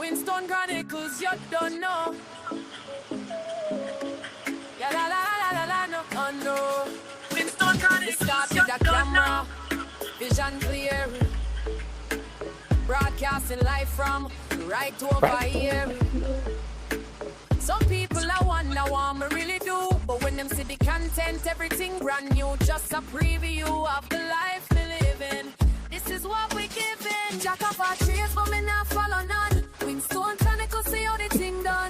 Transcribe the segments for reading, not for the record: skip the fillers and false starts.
Winston Chronicles, you don't know. Yeah, la la la la la, no, oh no. Winston Chronicles, start with the camera, vision clear. Broadcasting live from right over here. Some people I wonder what me really do, but when them see the content, everything brand new. Just a preview of the life we live in. This is what we giving. Jack of our trees, but me not follow none. Winston Chronicles, see how the thing done.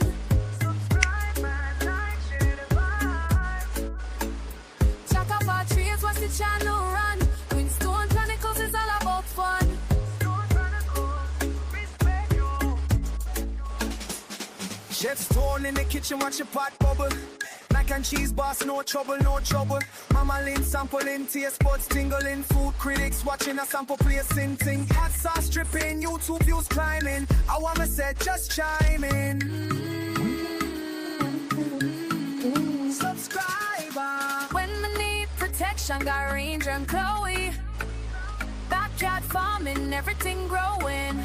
Subscribe and like, share the vibe. Jack of our trees, watch the channel run. Winston Chronicles is all about fun. Chef Stone in the kitchen, watch your pot bubble. Mac and cheese boss, no trouble, no trouble. Mama Lynn sampling, taste buds tingling. Food critics watching a sample play ting. Hot sauce dripping, YouTube views climbing. I wanna say just chime in. Subscriber. When we need protection, got Ranger and Chloe. Backyard farming, everything growing.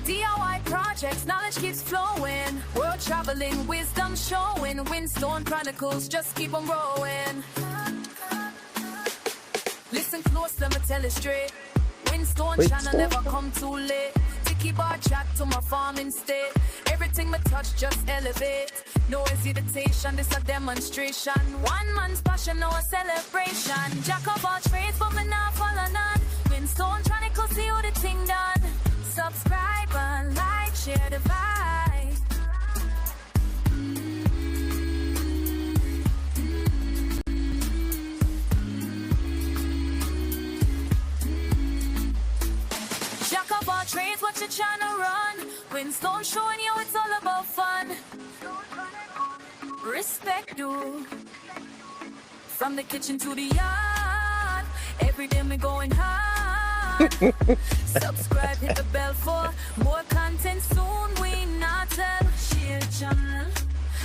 DIY projects, knowledge keeps flowing. World traveling, wisdom showing. Winston Chronicles, just keep on growing. Listen close, let me tell it straight. Winston channel never come too late. Tiki bar chat to my farming state. Everything me touch just elevate. No hesitation, this a demonstration. One man's passion, no a celebration. Jack of all trades, but me not follow none. Winston Chronicles, see how the thing done. Subscribe and like, share the vibe. Jack of all trades, watch your channel run. Winston showing you it's all about fun. Respect you. From the kitchen to the yard, every day me going hard. Subscribe, hit the bell for more content soon. We not tell, share channel.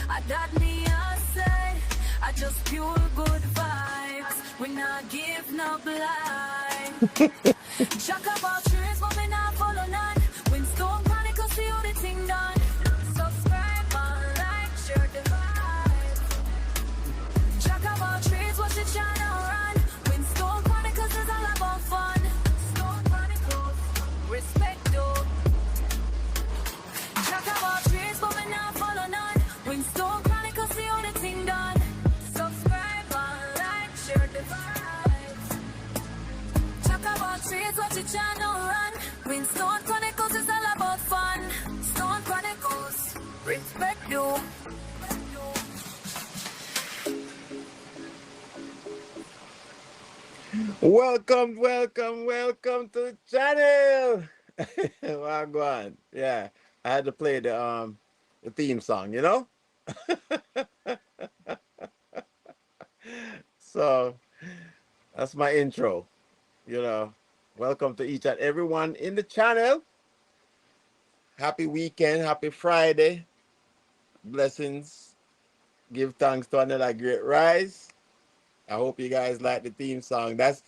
I that me I say, I just pure good vibes. We not give no blind. Chuck about trees, but we not follow none. Winston Chronicles, see how the thing done. Subscribe and like, share the vibe. Chuck about trees, watch the channel run. Winston Chronicles is all about fun. Respect you. Talk about trees, but we not follow none. Winston Chronicles, see how the thing done. Subscribe and like, share the vibes. Talk about trees, watch the channel run. Winston Chronicles is all about fun. Stone Chronicles, respect you. Welcome to the channel. Well, go on. Yeah, I had to play the theme song, you know. So that's my intro. You know, welcome to each and everyone in the channel. Happy weekend, happy Friday. Blessings. Give thanks to another great rise. I hope you guys like the theme song. That's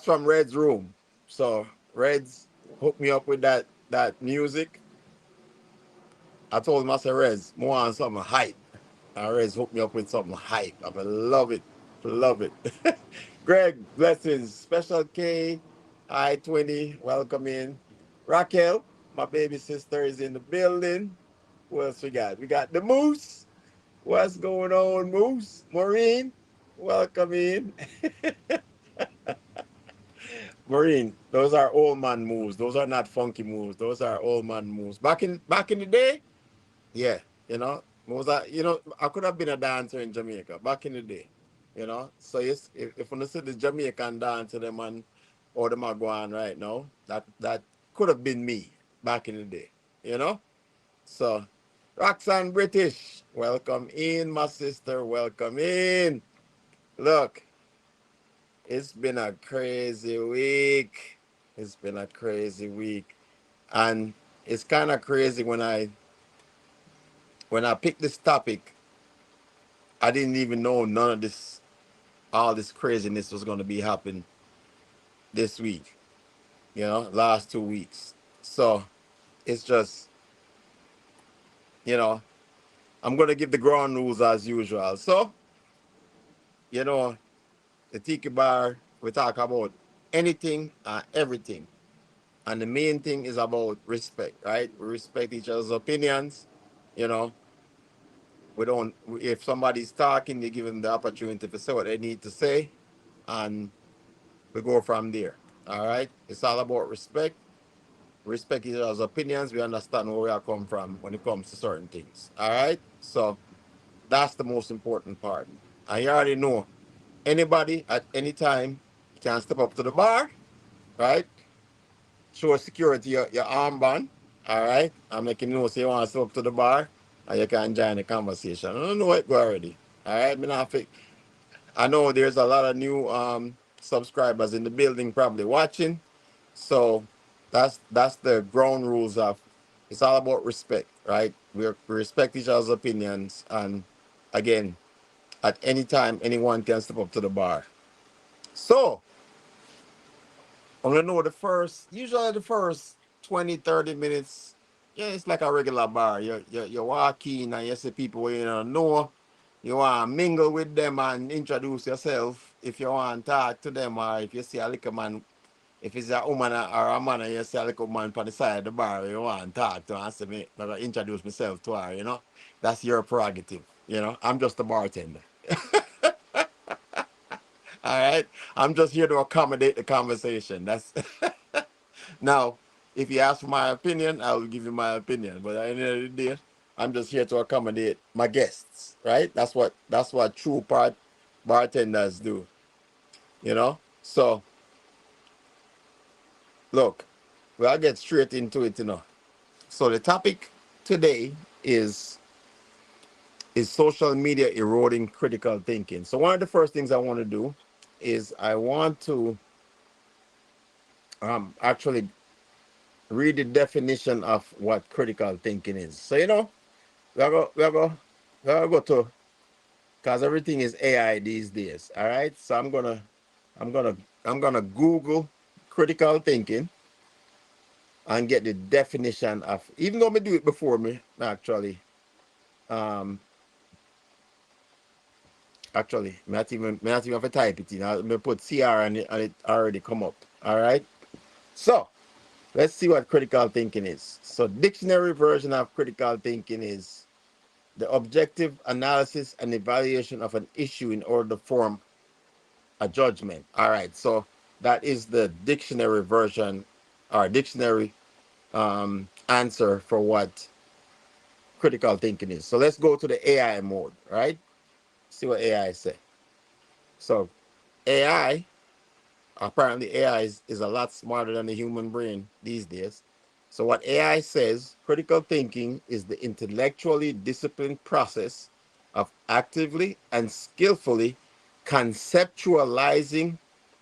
from Red's room. So Red's hooked me up with that music. I told him, I said, Reds, more on something hype. And Reds hooked me up with something hype. I love it. Love it. Greg, blessings. Special K, I-20, welcome in. Raquel, my baby sister, is in the building. Who else we got? We got the Moose. What's going on, Moose? Maureen, welcome in. Maureen, those are old man moves. Those are not funky moves. Those are old man moves. Back in the day, yeah, you know, I could have been a dancer in Jamaica back in the day, you know. So yes, if you see the Jamaican dancer, them and or the Magwan right now, that could have been me back in the day, you know. So Roxanne British, welcome in, my sister. Welcome in. Look. It's been a crazy week. It's been a crazy week. And it's kind of crazy when I picked this topic, I didn't even know all this craziness was going to be happening this week, you know, last 2 weeks. So It's just, you know, I'm gonna give the ground rules as usual. So, you know, the Tiki Bar, we talk about anything and everything. And the main thing is about respect, right? We respect each other's opinions. You know, we don't, if somebody's talking, you give them the opportunity to say what they need to say, and we go from there. All right? It's all about respect. Respect each other's opinions. We understand where we are come from when it comes to certain things. All right? So that's the most important part. And you already know anybody at any time can step up to the bar, right? Show security your armband, all right? I'm making you know say you want to step up to the bar and you can join the conversation. I don't know it go already. All right, I know there's a lot of new subscribers in the building probably watching. So that's the ground rules of it's all about respect, right? We respect each other's opinions, and again, at any time anyone can step up to the bar. So I'm gonna know usually the first 20, 30 minutes, yeah, it's like a regular bar. You walk in and you see people where you don't know. You want to mingle with them and introduce yourself if you want to talk to them, or if you see a little man, if it's a woman or a man and you see a little man on the side of the bar, you want to talk to her and say, me, I gotta introduce myself to her, you know? That's your prerogative, you know? I'm just a bartender. All right? I'm just here to accommodate the conversation. That's now, if you ask for my opinion, I will give you my opinion. But at the end of the day, I'm just here to accommodate my guests, right? That's what true bartenders do, you know. So look, we'll get straight into it, you know. So the topic today is social media eroding critical thinking. So one of the first things I want to do is I want to actually read the definition of what critical thinking is. So you know, we're go to because everything is AI these days. All right. So I'm gonna I'm gonna Google critical thinking and get the definition of even though me do it before me actually. Um actually me not even have to type it in. Me put CR and it already come up. All right. So let's see what critical thinking is. So dictionary version of critical thinking is the objective analysis and evaluation of an issue in order to form a judgment. All right, so that is the dictionary version or dictionary answer for what critical thinking is. So let's go to the AI mode, right? See what AI say. So AI, apparently AI is a lot smarter than the human brain these days. So what AI says, critical thinking is the intellectually disciplined process of actively and skillfully conceptualizing,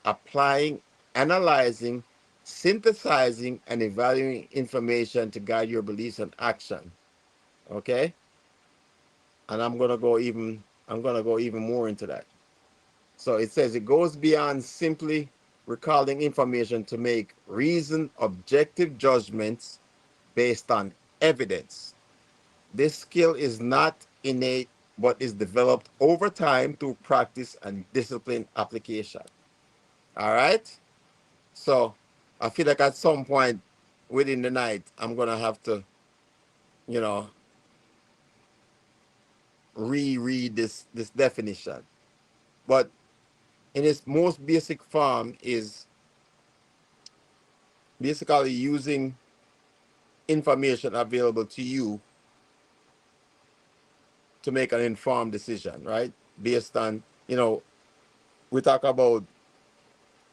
applying, analyzing, synthesizing, and evaluating information to guide your beliefs and action. Okay? And I'm gonna go even more into that. So it says it goes beyond simply recalling information to make reasoned, objective judgments based on evidence. This skill is not innate, but is developed over time through practice and disciplined application. All right? So I feel like at some point within the night, I'm going to have to, you know, reread this definition. But in its most basic form is basically using information available to you to make an informed decision, right? Based on, we talk about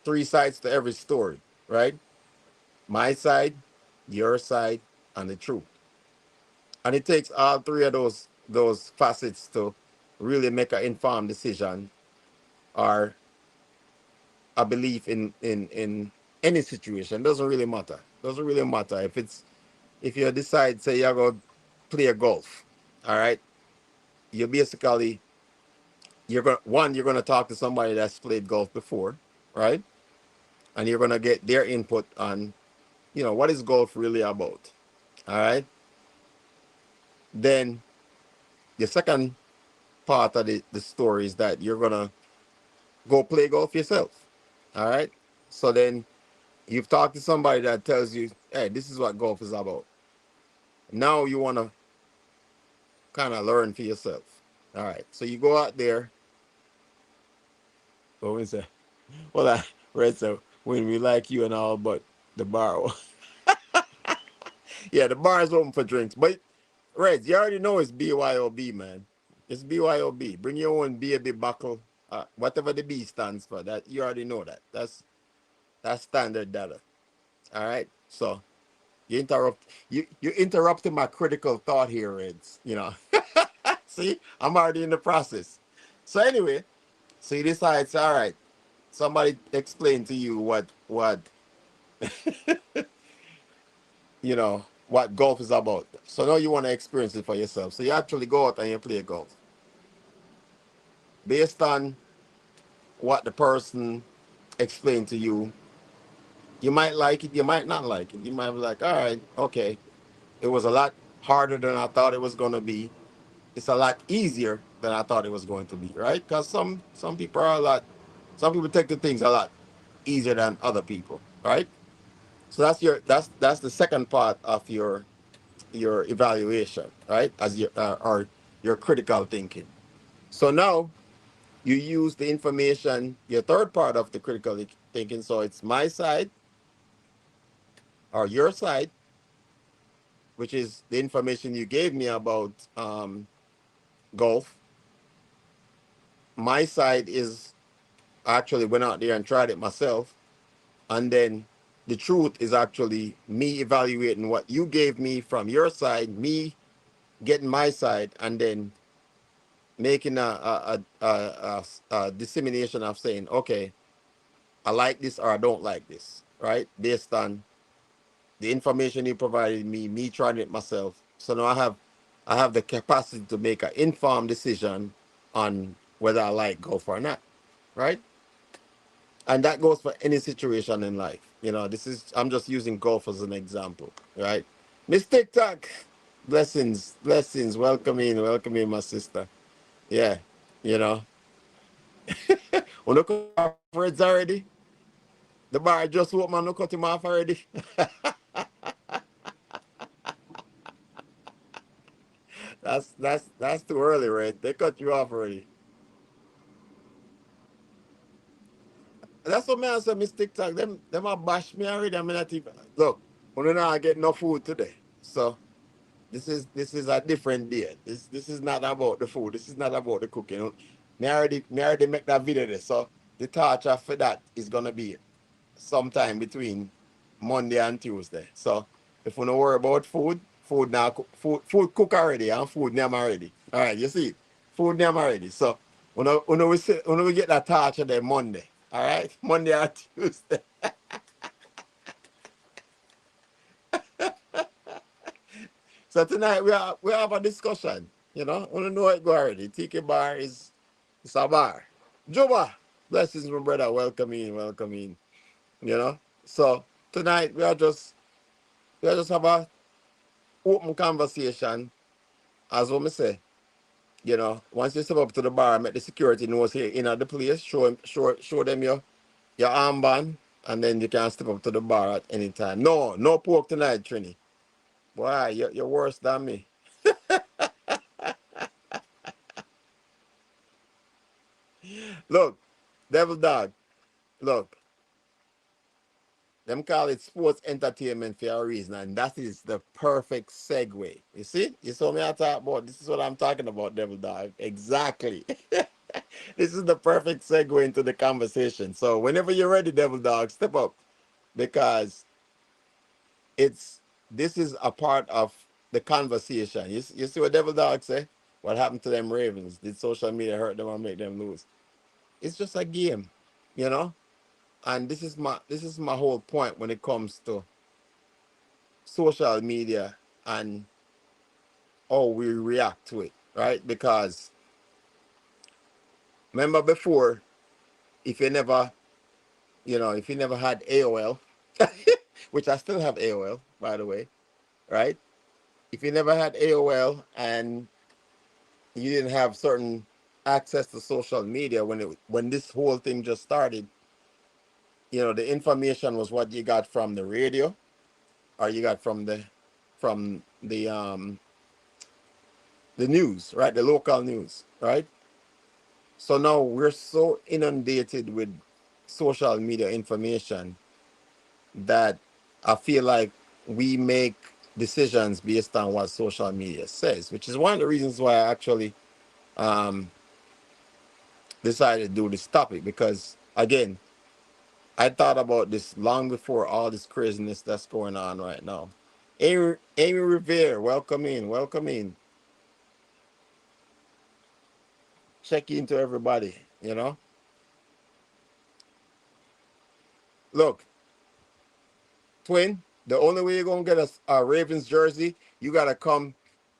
three sides to every story, right? My side, your side, and the truth. And it takes all three of those facets to really make an informed decision or a belief in any situation. Doesn't really matter. Doesn't really matter if you decide say you're going to play a golf, all right? You basically you're gonna talk to somebody that's played golf before, right? And you're gonna get their input on what is golf really about. All right. Then the second part of the story is that you're gonna go play golf yourself. All right. So then you've talked to somebody that tells you, hey, this is what golf is about. Now you wanna kind of learn for yourself. All right. So you go out there. What we say? Well, I read so when we like you and all, but the bar, yeah, the bar is open for drinks. But Reds, you already know it's BYOB, man. It's BYOB. Bring your own BAB buckle, whatever the B stands for. That you already know that. That's standard data. All right. So you interrupted my critical thought here, Reds. You know. See, I'm already in the process. So anyway, so you decide, all right. Somebody explain to you what what golf is about. So now you want to experience it for yourself. So you actually go out and you play golf based on what the person explained to you. You might like it, you might not like it. You might be like, all right, okay, it was a lot harder than I thought it was going to be. It's a lot easier than I thought it was going to be, right? Because some people are some people take the things a lot easier than other people, right? So that's the second part of your evaluation, right? As your or your critical thinking. So now you use the information, your third part of the critical thinking. So it's my side or your side, which is the information you gave me about golf. My side is actually went out there and tried it myself, and then the truth is actually me evaluating what you gave me from your side, me getting my side, and then making a dissemination of saying, okay, I like this or I don't like this, right? Based on the information you provided me trying it myself. So now I have the capacity to make an informed decision on whether I like golf or not, right? And that goes for any situation in life. I'm just using golf as an example, right? Miss TikTok, blessings, welcome in, my sister. Yeah, you know. When look off Reds already, the bar just open and look cut him off already. That's too early, Red. They cut you off already. That's what man said, Miss TikTok. Them a bash me already. I'm not even look. We not get no food today, so this is a different day. This is not about the food. This is not about the cooking. Me already make that video there. So the torture for that is gonna be sometime between Monday and Tuesday. So if we don't worry about food now food cook already and food name already. All right, you see, food name already. So when we get that torture there Monday. All right, Monday and Tuesday. So tonight we have a discussion. We don't know it go already. Tiki bar is it's a bar. Juba, blessings, my brother. Welcome in, welcome in. So tonight we are just have a open conversation. As what me say, once you step up to the bar, make the security knows here in the place. Show them your armband, and then you can step up to the bar at any time. No pork tonight, Trini. Boy, you're worse than me. Look, devil dog. Look, them call it sports entertainment for a reason, and that is the perfect segue. You see? You saw me I talk about this is what I'm talking about, devil dog. Exactly. This is the perfect segue into the conversation. So whenever you're ready, devil dog, step up. Because this is a part of the conversation. You see what devil dog say? What happened to them Ravens? Did social media hurt them or make them lose? It's just a game, you know? And this is my whole point when it comes to social media and how we react to it, right? Because remember before, if you never, if you never had AOL, which I still have AOL, by the way, right? if you never had AOL and you didn't have certain access to social media when this whole thing just started, the information was what you got from the radio, or you got from the news, right? The local news, right? So now we're so inundated with social media information that I feel like we make decisions based on what social media says, which is one of the reasons why I actually um, decided to do this topic. Because again, I thought about this long before all this craziness that's going on right now. Amy Revere, welcome in, welcome in. Check into everybody, Look, twin, the only way you're gonna get a Ravens jersey, you gotta come.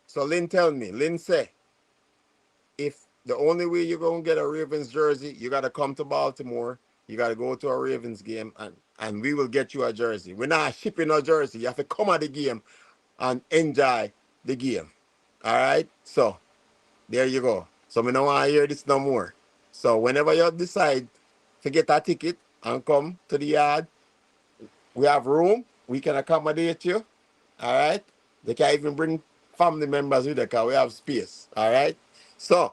So Lynn tell me, Lynn say, if the only way you're gonna get a Ravens jersey, you gotta come to Baltimore. You gotta go to a Ravens game, and we will get you a jersey. We're not shipping a jersey. You have to come at the game and enjoy the game. All right. So there you go. So we don't want to hear this no more. So whenever you decide to get a ticket and come to the yard, we have room. We can accommodate you. All right. They can even bring family members with them because we have space. All right. So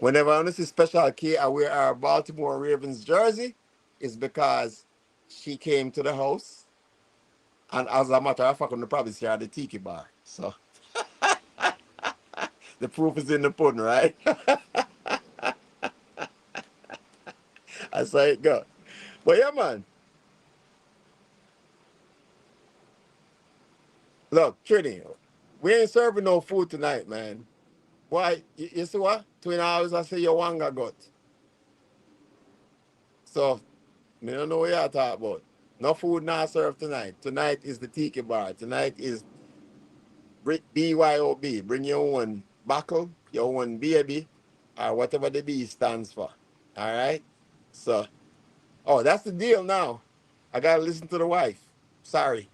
whenever I see Special K I wear our Baltimore Ravens jersey, it's because she came to the house. And as a matter of fact, I'm probably see her at the Tiki bar. So the proof is in the pudding, right? That's how it go. But yeah, man. Look, Trini, we ain't serving no food tonight, man. Why? You see what? 2 hours, I say your wanga got. So, me don't know what y'all talk about. No food not served tonight. Tonight is the Tiki bar. Tonight is BYOB. Bring your own buckle, your own baby, or whatever the B stands for. All right? So, oh, that's the deal now. I gotta listen to the wife. Sorry.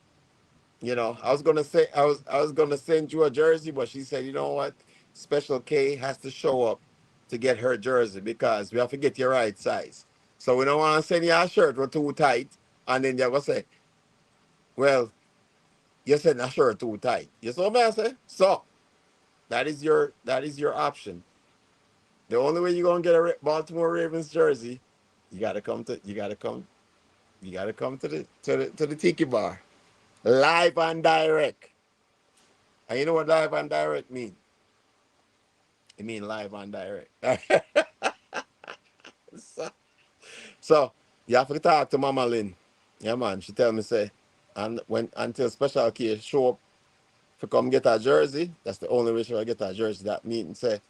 I was gonna say I was gonna send you a jersey, but she said, you know what? Special K has to show up to get her jersey because we have to get your right size. So we don't want to send you a shirt or too tight, and then you're gonna say, well, you said a shirt too tight. You saw what I say? So that is your option. The only way you're gonna get a Baltimore Ravens jersey, you gotta come to the Tiki bar. Live and direct. And you know what live and direct mean? It mean live and direct. so, so you have to talk to Mama Lynn. Yeah, man. She tell me say, and when until Special K show up to come get her jersey, that's the only way she'll get her jersey. That means say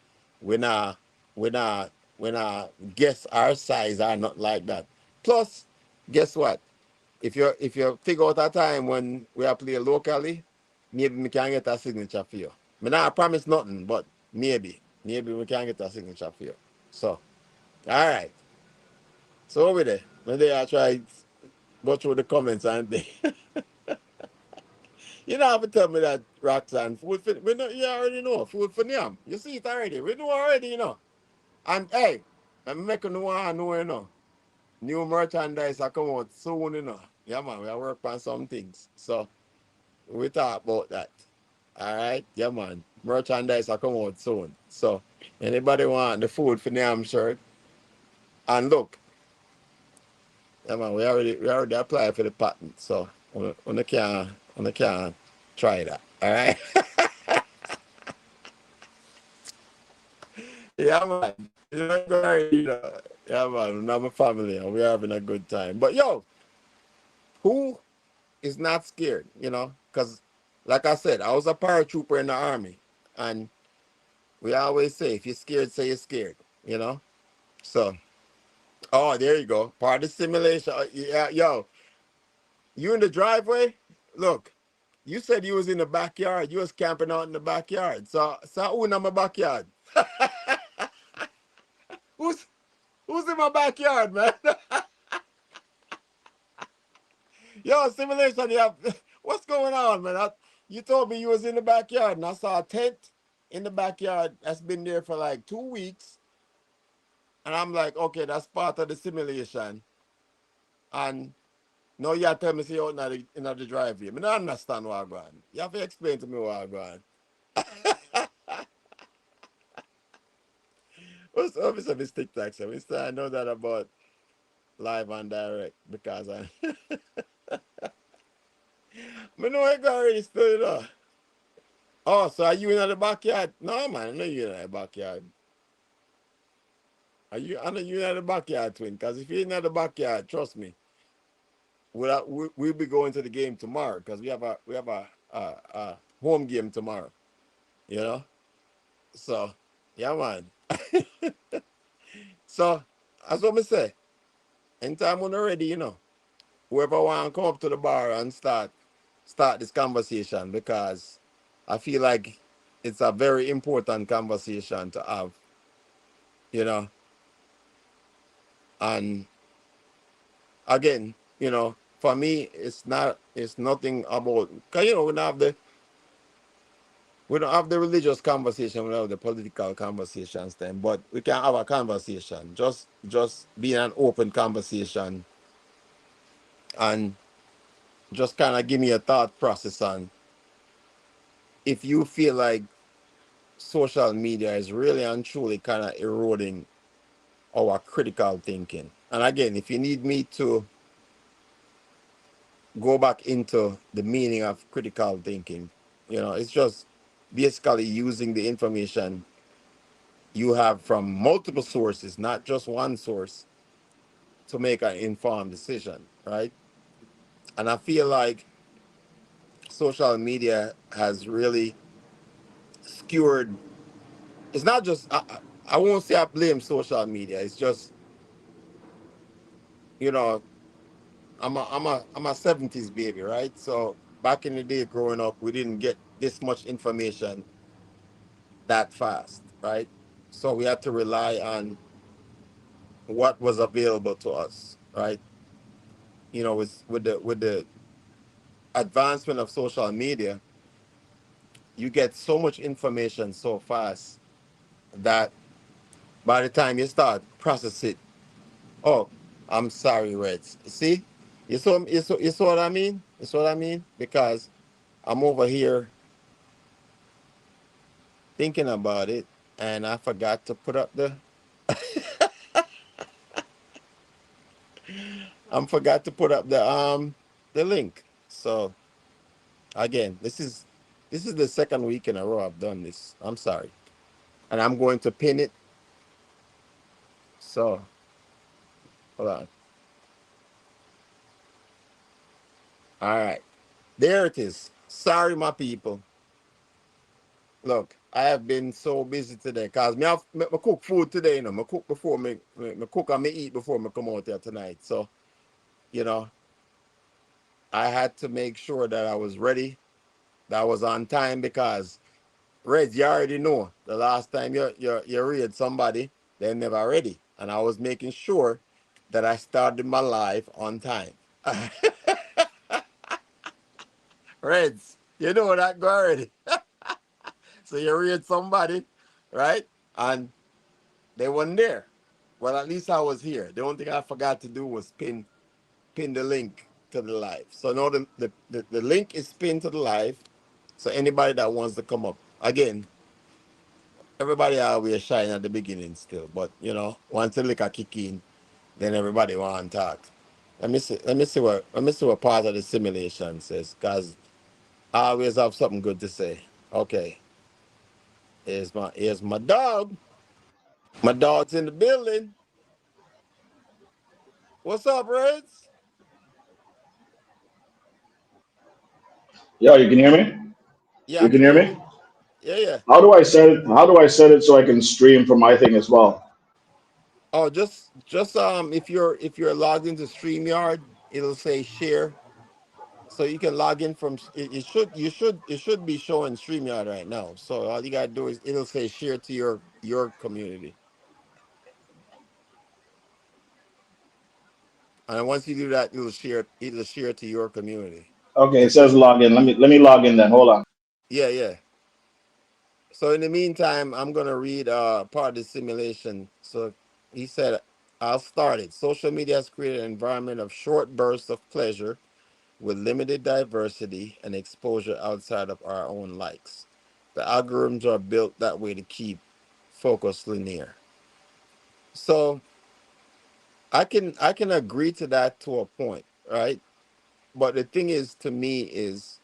we not we not we not guess our size are not like that. Plus, guess what? If you figure out a time when we are play locally, maybe we can get a signature for you. Me not promise nothing, but maybe we can get a signature for you. So, all right. So over there, when they are trying go through the comments and they, you know, have to tell me that Roxanne food for we know you already know food for them. You see it already. We know already. And hey, I'm making no one know. New merchandise are come out soon. Yeah, man, we are working on some things. So we talk about that. All right, yeah, man. Merchandise are come out soon. So anybody want the food for Nam shirt? And look, yeah, man, we already applied for the patent. So on the can try that. All right. Yeah, man. Yeah, man. I'm a family and we're having a good time. But yo, who is not scared? Because like I said, I was a paratrooper in the army, and we always say, if you're scared, say you're scared. You know. So, oh, there you go. Part of simulation. Yeah, yo, you in the driveway? Look, you said you was in the backyard. You was camping out in the backyard. So who in my backyard? Who's who's in my backyard, man? Yo, simulation. Yeah, what's going on, man? You told me you was in the backyard, and I saw a tent in the backyard that's been there for like 2 weeks, and I'm like, okay, that's part of the simulation. And no, you tell me see out in the driveway. I don't understand what I'm going. You have to explain to me what I'm going. What's obviously Miss TikTok? So Mister, I know that about live and direct because I I know I got already still, you know. Oh, so are you in the backyard? No man, I know you in the backyard. Are you I know you in the backyard, twin, because if you're in the backyard, trust me, we'll be going to the game tomorrow because we have a home game tomorrow, you know? So yeah man. So as what me say, anytime when you're ready, you know. Whoever want to come up to the bar and start this conversation because I feel like it's a very important conversation to have, you know. And again, you know, for me, it's nothing about because you know we don't have the religious conversation, we don't have the political conversations then, but we can have a conversation, just being an open conversation and just kind of give me a thought process on if you feel like social media is really and truly kind of eroding our critical thinking. And again, if you need me to go back into the meaning of critical thinking, you know, it's just basically using the information you have from multiple sources, not just one source, to make an informed decision, right? And I feel like social media has really skewered. It's not just I won't say I blame social media. It's just you know I'm a 70s baby, right? So back in the day growing up, we didn't get this much information that fast, right? So we had to rely on what was available to us, right? You know, with the advancement of social media, you get so much information so fast that by the time you start process it, oh, I'm sorry, Reds. See, you saw what I mean? You saw what I mean? Because I'm over here thinking about it, and I forgot to put up the link. So again, this is the second week in a row I've done this. I'm sorry, and I'm going to pin it. So hold on. All right, there it is. Sorry, my people. Look, I have been so busy today because me cook food today. You know, me cook before me cook and me eat before me come out here tonight. So you know, I had to make sure that I was ready, that I was on time because Reds, you already know the last time you read somebody, they're never ready. And I was making sure that I started my life on time. Reds, you know that go already. So you read somebody, right? And they weren't there. Well, at least I was here. The only thing I forgot to do was pin the link to the live. So now the link is pinned to the live. So anybody that wants to come up. Again, everybody always shine at the beginning still, but you know, once the liquor kick in, then everybody want to talk. Let me see what part of the simulation says, because I always have something good to say. Okay. Here's my dog. My dog's in the building. What's up, Reds? Yeah, you can hear me? Yeah, I You can can hear hear me? you. Yeah, yeah. How do I set it so I can stream from my thing as well? Oh, just if you're logged into StreamYard, it'll say share. So you can log in from it should be showing StreamYard right now. So all you gotta do is it'll say share to your community. And once you do that, it'll share to your community. Okay, it says log in. Let me log in then. Hold on. Yeah, yeah. So in the meantime, I'm gonna read part of the simulation. So he said, I'll start it. Social media has created an environment of short bursts of pleasure with limited diversity and exposure outside of our own likes. The algorithms are built that way to keep focus linear. So I can agree to that to a point, right? But the thing is, to me, is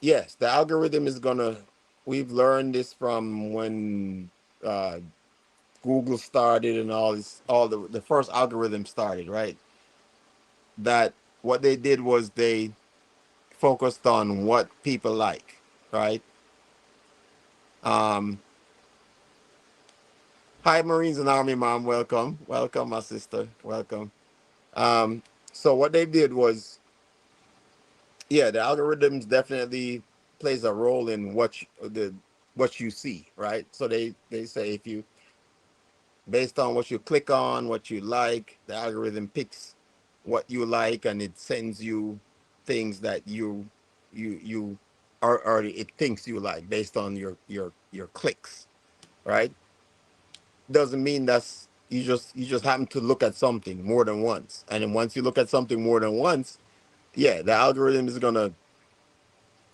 yes, the algorithm is gonna. We've learned this from when uh, Google started and all this, all the first algorithm started, right? That what they did was they focused on what people like, right? Um, Hi, Marines and Army Mom, welcome, welcome, my sister, welcome. Um, so what they did was, yeah, the algorithms definitely plays a role in what you see, right? So they say if you based on what you click on, what you like, the algorithm picks what you like and it sends you things that you or it thinks you like based on your clicks, right? Doesn't mean that's you just happen to look at something more than once. And then once you look at something more than once, yeah, the algorithm is gonna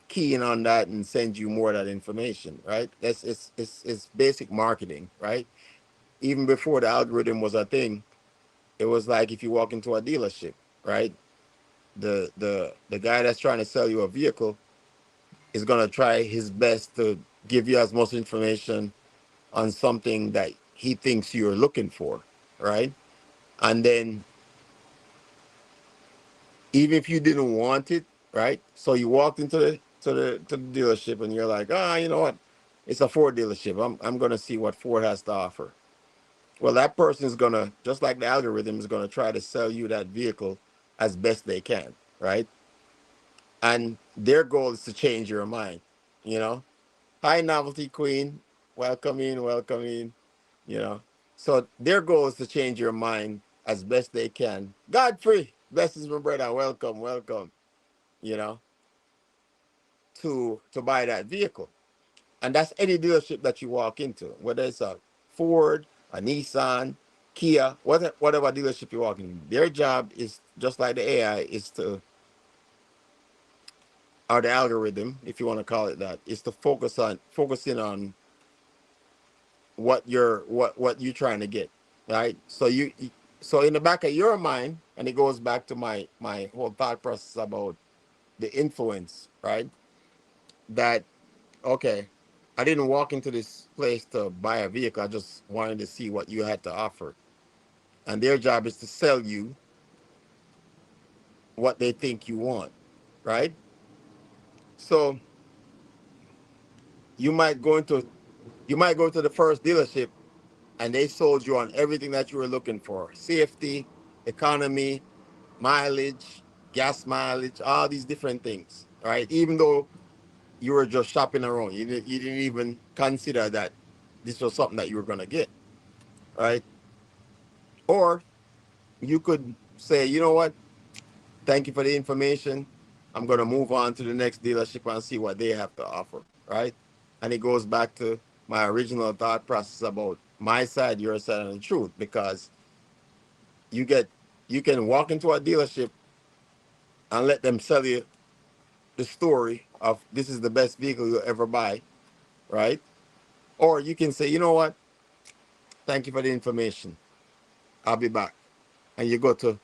key in on that and send you more of that information, right? That's it's basic marketing, right? Even before the algorithm was a thing, it was like if you walk into a dealership, right? The guy that's trying to sell you a vehicle is gonna try his best to give you as much information on something that he thinks you're looking for, right? And then even if you didn't want it, right? So you walked into the dealership and you're like, ah, you know what? It's a Ford dealership. I'm gonna see what Ford has to offer. Well, that person is gonna, just like the algorithm, is gonna try to sell you that vehicle as best they can, right? And their goal is to change your mind, you know. Hi, novelty queen, welcome in, welcome in, you know. So their goal is to change your mind as best they can. Godfrey, blessings, my brother, welcome, welcome, you know, to buy that vehicle. And that's any dealership that you walk into, whether it's a Ford, a Nissan, Kia, whatever dealership you walk in. Their job is just like the AI is to, or the algorithm, if you want to call it that, is to focusing on what you're trying to get, right? So in the back of your mind, and it goes back to my whole thought process about the influence, right? That okay, I didn't walk into this place to buy a vehicle. I just wanted to see what you had to offer. And their job is to sell you what they think you want, right? So you might go into you might go to the first dealership and they sold you on everything that you were looking for. Safety, economy, mileage, gas mileage, all these different things, right? Even though you were just shopping around, you didn't even consider that this was something that you were going to get, right? Or you could say, you know what? Thank you for the information. I'm going to move on to the next dealership and see what they have to offer, right? And it goes back to my original thought process about my side, your side, and the truth, because you get you can walk into a dealership and let them sell you the story of this is the best vehicle you'll ever buy, right? Or you can say, you know what? Thank you for the information. I'll be back. And you go to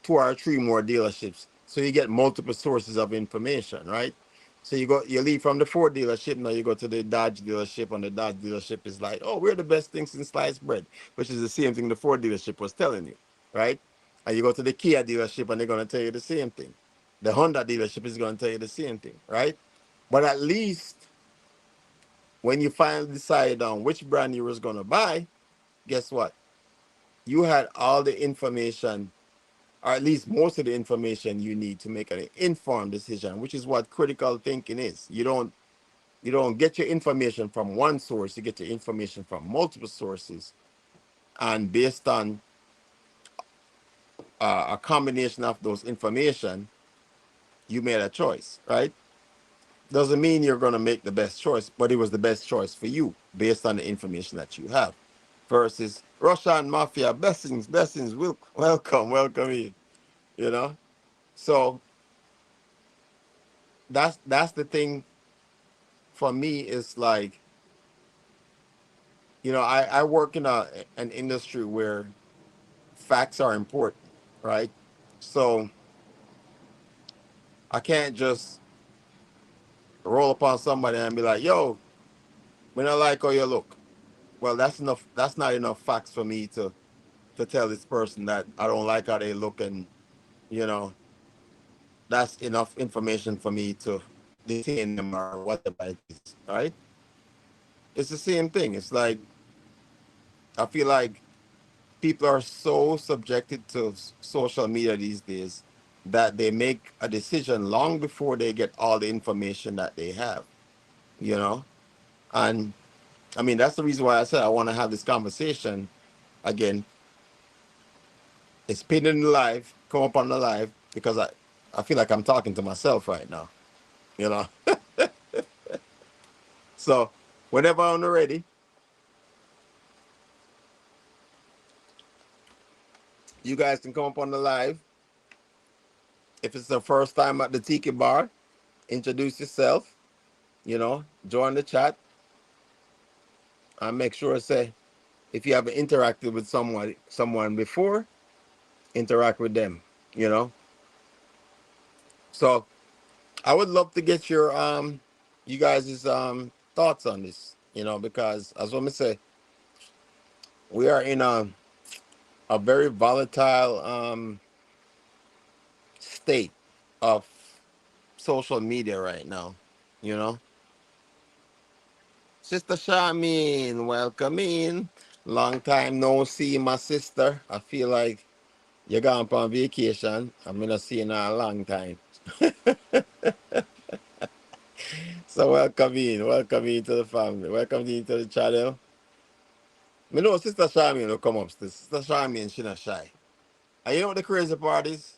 two or three more dealerships. So you get multiple sources of information, right? So you leave from the Ford dealership, now you go to the Dodge dealership, and the Dodge dealership is like, oh, we're the best things in sliced bread, which is the same thing the Ford dealership was telling you, right? And you go to the Kia dealership and they're going to tell you the same thing. The Honda dealership is going to tell you the same thing, right? But at least when you finally decide on which brand you was going to buy, guess what? You had all the information, or at least most of the information you need to make an informed decision, which is what critical thinking is. You don't get your information from one source, you get your information from multiple sources, and based on a combination of those information, you made a choice, right? Doesn't mean you're going to make the best choice, but it was the best choice for you based on the information that you have. Versus Russian mafia, blessings, blessings, welcome, welcome in, you know. So that's the thing for me. Is like, I work in an industry where facts are important, right? So I can't just roll upon somebody and be like, "Yo, we don't like how you look." Well, that's enough. That's not enough facts for me to tell this person that I don't like how they look, and you know that's enough information for me to detain them or whatever it is. Right? It's the same thing. It's like I feel like people are so subjected to social media these days that they make a decision long before they get all the information that they have. You know, and I mean that's the reason why I said I want to have this conversation again. It's pinned in the live, come up on the live because I feel like I'm talking to myself right now, you know. So whenever I'm ready, you guys can come up on the live. If it's the first time at the Tiki bar, introduce yourself, join the chat, and make sure to say if you haven't interacted with someone before, interact with them, you know. So I would love to get your you guys' thoughts on this, because as I say, we are in a very volatile state of social media right now, you know. Sister Charmaine, welcome in. Long time no see, my sister. I feel like you're gone on vacation. I'm not seeing her a long time. So welcome in to the family. Welcome in to the channel. Me know Sister Charmaine will come upstairs. Sister Charmaine, she not shy. And you know what the crazy part is?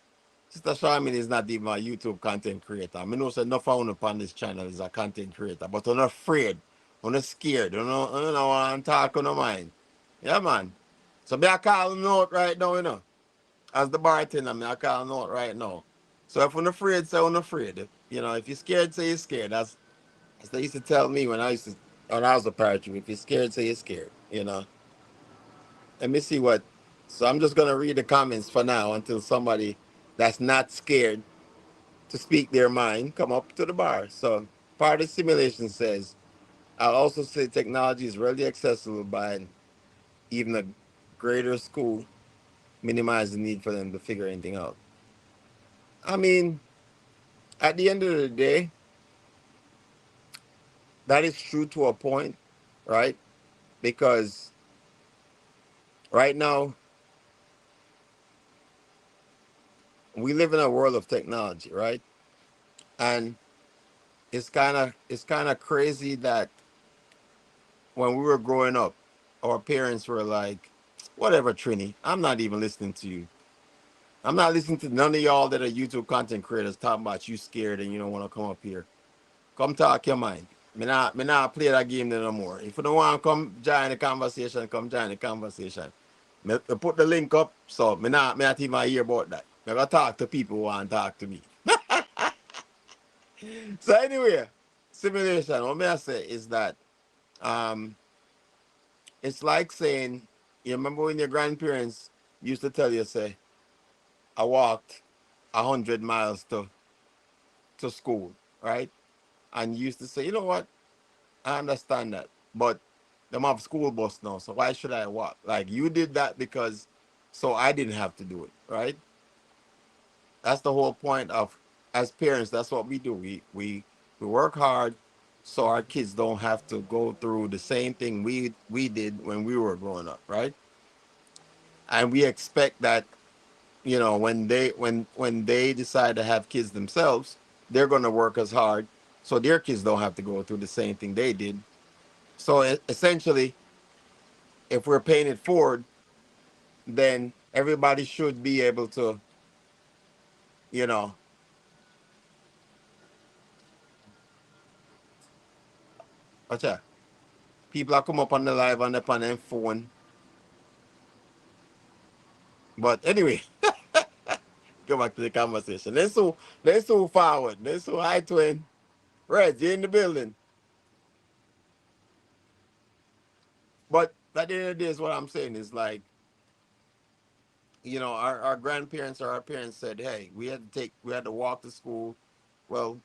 Sister Charmaine is not even a YouTube content creator. I know say enough of upon this channel is a content creator, but I'm not afraid. I'm not scared. I don't know what I'm talking on mind. Yeah, man. So me I call him out right now, As the bartender, me I call him out right now. So if I'm afraid, say I'm afraid. If you're scared, say you're scared. That's they used to tell me when I was a parachute. If you're scared, say you're scared. Let me see what. So I'm just gonna read the comments for now until somebody that's not scared to speak their mind come up to the bar. So part of the simulation says, I'll also say technology is readily accessible by even a greater school, minimize the need for them to figure anything out. I mean, at the end of the day, that is true to a point, right? Because right now we live in a world of technology, right? And it's kind of crazy that when we were growing up, our parents were like, "Whatever, Trini, I'm not even listening to you. I'm not listening to none of y'all that are YouTube content creators talking about you scared and you don't want to come up here. Come talk your mind. Me not play that game no more. If you don't want to come join the conversation, come join the conversation. Me put the link up, so me not even hear about that. Me gonna talk to people who want to talk to me. So anyway, simulation. What may I say is that um, it's like saying, you remember when your grandparents used to tell you, say, I walked 100 miles to school, right? And you used to say, you know what? I understand that, but them have school bus now, so why should I walk? Like you did that because, so I didn't have to do it, right? That's the whole point of as parents. That's what we do. We work hard, so our kids don't have to go through the same thing we did when we were growing up, right? And we expect that when they decide to have kids themselves, they're going to work as hard, so their kids don't have to go through the same thing they did. So essentially, if we're paying it forward, then everybody should be able to, you know, Watch out. People are come up on the live on their phone. But anyway, go back to the conversation. Let's move forward. Let's move high twin. Red, you in the building. But at the end of the day, is what I'm saying is like, our grandparents or our parents said, hey, we had to walk to school. Well,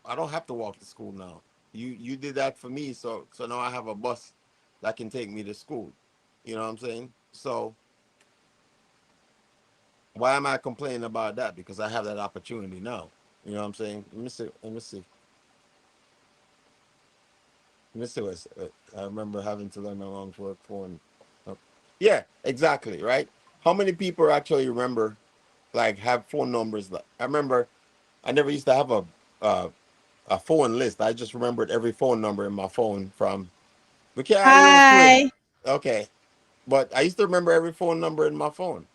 I don't have to walk to school now. You did that for me, so now I have a bus that can take me to school. You know what I'm saying? So why am I complaining about that? Because I have that opportunity now. You know what I'm saying? Let me see. Let me see. Let me see I remember having to learn my mom's work phone. Oh, yeah, exactly. Right. How many people actually remember like have phone numbers? I remember I never used to have uh, a phone list. I just remembered every phone number in my phone from. We can't hear twin. Hi. Okay, but I used to remember every phone number in my phone.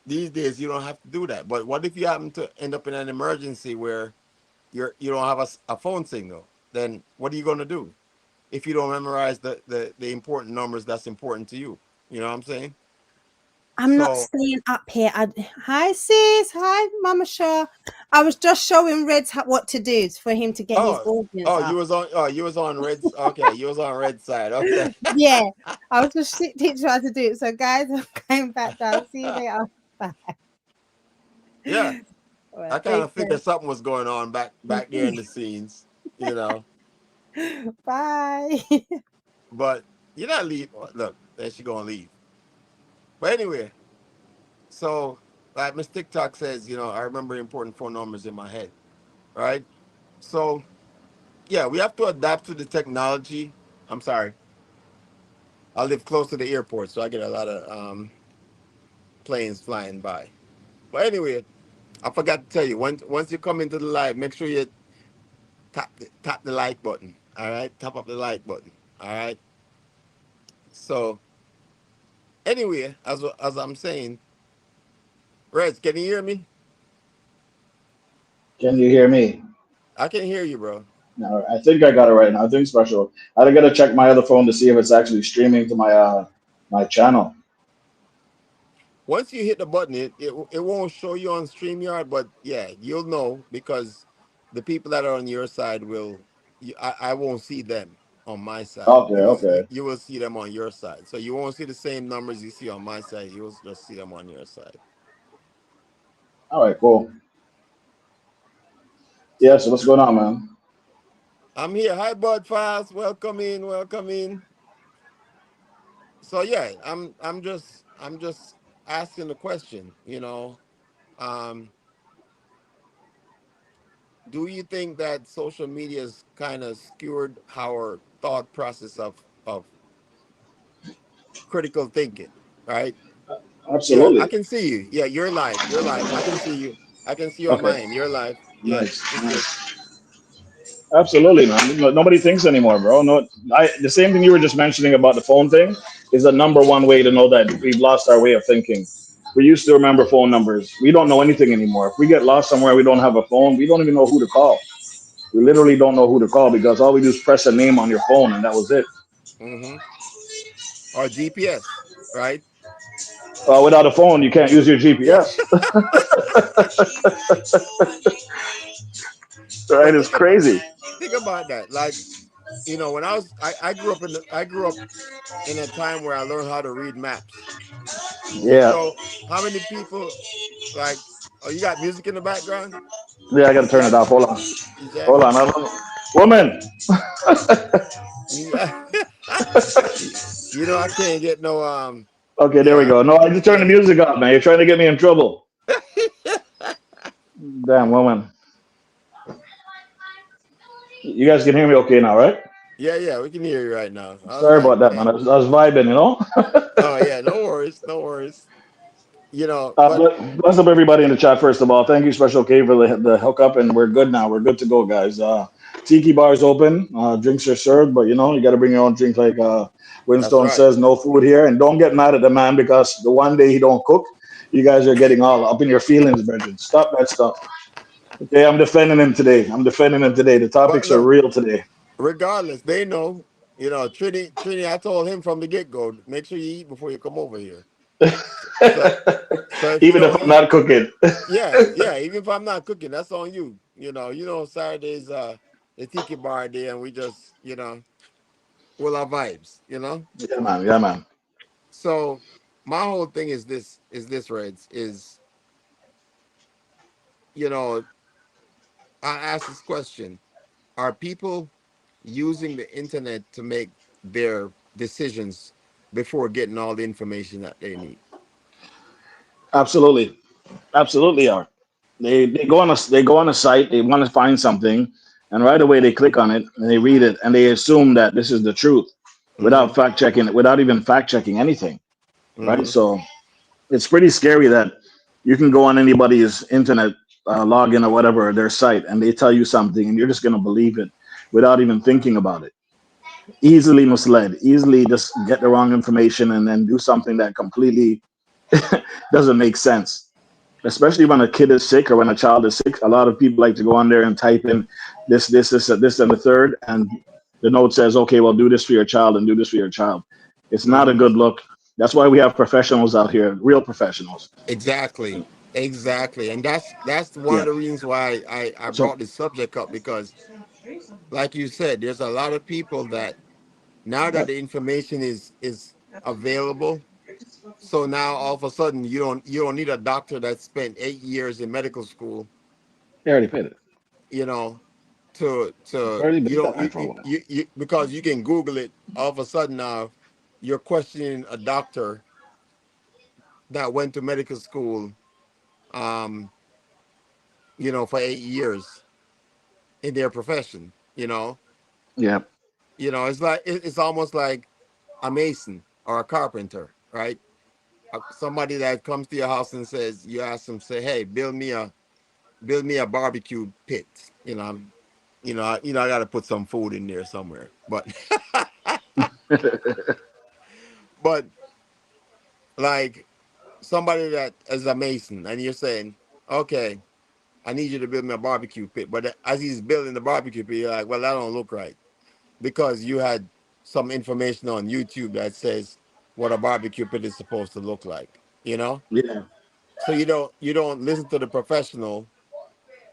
These days you don't have to do that. But what if you happen to end up in an emergency where you don't have a phone signal? Then what are you going to do if you don't memorize the important numbers that's important to you? You know what I'm saying? I'm not So, staying up here. Hi, sis. Hi, Mama Shaw. I was just showing Reds what to do for him to get his oh, audience you up. was on Red's. Okay, you was on Red's side. Okay. Yeah, I was just teaching you how to do it. So, guys, I'm going back down. See you later. Bye. Yeah, All right, I kind take of care. figured something was going on back there in the scenes. You know, Bye. but you're not leave. Look, then she gonna leave. But anyway, so like Miss TikTok says, I remember important phone numbers in my head, right? So yeah, we have to adapt to the technology. I'm sorry, I live close to the airport, so I get a lot of planes flying by. But anyway, I forgot to tell you, once you come into the live, make sure you tap the like button. All right, tap up the like button. All right. So anyway, as I'm saying, Rez, can you hear me? Can you hear me? I can hear you, bro. No, I think I got it right now. I think special. I gotta check my other phone to see if it's actually streaming to my channel. Once you hit the button, it won't show you on StreamYard, but yeah, you'll know because the people that are on your side I won't see them on my side. Okay, okay. You will see them on your side. So you won't see the same numbers you see on my side. You will just see them on your side. All right, cool. Yeah, so what's going on, man? I'm here. Hi, Bud Files. Welcome in. Welcome in. So yeah, I'm just asking the question. Um, do you think that social media has kind of skewed our thought process of critical thinking, right? Yeah, I Absolutely. can see you. Yeah, you're live. You're live. I can see you. I can see you on Okay, my end. You're live. Yeah, nice, it's good. nice. Absolutely, man. Nobody thinks anymore, bro. No, the same thing you were just mentioning about the phone thing is the number one way to know that we've lost our way of thinking. We used to remember phone numbers. We don't know anything anymore. If we get lost somewhere, we don't have a phone. We don't even know who to call. We literally don't know who to call because all we do is press a name on your phone, and that was it. Mm-hmm. Or GPS, right? Without a phone, you can't use your Yeah. GPS. Right? But It's crazy. think about that. Like, when I grew up in a time where I learned how to read maps. Yeah. So how many people like? Oh, you got music in the background? Yeah, I gotta You turn it jamming? off. Hold on. You Hold jamming? on. Woman. Yeah. I can't get no Okay, there we yeah go. No, I just turned the yeah music off, man. You're trying to get me in trouble. Damn woman. You guys can hear me okay now, right? yeah. We can hear you right now. I was Sorry like, about that, man. man. I was vibing, you know? Oh yeah, no worries, no worries. But Bless up everybody in the chat, first of all. Thank you, Special K, for the hookup, and we're good now. We're good to go, guys. Tiki bar is open. Drinks are served, but you got to bring your own drink, like that's Winstone right. says, no food here. And don't get mad at the man because the one day he don't cook, you guys are getting all up in your feelings, Brendan. Stop that stuff. Okay, I'm defending him today. The But topics are look, real today. regardless, they know. You know, Trini, I told him from the get go, make sure you eat before you come over here. So, so if you Even if don't I'm eat, not cooking. yeah, yeah. Even if I'm not cooking, that's on you. Saturdays, the Tiki bar day, and we just, will our vibes. Yeah, man. Yeah, man. So my whole thing is this, Reds, is, you know, I ask this question: are people using the internet to make their decisions before getting all the information that they need? Absolutely. Absolutely are. They go on a site, they want to find something, and right away they click on it and they read it and they assume that this is the truth Mm-hmm. without even fact checking anything. Right? Mm-hmm. So it's pretty scary that you can go on anybody's internet login or whatever their site and they tell you something and you're just gonna believe it without even thinking about it. Easily misled, easily just get the wrong information and then do something that completely doesn't make sense. Especially when a kid is sick or when a child is sick, a lot of people like to go on there and type in this, and the third, and the note says, "Okay, well, do this for your child and do this for your child." It's not a Mm-hmm. good look. That's why we have professionals out here, real professionals. Exactly. Exactly. And that's one Yeah. of the reasons why I So brought this subject up, because like you said, there's a lot of people that now that yeah, the information is available, so now all of a sudden you don't need a doctor that spent 8 years in medical school, they already paid it. you know, to Already you paid that don't line for a while. you because you can Google it. All of a sudden now you're questioning a doctor that went to medical school, um, for 8 years in their profession. Yeah. It's like it's almost like a mason or a carpenter, right? Somebody that comes to your house and says, you ask them, say, hey, build me a barbecue pit. I got to put some food in there somewhere, but but like somebody that is a mason, and you're saying, okay, I need you to build me a barbecue pit, but as he's building the barbecue pit, you're like, well, that don't look right, because you had some information on YouTube that says what a barbecue pit is supposed to look like, Yeah. so you don't listen to the professional,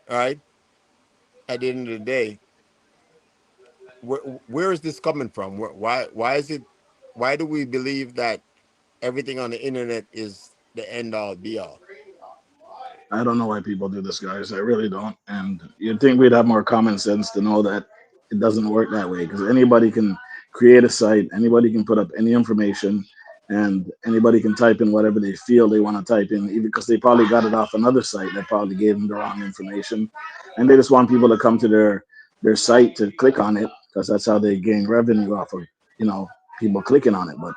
right? At the end of the day, where is this coming from? Why is it? Why do we believe that everything on the internet is the end all be all? I don't know why people do this, guys. I really don't. And you'd think we'd have more common sense to know that it doesn't work that way because anybody can create a site, anybody can put up any information, and anybody can type in whatever they feel they want to type in, even because they probably got it off another site that probably gave them the wrong information. And they just want people to come to their site to click on it because that's how they gain revenue off of, you know, people clicking on it. But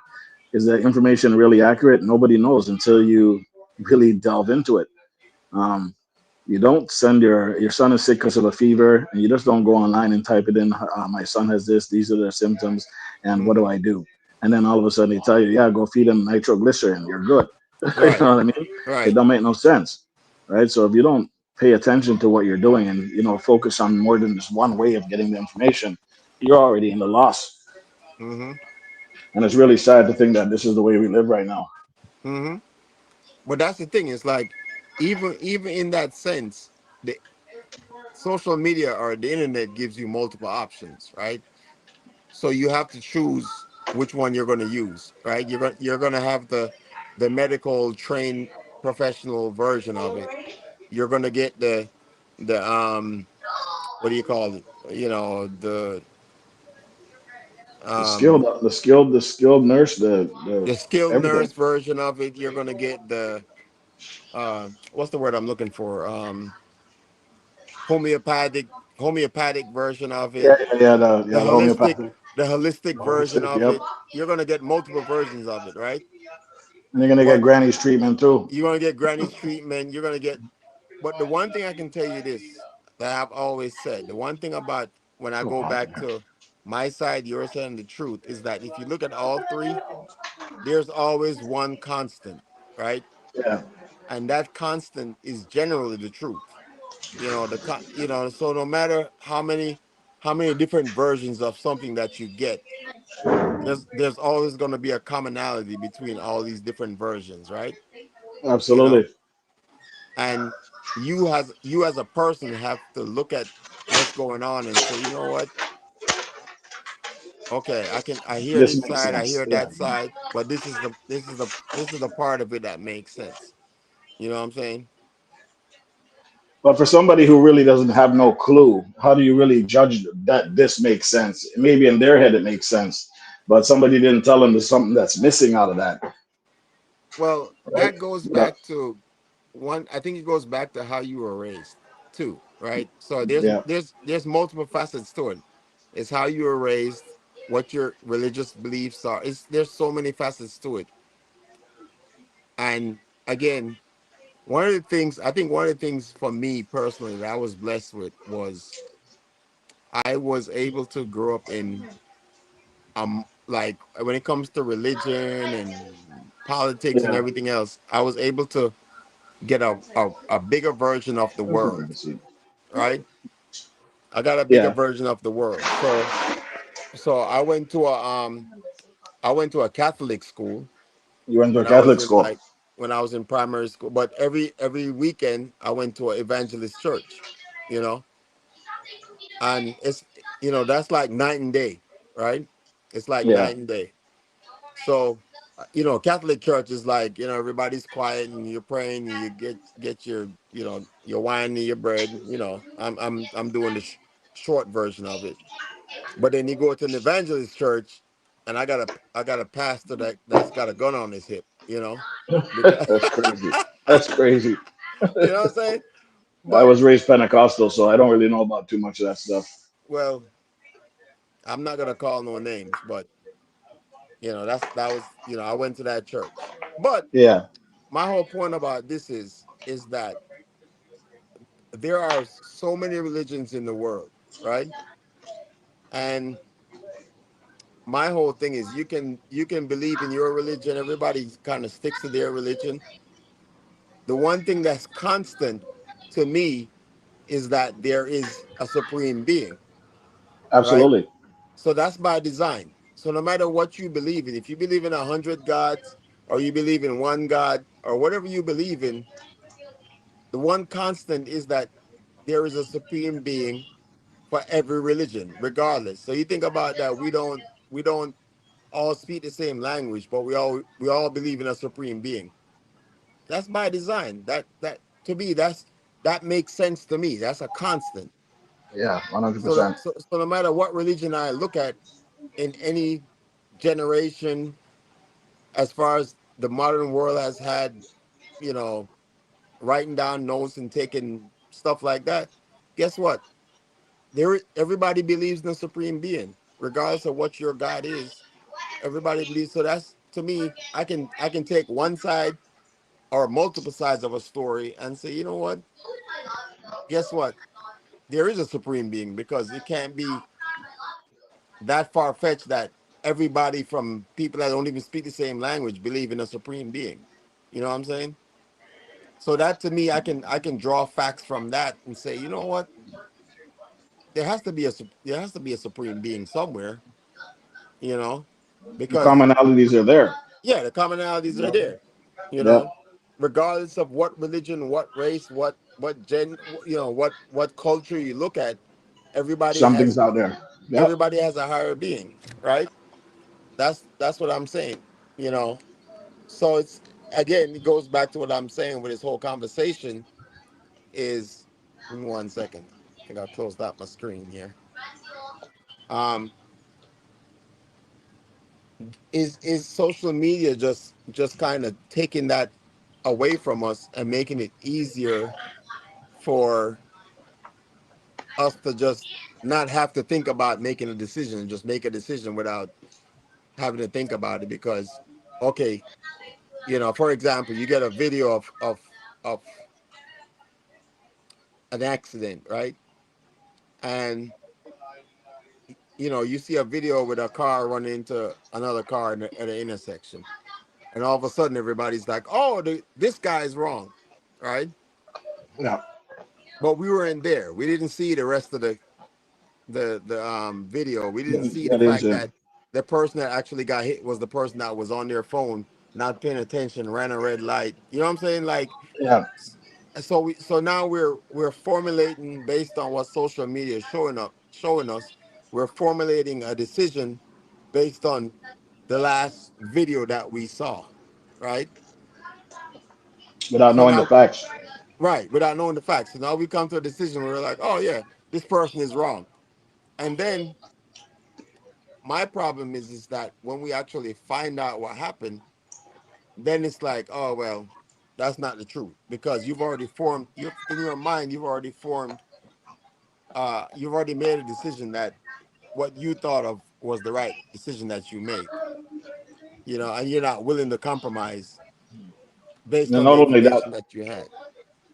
is that information really accurate? Nobody knows until you really delve into it. um, you don't send your son is sick because of a fever, and you just don't go online and type it in. My son has this. These are their symptoms, and what do Hmm. I do? And then all of a sudden they tell you, yeah, go feed him nitroglycerin. You're good. You Right, know what I mean? It right. don't make no sense, right? So if you don't pay attention to what you're doing and focus on more than just one way of getting the information, you're already in the loss. Hmm. And it's really sad to think that this is the way we live right now. Hmm. But that's the thing. It's like even in that sense, the social media or the internet gives you multiple options, right? So you have to choose which one you're going to use, right? You're going to have the medical trained professional version of it. You're going to get the what do you call it? The skilled, Um the skilled nurse, the the skilled everything. nurse version of it. You're going to get the what's the word I'm looking for? Homeopathic homeopathic version of it. Yeah, yeah, yeah. The The holistic homeopathic, the holistic the version holistic. of Yep. it. You're going to get multiple versions of it, right? And you're gonna get But Granny's treatment too. you're going to get granny's treatment. You're going to get, but the one thing I can tell you this, that I've always said, the one thing about when I So go hot back there. to my side, your side, and the truth is that if you look at all three, there's always one constant, right? Yeah, And that constant is generally the truth. So no matter how many different versions of something that you get, there's always going to be a commonality between all these different versions, right? You know, Absolutely. and you as a person have to look at what's going on and say, you know what? Okay, I hear This this makes side, I sense. hear Yeah. that side, but this is the part of it that makes sense. You know what I'm saying? But for somebody who really doesn't have no clue, how do you really judge that this makes sense? Maybe in their head it makes sense, but somebody didn't tell them there's something that's missing out of that, Well, right? that goes But, back to one. I think it goes back to how you were raised too, right? So there's yeah, there's there's multiple facets to it. It's how you were raised, what your religious beliefs are. There's so many facets to it. And again, one of the things for me personally that I was blessed with was I was able to grow up in like when it comes to religion and politics and yeah. everything else, I was able to get a bigger version of the There's nothing world, to see. right? I got a bigger Yeah, version of the world. So I went to a Catholic school you went to a when I was Catholic in school. like when I was in primary school, but every weekend I went to an evangelist church, you know, and that's like night and day, right? It's like Yeah, night and day. So, Catholic church is like, everybody's quiet and you're praying and you get your wine and your bread. I'm doing the short version of it. But then you go to an evangelist church, and I got a pastor that's got a gun on his hip. Because that's crazy. That's crazy. you know what I'm saying. I But was raised Pentecostal, so I don't really know about too much of that stuff. well, I'm not gonna call no names, but I went to that church. But Yeah, my whole point about this is that there are so many religions in the world, right? And my whole thing is you can believe in your religion. Everybody kind of sticks to their religion. The one thing that's constant to me is that there is a supreme being, right? absolutely. So that's by design. So no matter what you believe in, if you believe in 100 gods, or you believe in one God, or whatever you believe in, the one constant is that there is a supreme being for every religion, regardless. So you think about that. We don't all speak the same language, but we all believe in a supreme being. That's by design. That to me, that makes sense to me. That's a constant. Yeah, So, 100%. so no matter what religion I look at in any generation, as far as the modern world has had, you know, writing down notes and taking stuff like that, guess what? Everybody believes in a supreme being, regardless of what your God is. Everybody believes. So that's, to me, I can take one side or multiple sides of a story and say, you know what? Guess what? There is a supreme being, because it can't be that far fetched that everybody, from people that don't even speak the same language, believe in a supreme being. You know what I'm saying? So that, to me, I can draw facts from that and say, you know what? There has to be a supreme being somewhere. You know, The because commonalities are there. yeah, the commonalities are Yep. there. You Yep. know, regardless of what religion, what race, what gen, what culture you look at, everybody Something's has out there. Yep. everybody has a higher being, right? That's what I'm saying. You know, so it's, again, it goes back to what I'm saying with this whole conversation is. Give me 1 second. I think I closed out my screen here. Um, is social media just kind of taking that away from us and making it easier for us to just not have to think about making a decision, just make a decision without having to think about it? Because, okay, for example, you get a video of an accident, right? And you see a video with a car running into another car at an intersection, and all of a sudden everybody's like, "Oh, this guy's wrong," right? Yeah. But we were in there. We didn't see the rest of the the video. We didn't see Yeah, the the fact incident. that the person that actually got hit was the person that was on their phone, not paying attention, ran a red light. You know what I'm saying? Like, Yeah, so now we're formulating based on what social media is showing us. We're formulating a decision based on the last video that we saw, right? without So knowing the now, facts. right, without knowing the facts. So now we come to a decision where we're like, oh yeah, this person is wrong. And then my problem is that when we actually find out what happened, then it's like, oh well, that's not the truth because you've already formed you in your mind. You've already made a decision that what you thought of was the right decision that you made. You know, and you're not willing to compromise based And on the information that you had.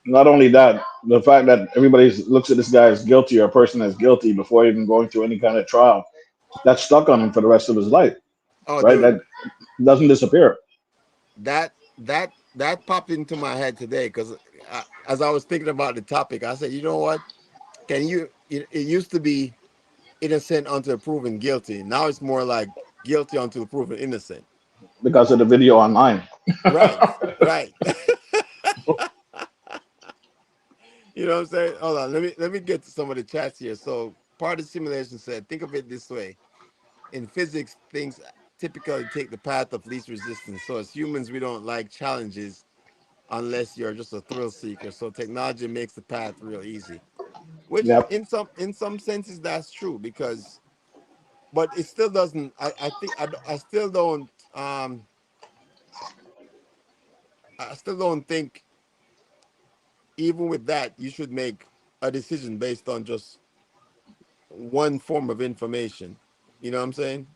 not only that, the fact that everybody looks at this guy as guilty or a person as guilty before even going through any kind of trial, that's stuck on him for the rest of his life, Oh, right? dude, That doesn't disappear that popped into my head today because as I was thinking about the topic, I said, you know what? Can you? It used to be innocent until proven guilty. Now it's more like guilty until proven innocent. because of the video online. Right, right. You know what I'm saying? Hold on, let me get to some of the chats here. So part of the simulation said, think of it this way: in physics, things typically take the path of least resistance. So as humans, we don't like challenges unless you're just a thrill seeker. So technology makes the path real easy, which Yep, in some senses that's true because, but it still doesn't. I think I still don't. I still don't think even with that you should make a decision based on just one form of information. You know what I'm saying?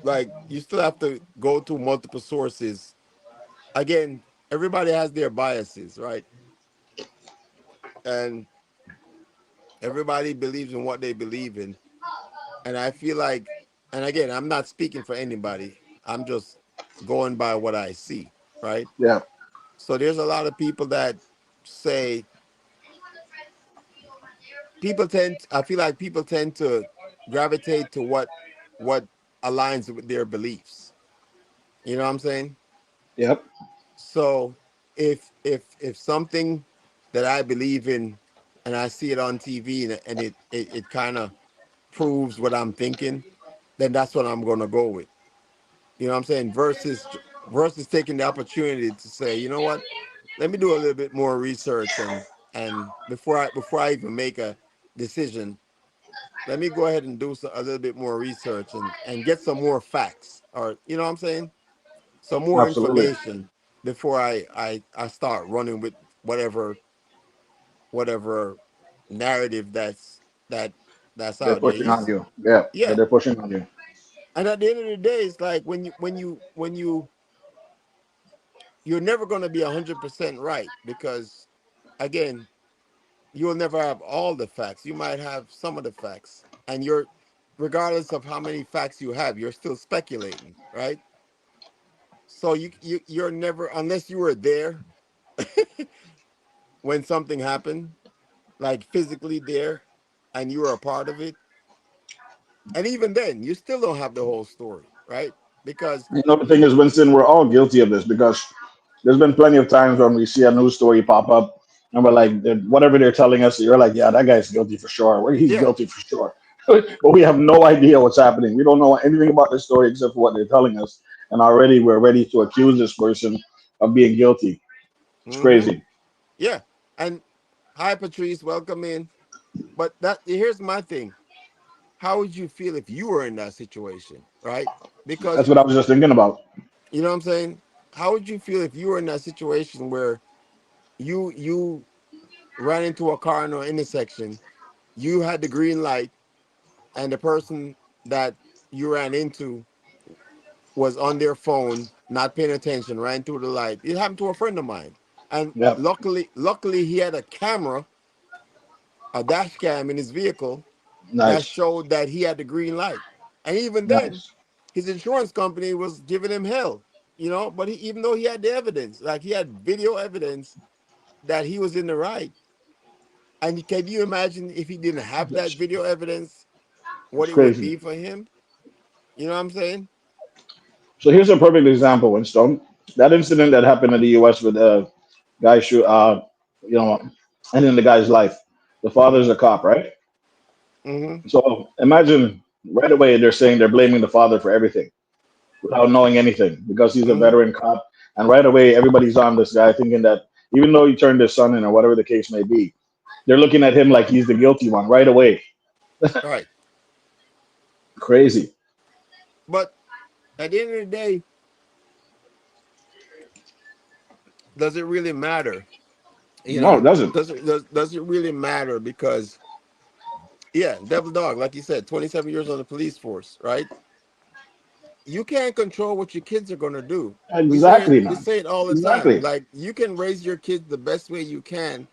Like you still have to go to multiple sources. Again, everybody has their biases, right? And everybody believes in what they believe in. And I feel like, and again, I'm not speaking for anybody. I'm just going by what I see, right? yeah. So there's a lot of people that say I feel like people tend to gravitate to what aligns with their beliefs. You know what I'm saying? Yep. So if something that I believe in and I see it on TV and it kind of proves what I'm thinking, then that's what I'm gonna go with. You know what I'm saying? Versus taking the opportunity to say, you know what, let me do a little bit more research and before I even make a decision, let me go ahead and do a little bit more research and get some more facts or you know what I'm saying, some more Absolutely. information before I start running with whatever whatever narrative that that's They're out there. pushing on you. Yeah, that Yeah, they're pushing on you. and at the end of the day, it's like you're never going to be 100% right because again, you'll never have all the facts. You might have some of the facts, and you're regardless of how many facts you have, you're still speculating, right? So you're never unless you were there when something happened, like physically there, and you were a part of it. And even then, you still don't have the whole story, right? Because You know, the thing is, Winston, we're all guilty of this because there's been plenty of times when we see a news story pop up and we're like, whatever they're telling us, you're like, yeah, that guy's guilty for sure. Well, he's yeah, guilty for sure. But we have no idea what's happening. We don't know anything about the story except for what they're telling us. And already we're ready to accuse this person of being guilty. It's mm-hmm, crazy. yeah. And hi, Patrice, welcome in. But that here's my thing: how would you feel if you were in that situation, right? That's Because what I was just thinking about. you know what I'm saying. How would you feel if you were in that situation where you ran into a car in an intersection, you had the green light, and the person that you ran into was on their phone, not paying attention, ran through the light. It happened to a friend of mine, and Yep. luckily, he had a camera, a dash cam in his vehicle that Nice. showed that he had the green light. And even then, Nice. his insurance company was giving him hell, you know. But even though he had the evidence, like he had video evidence that he was in the right, And can you imagine if he didn't have that video evidence, what It's it would crazy. be for him? You know what I'm saying? So here's a perfect example, Winston. That incident that happened in the U.S. with guy shoot, you know, ending the guy's life. The father's a cop, right? Mm-hmm. So imagine right away they're saying they're blaming the father for everything without knowing anything because he's a Mm-hmm. veteran cop. And right away everybody's on this guy thinking that even though he turned his son in or whatever the case may be, they're looking at him like he's the guilty one right away. Right. Crazy. But at the end of the day, does it really matter? You No, it know, doesn't. does it really matter? Because yeah, devil dog, like you said, 27 years on the police force, right? You can't control what your kids are gonna do. Exactly, We man. say it all the time. Exactly. Like you can raise your kids the best way you can,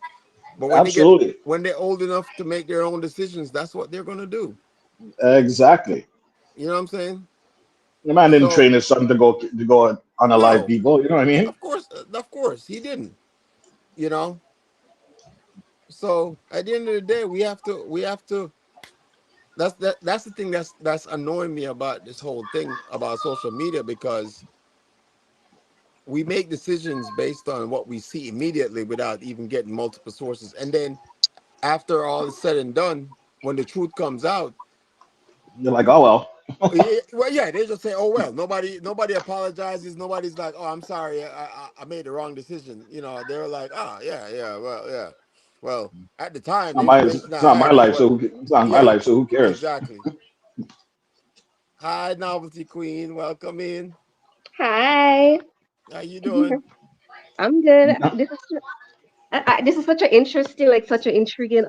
but Absolutely. when they're old enough to make their own decisions, that's what they're gonna do. Exactly. You know what I'm saying? The man didn't So train his son to go unalive no, people. You know what I mean? of course, he didn't. You know. So at the end of the day, we have to. That's the thing that's annoying me about this whole thing about social media because we make decisions based on what we see immediately without even getting multiple sources, and then after all is said and done, when the truth comes out, You're like, oh well. well, yeah, they just say, "Oh well." Nobody apologizes. Nobody's like, "Oh, I'm sorry, I made the wrong decision." You know, they're like, "Ah, yeah, yeah, well, yeah, well." At the time, the information It's I not my had is life, what, it's not my yeah, life, so who cares? exactly. Hi, novelty queen, welcome in. Hi, How you doing? I'm good. No. This is such an interesting, like such an intriguing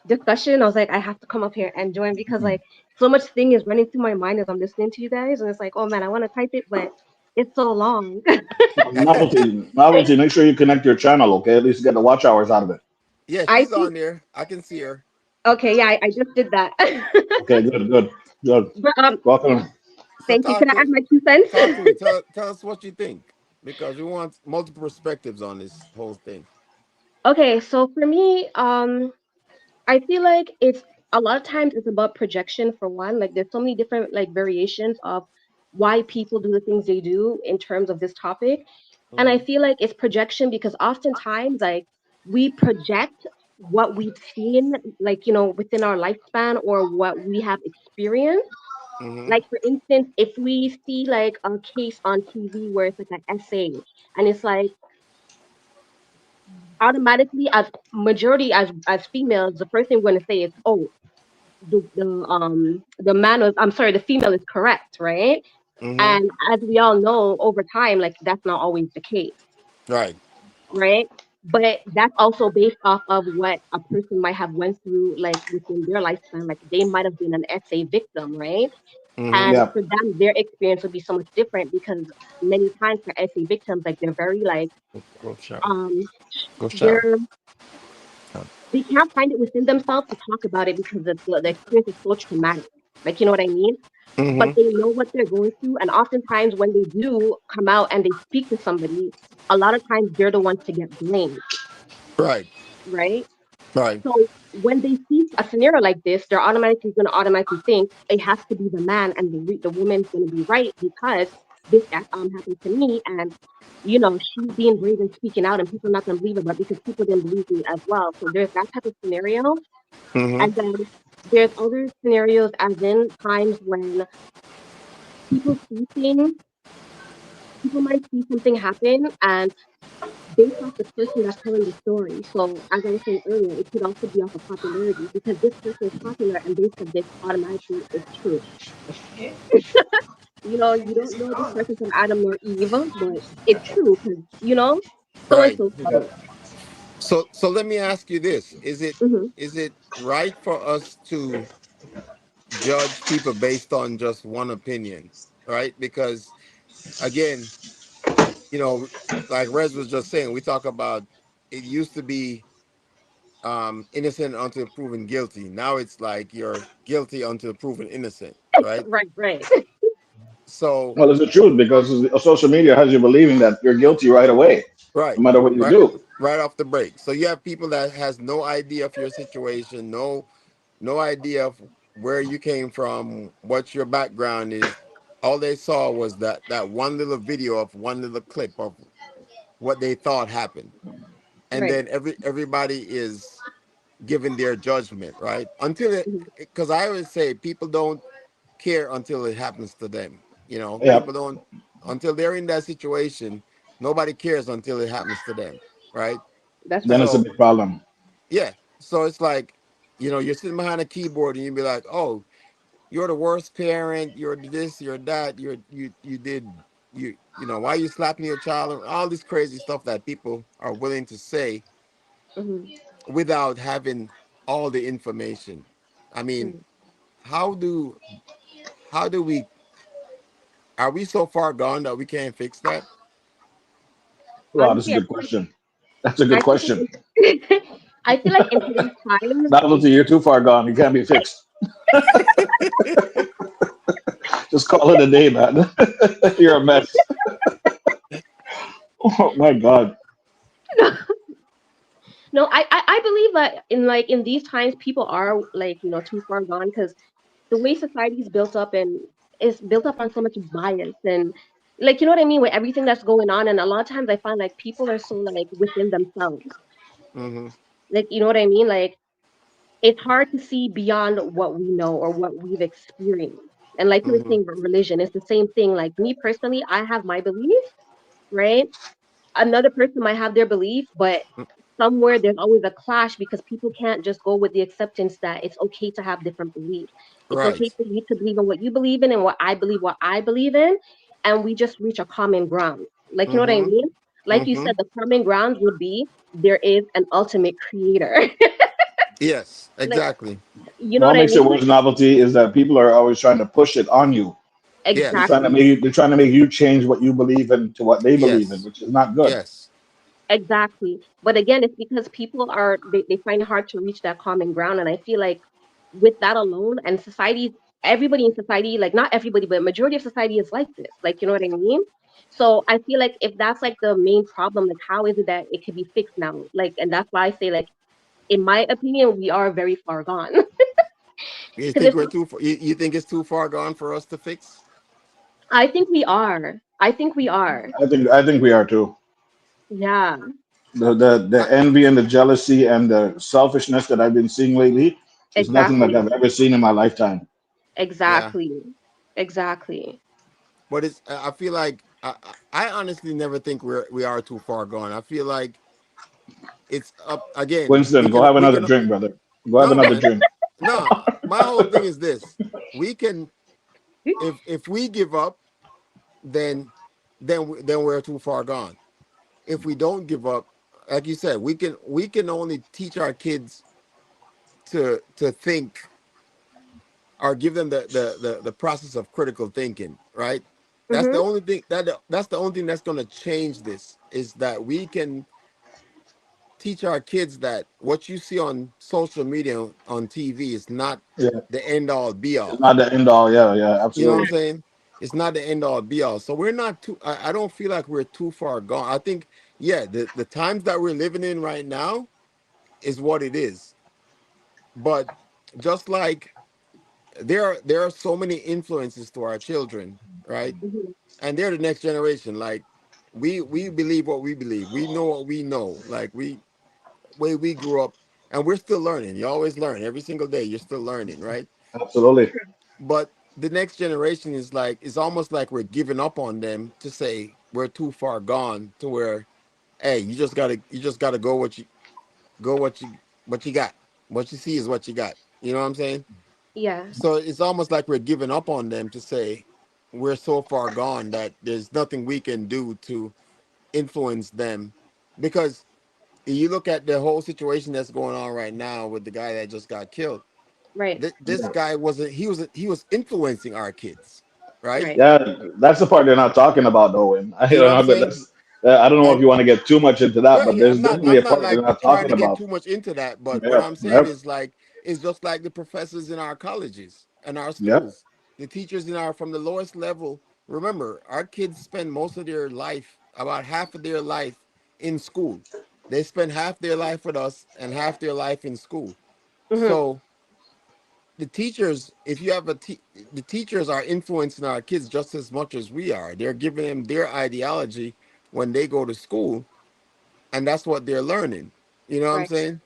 discussion. I was like, I have to come up here and join because like so much thing is running through my mind as I'm listening to you guys, and it's like, oh man, I want to type it, but it's so long. Novelty. Make sure you connect your channel, okay? At least get the watch hours out of it. Yeah, I she's see. on there. I can see her. Okay, yeah, I just did that. Okay, good, good, good. But Welcome. So thank you. Can I add my 2 cents? talk to me. Tell us what you think because we want multiple perspectives on this whole thing. Okay, so for me, I feel like it's a lot of times it's about projection for one. Like there's so many different like variations of why people do the things they do in terms of this topic. And I Hmm. feel like it's projection because oftentimes like we project what we've seen like within our lifespan or what we have experienced. Hmm. Like for instance, if we see like a case on TV where it's like an essay and it's like automatically as majority as females, the first thing we're gonna say is, oh, the man was I'm sorry, the female is correct, right? Hmm. And as we all know, over time, like that's not always the case, Right. right? But that's also based off of what a person might have went through, like within their lifespan. Like they might have been an essay victim, right? Hmm. And Yeah. for them, their experience would be so much different because many times for essay victims, like they're very like Go shower. um Go shower. they're they can't find it within themselves to talk about it because the experience is so traumatic. Like you know what I mean? But Hmm. they know what they're going through. And oftentimes, when they do come out and they speak to somebody, a lot of times they're the ones to get blamed, Right. right? Right. So when they see a scenario like this, they're automatically going to automatically think it has to be the man and the woman's going to be right because this happened to me and she's being brave and speaking out and people are not going to believe her but because people didn't believe me as well, so there's that type of scenario. Hmm. And then there's other scenarios as in times when people see things people might see something happen and based off the person that's telling the story. So as I was saying earlier, it could also be off of popularity because this person is popular and based on this automatically it's true. You don't know this person from Adam nor Eve, but it's true because so and Right. so said Yeah. it. So let me ask you this: Hmm. is it right for us to judge people based on just one opinion? Right? Because again, you know, like Rez was just saying, we talk about it used to be innocent until proven guilty. Now it's like you're guilty until proven innocent, right? Right, right. So Well, it's the truth because social media has you believing that you're guilty right away, right, no matter what you right, do. right off the break. So you have people that has no idea of your situation, no idea of where you came from, what your background is. All they saw was that one little video of one little clip of what they thought happened, and Right. then everybody is giving their judgment, right? Until it, Mhm. because I always say people don't care until it happens to them. You know, Yeah. people don't until they're in that situation. Nobody cares until it happens to them, right? That's Then right. it's a So big problem. yeah, so it's like, you're sitting behind a keyboard and you'd be like, oh, you're the worst parent, you're this, you're that, you did why are you slapping your child? All this crazy stuff that people are willing to say Hmm. without having all the information. I mean, Right. how do how do we are we so far gone that we can't fix that? Wow, that's a Honestly, good question. That's a good I feel question. like I feel like in today's times, Not until you're too far gone, it can't be fixed. Just call it a day, man. You're a mess. Oh my God. no, I believe that in these times, people are like too far gone because the way society is built up and is built up on so much bias and like you know what I mean with everything that's going on, and a lot of times I find like people are so like within themselves, Hmm. like you know what I mean, like it's hard to see beyond what we know or what we've experienced. And like you were Hmm. saying, religion is the same thing. Like me personally, I have my belief, right? Another person might have their belief, but somewhere there's always a clash because people can't just go with the acceptance that it's okay to have different beliefs. It's okay Right. for you to believe in what you believe in and what I believe in, and we just reach a common ground. Like you know what I Hmm. mean? Like you Hmm. said, the common ground would be there is an ultimate creator. Yes, Like exactly. you know What what I makes it mean? worse novelty is that people are always trying to push it on you. Yes. Exactly. They're trying to make you change what you believe in to what they believe in, Yes. which is not good. Yes. Exactly. But again, it's because people they find it hard to reach that common ground. And I feel like with that alone and society, everybody in society, like not everybody, but majority of society is like this. Like, you know what I mean? So I feel like if that's like the main problem, like how is it that it could be fixed now? Like, and that's why I say like, in my opinion, we are very far gone. You Because think if we're too far, you think it's too far gone for us to fix? I think we are, I think we are. I think we are too. Yeah, The I, envy and the jealousy and the selfishness that I've been seeing lately is nothing like exactly. I've ever seen in my lifetime. yeah, Exactly. Exactly. but it's I feel like I honestly never think we are too far gone. I feel like it's up again. Winston, go have We another can drink, brother. Go have no another man. drink. No, my whole thing is this. We can if we give up, then then we're too far gone. If we don't give up, like you said, we can only teach our kids to think or give them the process of critical thinking, right? That's the Mm-hmm. only thing that's the only thing that's going to change this is that we can teach our kids that what you see on social media on TV is not Yeah, the end all be it's all. not the end all. Yeah, yeah, You know what I'm absolutely. saying? It's not the end all be all. So we're not too. I don't feel like we're too far gone. I think yeah, the times that we're living in right now is what it is. But just like there are so many influences to our children, right? Mm-hmm. And they're the next generation. Like we believe what we believe. We know what we know. Like way we grew up, and we're still learning. You always learn every single day. You're still learning, right? Absolutely. But the next generation is like it's almost like we're giving up on them to say we're too far gone to where hey you just gotta go what you got. What you see is what you got. You know what I'm saying? Yeah. So it's almost like we're giving up on them to say we're so far gone that there's nothing we can do to influence them. Because you look at the whole situation that's going on right now with the guy that just got killed. Right. This guy wasn't he was influencing our kids, right? Right. Yeah, that's the part they're not talking about, though. And I You know don't what I'm know, but saying? that's I don't know if And you want to get too much into that, well, but yeah, there's definitely I'm a not part they're like not trying talking to get about. too much into that, but what Yep, I'm saying yep, is like it's just like the professors in our colleges and our yep. schools, the teachers in our from the lowest level. Remember, our kids spend most of their life, about half of their life, in school. They spend half their life with us and half their life in school. Mm-hmm. So the teachers, if you have the teachers are influencing our kids just as much as we are. They're giving them their ideology when they go to school, and that's what they're learning. You know what I'm Right. saying?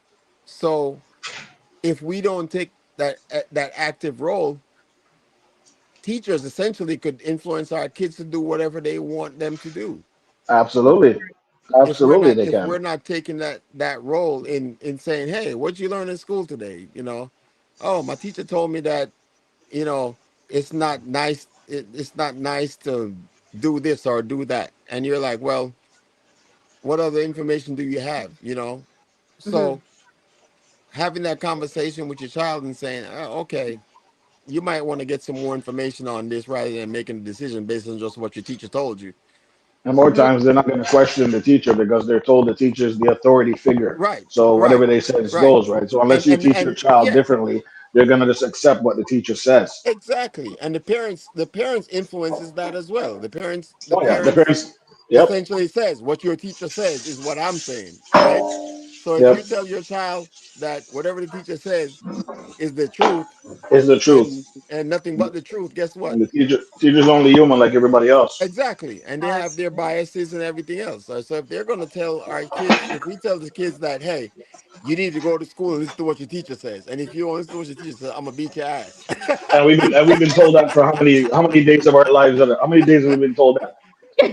So if we don't take that active role, teachers essentially could influence our kids to do whatever they want them to do. Absolutely. If we're Absolutely, not they if can. we're not taking that role in saying, hey, what'd you learn in school today? Oh, my teacher told me that, you know it's not nice, it's not nice to do this or do that, and you're like, well, what other information do you have? Mm-hmm. So having that conversation with your child and saying, oh, okay, you might want to get some more information on this rather than making a decision based on just what your teacher told you. And more Mm-hmm. times they're not going to question the teacher because they're told the teacher is the authority figure. Right, So whatever right, they say right. goes, right? So unless and you and teach your and child yeah, differently, they're going to just accept what the teacher says. exactly. And the parents influences that as well. The Oh yeah, the parents parents. Yep, essentially says what your teacher says is what I'm saying, right? So if yep, you tell your child that whatever the teacher says is the truth is the truth. and nothing but the truth, guess what? And the teacher's only human like everybody else. Exactly. And they Uh, have their biases and everything else. So if they're going to tell our kids, if we tell the kids that, hey, you need to go to school and listen to what your teacher says, and if you don't listen to what your teacher says, I'm gonna beat your ass. And we've been told that for how many days of our lives? How many days have we been told that?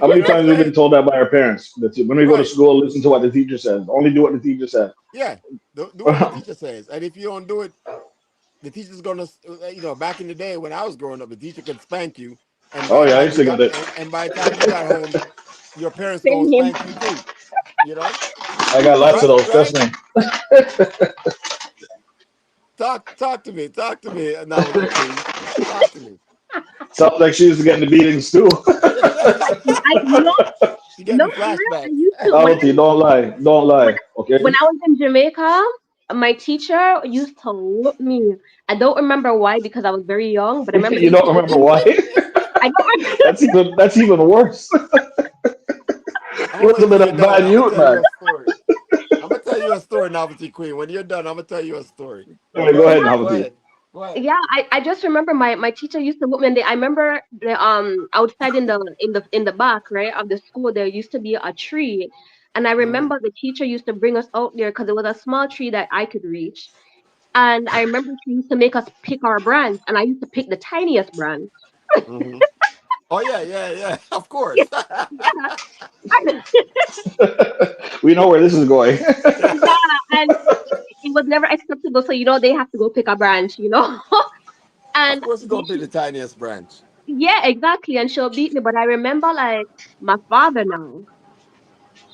How You many know what I'm times have we been saying? told that by our parents? That when we go to Right. school, listen to what the teacher says. Only do what the teacher said. Yeah. Do what the teacher says. And if you don't do it, the teacher's gonna, back in the day when I was growing up, the teacher could spank you, and by Oh the yeah, I time used you to get got it. and by the time you got home, your parents gonna same. spank you too. You know, I got lots of right? those. Trust Right? me. Talk to me, Novelty Queen. Talk to me. Sounds like she used to get the beatings too. You know, She no, getting for real. I flashbacks. used to Novelty, don't lie, don't when lie. Okay, when I was in Jamaica, my teacher used to whoop me. I don't remember why because I was very young, but I remember he you used don't to whoop remember me. why? I don't. That's even worse. I'm You gonna must wait have till been you're a done. bad I'm gonna youth, tell you man. a story. I'm gonna tell you a story, Novelty Queen. When you're done, I'm gonna tell you a story. But Anyway, go go ahead, ahead. Yeah, Go Novelty. ahead. Go ahead. yeah. I just remember my teacher used to whoop me, and I remember outside in the back right of the school there used to be a tree, and I Mhm. remember the teacher used to bring us out there because it was a small tree that I could reach. And I remember she used to make us pick our branch, and I used to pick the tiniest branch. Mhm. Oh yeah, yeah, yeah. Of Yeah, course. yeah. And, We know where this is going. yeah, and it was never acceptable. So they have to go pick a branch. Of And course, it's gonna be the tiniest branch. yeah, exactly. And she'll beat me. But I remember like my father now,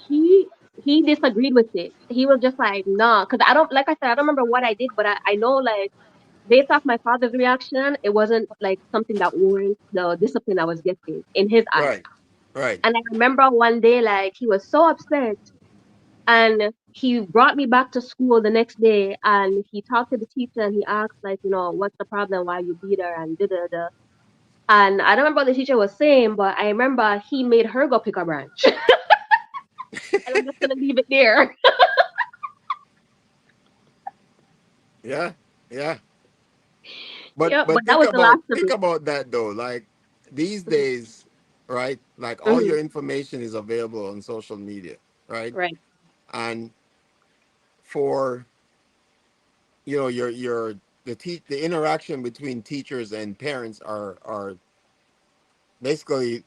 he he disagreed with it. He was just like, nah, because I don't like I said, I don't remember what I did, but I know like based off my father's reaction, it wasn't like something that warrants the discipline I was getting in his eyes. Right. Right. And I remember one day, like, he was so upset and he brought me back to school the next day and he talked to the teacher and he asked, like, what's the problem? Why you beat her? And da da da. And I don't remember what the teacher was saying, but I remember he made her go pick a branch. And I'm just going to leave it there. Yeah. Yeah. But Yeah, but but that think was the about last of think it. about that though. Like these Mhm. days, right? Like all Mhm. your information is available on social media, right? Right, And for your the interaction between teachers and parents are basically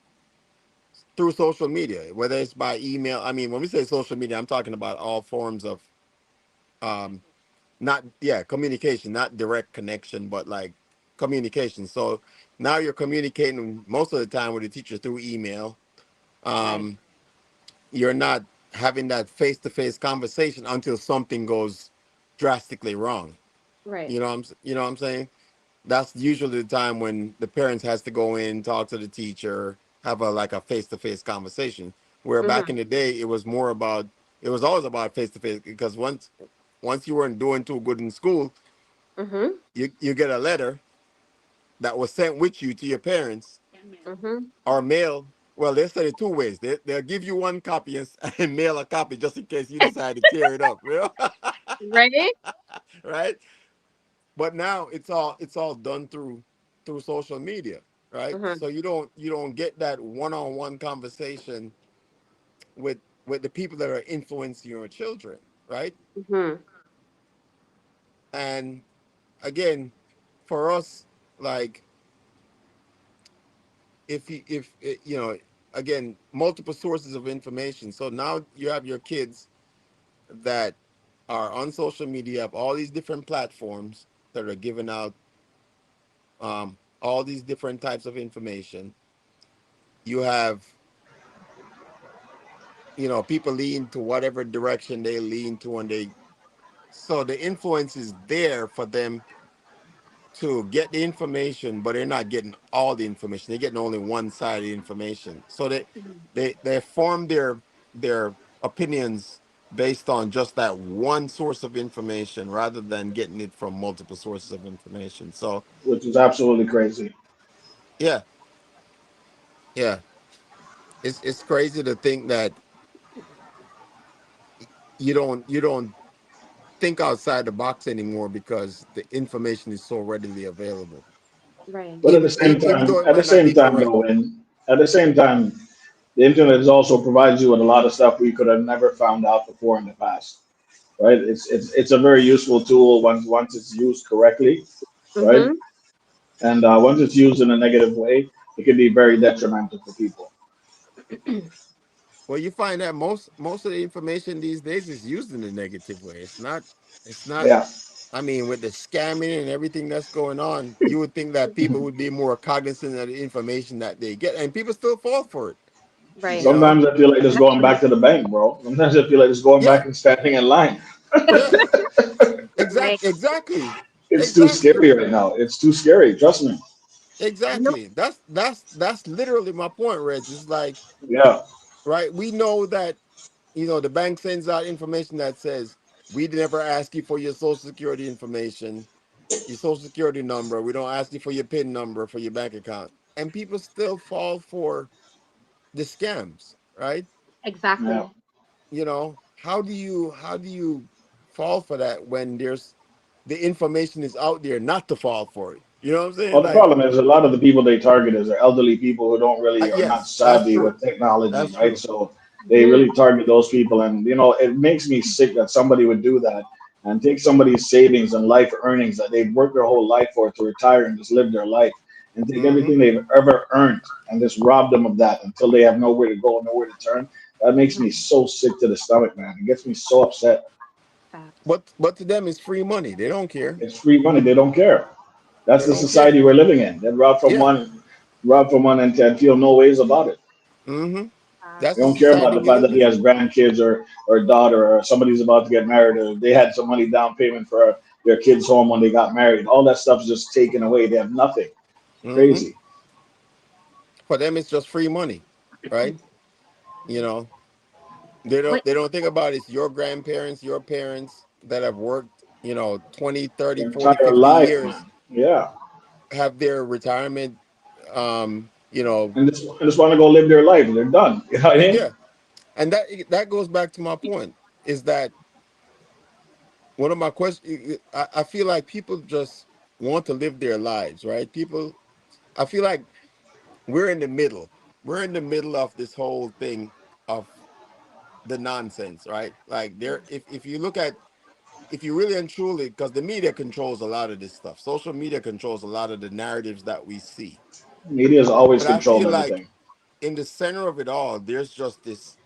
through social media, whether it's by email. I mean, when we say social media, I'm talking about all forms of um not yeah communication, not direct connection, but like communication. So now you're communicating most of the time with the teacher through email. right, um you're not having that face-to-face conversation until something goes drastically wrong. right. You know what I'm saying? That's usually the time when the parents has to go in, talk to the teacher, have a like a face-to-face conversation, where back Mhm. in the day it was always about face-to-face, because once you weren't doing too good in school, Mhm. you get a letter that was sent with you to your parents, Mhm. or mail, Well, they said it two ways. They'll give you one copy and mail a copy just in case you decide to tear it up, you know? Right? Right? But now it's all done through social media, right? Mm-hmm. So you don't get that one-on-one conversation with the people that are influencing your children, right? Mm-hmm. And again, for us, like if again, multiple sources of information. So now you have your kids that are on social media, have all these different platforms that are giving out all these different types of information. You have, people lean to whatever direction they lean to, and so the influence is there for them to get the information, but they're not getting all the information. They're getting only one side of the information. So they Mm-hmm. they they form their opinions based on just that one source of information rather than getting it from multiple sources of information. So which is absolutely crazy. yeah, yeah. It's crazy to think that you don't think outside the box anymore because the information is so readily available. Right. But Even though it might not be correct. though, and at the same time, the internet is also provides you with a lot of stuff we could have never found out before in the past, right? It's a very useful tool once it's used correctly, right? Mm-hmm. And once it's used in a negative way, it can be very detrimental for people. Well, you find that most of the information these days is used in a negative way. It's not. Yeah, I mean, with the scamming and everything that's going on, you would think that people would be more cognizant of the information that they get, and people still fall for it. You Right. know? sometimes I feel like just going Exactly. back to the bank, bro. Sometimes I feel like just going Yeah, back and standing in line. yeah, Right. exactly, It's too exactly, scary right now. It's too scary. Trust me. You know, exactly. That's literally my point, Reg. It's like, Yeah, right? We know that the bank sends out information that says we never ask you for your social security information, your social security number. We don't ask you for your PIN number for your bank account. And people still fall for the scams, right? yeah. exactly. How do you fall for that when the information is out there not to fall for it? You know what I'm saying? Well, the Like, problem is a lot of the people they target is are elderly people who don't really are not yes, that's savvy true. with technology, That's right? true. So they Mm-hmm. really target those people, and it makes me sick that somebody would do that and take somebody's savings and life earnings that they've worked their whole life for to retire and just live their life and take Hmm. everything they've ever earned and just rob them of that until they have nowhere to go, nowhere to turn. That makes me so sick to the stomach, man. It gets me so upset. Facts. But to them, it's free money. They don't care. It's free money. They don't care. That's They the don't care. society we're living in. They Yeah. rob from one, and feel no ways about it. Hmm. That's They the don't care about society the we fact live that he in. has grandkids or a daughter or somebody's about to get married or they had some money down payment for their kids' home when they got married. All that stuff's just taken away. They have nothing. Hmm. Crazy. For them, it's just free money, right? You know, they What? don't they don't think about it's your grandparents, your parents that have worked, 20, 30, Their 40, entire 50 life, years, man. Yeah. have their retirement, you know, And just want to go live their life. They're done. You know what I mean? yeah. And that goes back to my point, is that one of my questions. I feel like people just want to live their lives, right? I feel like we're in the middle. We're in the middle of this whole thing of the nonsense, right? Like, if you look at, if you really and truly, because the media controls a lot of this stuff. Social media controls a lot of the narratives that we see. Media's always But I controlled feel like everything. in the center of it all, there's just this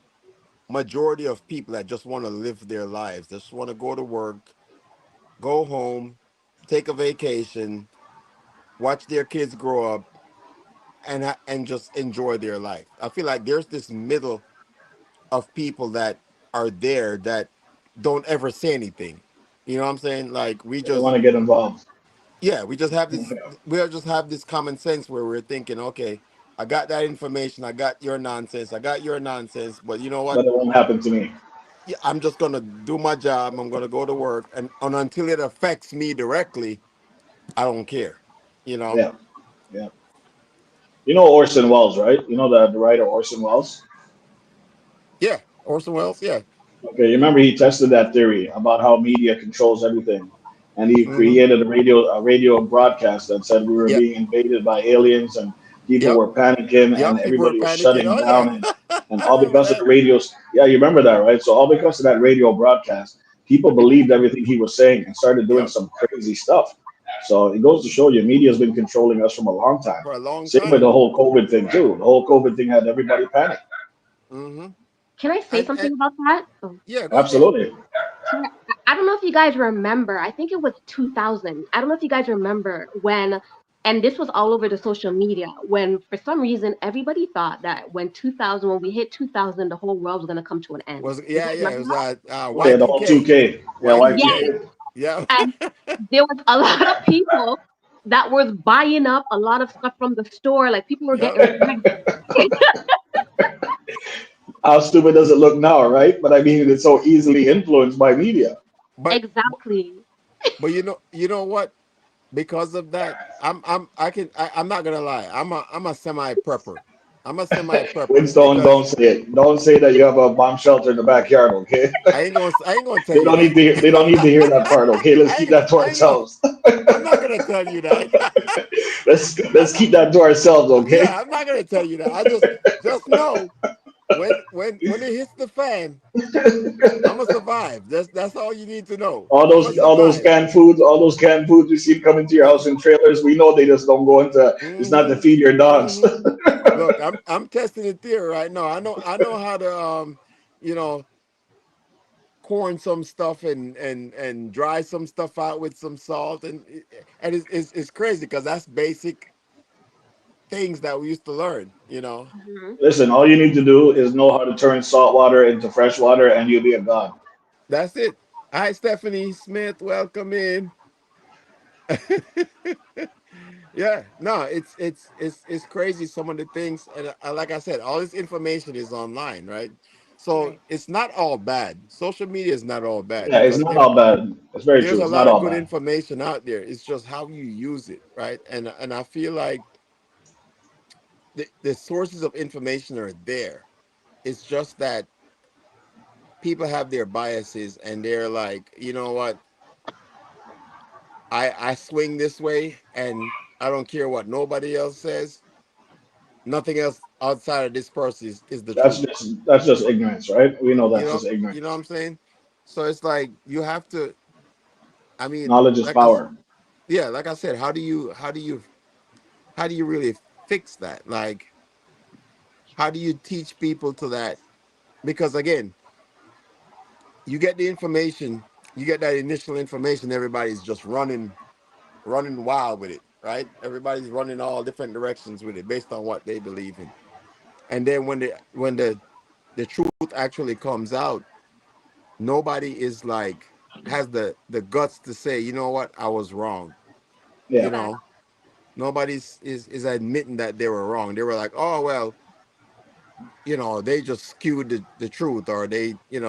majority of people that just want to live their lives. They just want to go to work, go home, take a vacation, watch their kids grow up, and just enjoy their life. I feel like there's this middle of people that are there that don't ever say anything. You know what I'm saying? Like, They don't want to get involved. yeah, we just have this, Yeah. we just have this common sense where we're thinking, okay, I got that information, I got your nonsense, but you know what? But it won't happen to me. Yeah, I'm just gonna do my job. I'm gonna go to work, and until it affects me directly, I don't care. You know. Yeah. Yeah. You know Orson Welles, right? You know the writer Orson Welles. Yeah, Orson Welles. Yeah. Okay, you remember he tested that theory about how media controls everything, and he Mm-hmm. created a radio broadcast that said we were Yep. being invaded by aliens and people Yep. were panicking and Yep. People were everybody was panicking. shutting Oh yeah, down and I all remember because of the that. radios. Yeah, you remember that, right? So all because of that radio broadcast, people believed everything he was saying and started doing Yep. some crazy stuff. So it goes to show you, media has been controlling us from a long time. For a long Same with time. the whole COVID thing too. The whole COVID thing had everybody panic. Mm-hmm. Can I say And something about that? Oh. yeah, go ahead. Absolutely. So I don't know if you guys remember. I think it was 2000. I don't know if you guys remember when, and this was all over the social media, when for some reason everybody thought that when 2000, when we hit 2000, the whole world was going to come to an end. Was You yeah, guys yeah. It remember was that? Oh yeah, the whole Y2K. 2K. Yeah, Yes. Y2K. Y2K. Yeah. And there was a lot of people that was buying up a lot of stuff from the store. Like people were Yep. getting pregnant. How stupid does it look now, right? But I mean, it's so easily influenced by media. But Exactly. but you know what? Because of that, I'm not gonna lie. I'm a semi prepper. I'm a semi prepper Winston, don't because say it. Don't say that you have a bomb shelter in the backyard, okay? I ain't gonna tell you that. They don't need to hear that part, okay? Let's keep that to I ain't gonna ourselves. I'm not gonna tell you that. Let's I'm not keep that to ourselves, okay? yeah, I'm not gonna tell you that. I just know when it hits the fan, I'm gonna survive. That's all you need to know. I'm gonna All those survive. canned foods, all those canned foods you see coming to your house in trailers, we know they just don't go into. It's not to Mm-hmm. feed your dogs. Mm-hmm. Look, I'm testing the theory right now. I know how to you know, corn some stuff and dry some stuff out with some salt and it's crazy because that's basic things that we used to learn. Mhm. Listen, all you need to do is know how to turn salt water into fresh water, and you'll be a god. That's it. Hi, Stephanie Smith. Welcome in. Yeah, no, it's crazy some of the things, and like I said, all this information is online, right? So Right. it's not all bad. Social media is not all bad Yeah, it's because not all bad. It's very there's true. a It's not lot of all good bad. information out there. It's just how you use it, right? And I feel like the sources of information are there. It's just that people have their biases and they're like, you know what, I swing this way and I don't care what nobody else says. Nothing else outside of this person is the truth. That's just ignorance, right? We know You that's know, just you know what ignorance. I'm saying? So it's like you have to. I mean, Knowledge is power. yeah, like I said, how do you really fix that? Like, how do you teach people to that? Because again, you get the information, you get that initial information, everybody's just running wild with it, right? Everybody's running all different directions with it based on what they believe in. And then when the truth actually comes out, nobody is like has the guts to say, you know what, I was wrong. You Yeah. Fact. know, nobody's is admitting that they were wrong. They were like, oh well, they just skewed the truth, or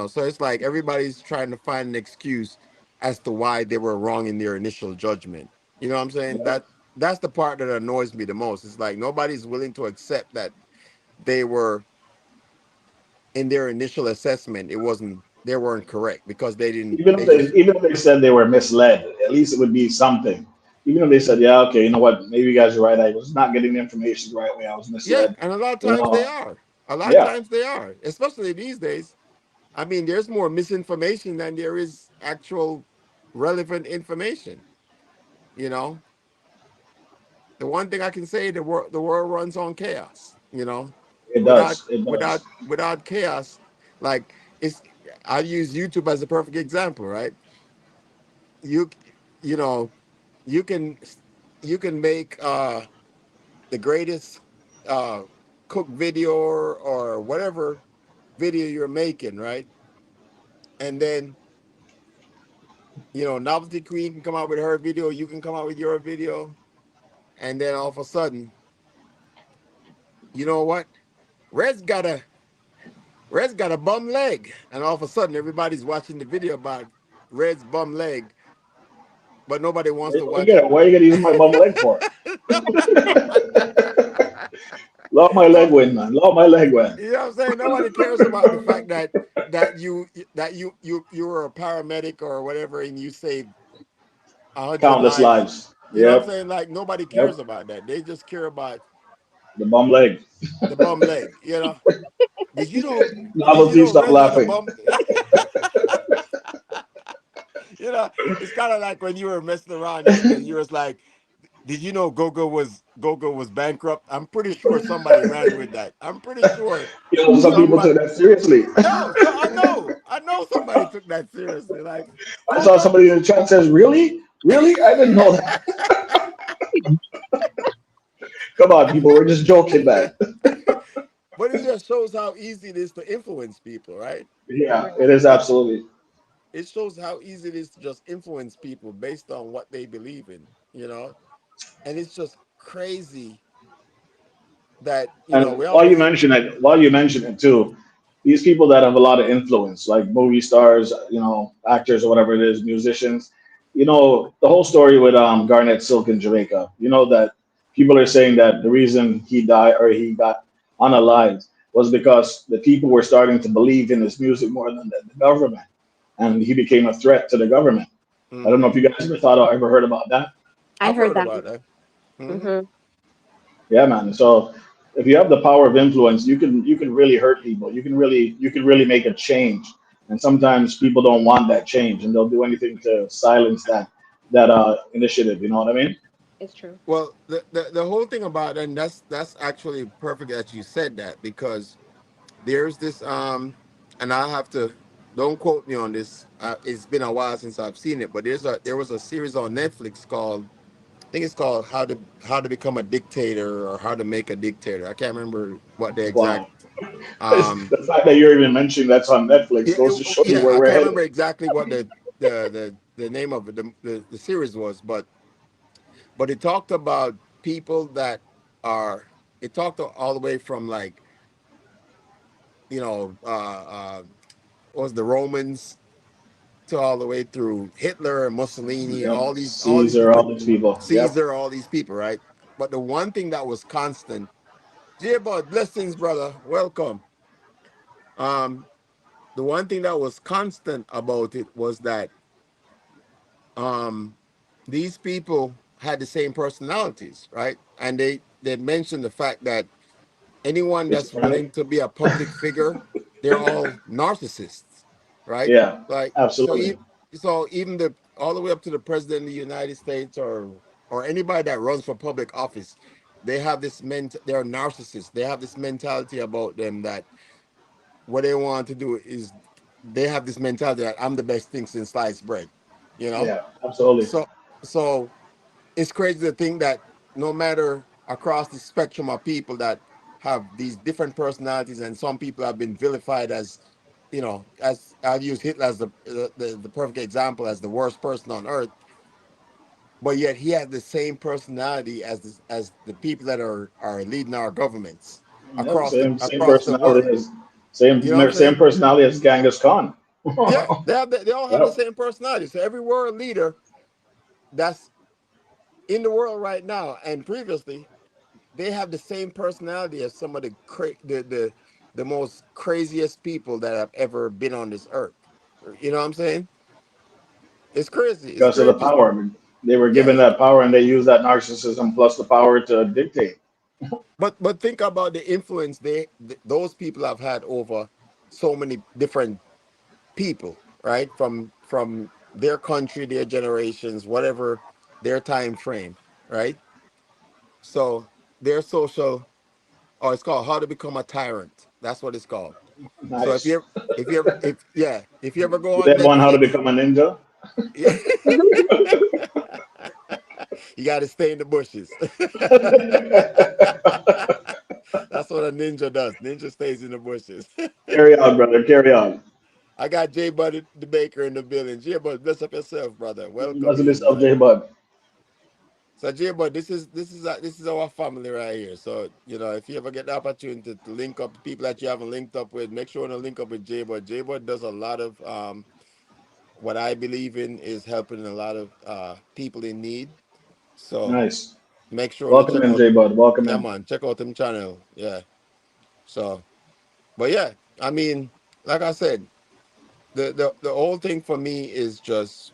so it's like everybody's trying to find an excuse as to why they were wrong in their initial judgment. You know what I'm saying? That's the part that annoys me the most. It's like nobody's willing to accept that they were in their initial assessment, they weren't correct because they didn't Even if they just they said they were misled, at least it would be something. Even if they said, yeah, okay, you know what, maybe you guys are right. I was not getting the information the right way. I was yeah, misled. and a lot of You times they know, are. A lot of yeah, times they are, especially these days. I mean, there's more misinformation than there is actual relevant information. You know, the one thing I can say, the world runs on chaos. it Without does. It without does. without chaos, like it's. I use YouTube as a perfect example, right? You you know you can you can make the greatest uh cook video or whatever video you're making, right? And then Novelty Queen can come out with her video, you can come out with your video, and then all of a sudden, you know what? Red's got a Red's got a bum leg, and all of a sudden everybody's watching the video about Red's bum leg, but nobody wants to watch. Why you gotta use my bum leg for? Love my leg No, win, man. Love my leg win. you know what I'm saying? Nobody cares about the fact that you were a paramedic or whatever, and you saved 100 Countless lives. lives. You know what I'm Yep. saying? Like nobody Yep. cares about that. They just care about The bum leg. the bum leg. You know? Did you know? Did you Novelty, know stop Reggie the laughing. bum? You know, it's kind of like when you were messing around and you was like, did you know Gogo was bankrupt? I'm pretty sure somebody ran with that. I'm pretty sure You know, some people somebody. took that seriously. No, so I know somebody took that seriously. Like I saw Gogo. somebody in the chat says, "Really? Really? I didn't know that." Come on, people. We're just joking, man. But it just shows how easy it is to influence people, right? Yeah, Right. it is It absolutely. it shows how easy it is to just influence people based on what they believe in, you know? And it's just crazy that, And we always while you mention it too, these people that have a lot of influence, like movie stars, actors or whatever it is, musicians, the whole story with Garnett Silk in Jamaica. You know that people are saying that the reason he died or he got unalived was because the people were starting to believe in his music more than the government, and he became a threat to the government. I don't know hmm if you guys ever heard about that. I I've heard heard that. about that. hmm Mm-hmm. Yeah, man. So if you have the power of influence, you can really hurt people. You can really make a change. And sometimes people don't want that change, and they'll do anything to silence that initiative. You know what I mean? It's true. Well, the whole thing about and that's actually perfect that you said that because there's this and I have to don't quote me on this. It's been a while since I've seen it, but there was a series on Netflix called I think it's called how to become a dictator or how to make a dictator. I can't remember what the exact Wow. um The fact that you're even mentioning that's on Netflix yeah, goes to show you yeah, where I we're can't remember headed. exactly what the name of it the series was, but it talked about people that are it talked all the way from like you know what was the Romans to all the way through Hitler and Mussolini, Yep. all these Caesar, different all these people. Yep. Caesar, all these people, right? But the one thing that was constant, J-Bud, blessings, brother, welcome. Um, the one thing that was constant about it was that um these people had the same personalities, right? And they mentioned the fact that anyone that's Schizophrenic. willing to be a public figure, they're all narcissists, right? Yeah. Like Absolutely. so even the all the way up to the president of the United States or anybody that runs for public office, they have this they're narcissists. They have this mentality about them that what they want to do is they have this mentality that I'm the best thing since sliced bread, you know? Yeah. Absolutely. So so it's crazy to think that no matter across the spectrum of people that have these different personalities, and some people have been vilified as, as I'll use Hitler as the perfect example as the worst person on earth, but yet he has the same personality as the people that are leading our governments Yep. across the Same across the personality world. as You know what I'm same saying? personality as Genghis Khan. Yeah, they all have the Yep. same personality. So every world leader that's in the world right now and previously they have the same personality as some of the most craziest people that have ever been on this earth. You know what I'm saying? It's crazy. It's Because of the crazy. power. They were Yeah. given that power and they used that narcissism plus the power to dictate. But think about the influence those people have had over so many different people, right? From their country, their generations, whatever their time frame, right? So their social it's called How to Become a Tyrant. That's what it's called. So Nice. if you ever go Do they on have one how to Netflix, become a ninja? you got to stay in the bushes. That's what a ninja does. Ninja stays in the bushes. Carry on, brother. Carry on. I got Jay Buddy the Baker in the building. Jay Bud, bless up yourself, brother. Welcome Blessed in, yourself, man. J Bud. So Jay Bud, this is our family right here. So if you ever get the opportunity to link up people that you haven't linked up with, make sure to link up with Jay Bud. Jay Bud does a lot of what I believe in is helping a lot of people in need. So Nice. make sure to Welcome check in, out. J Bud. Welcome Yeah, in. man, check out them channel. Yeah. So, but yeah, I mean, like I said, the whole thing for me is just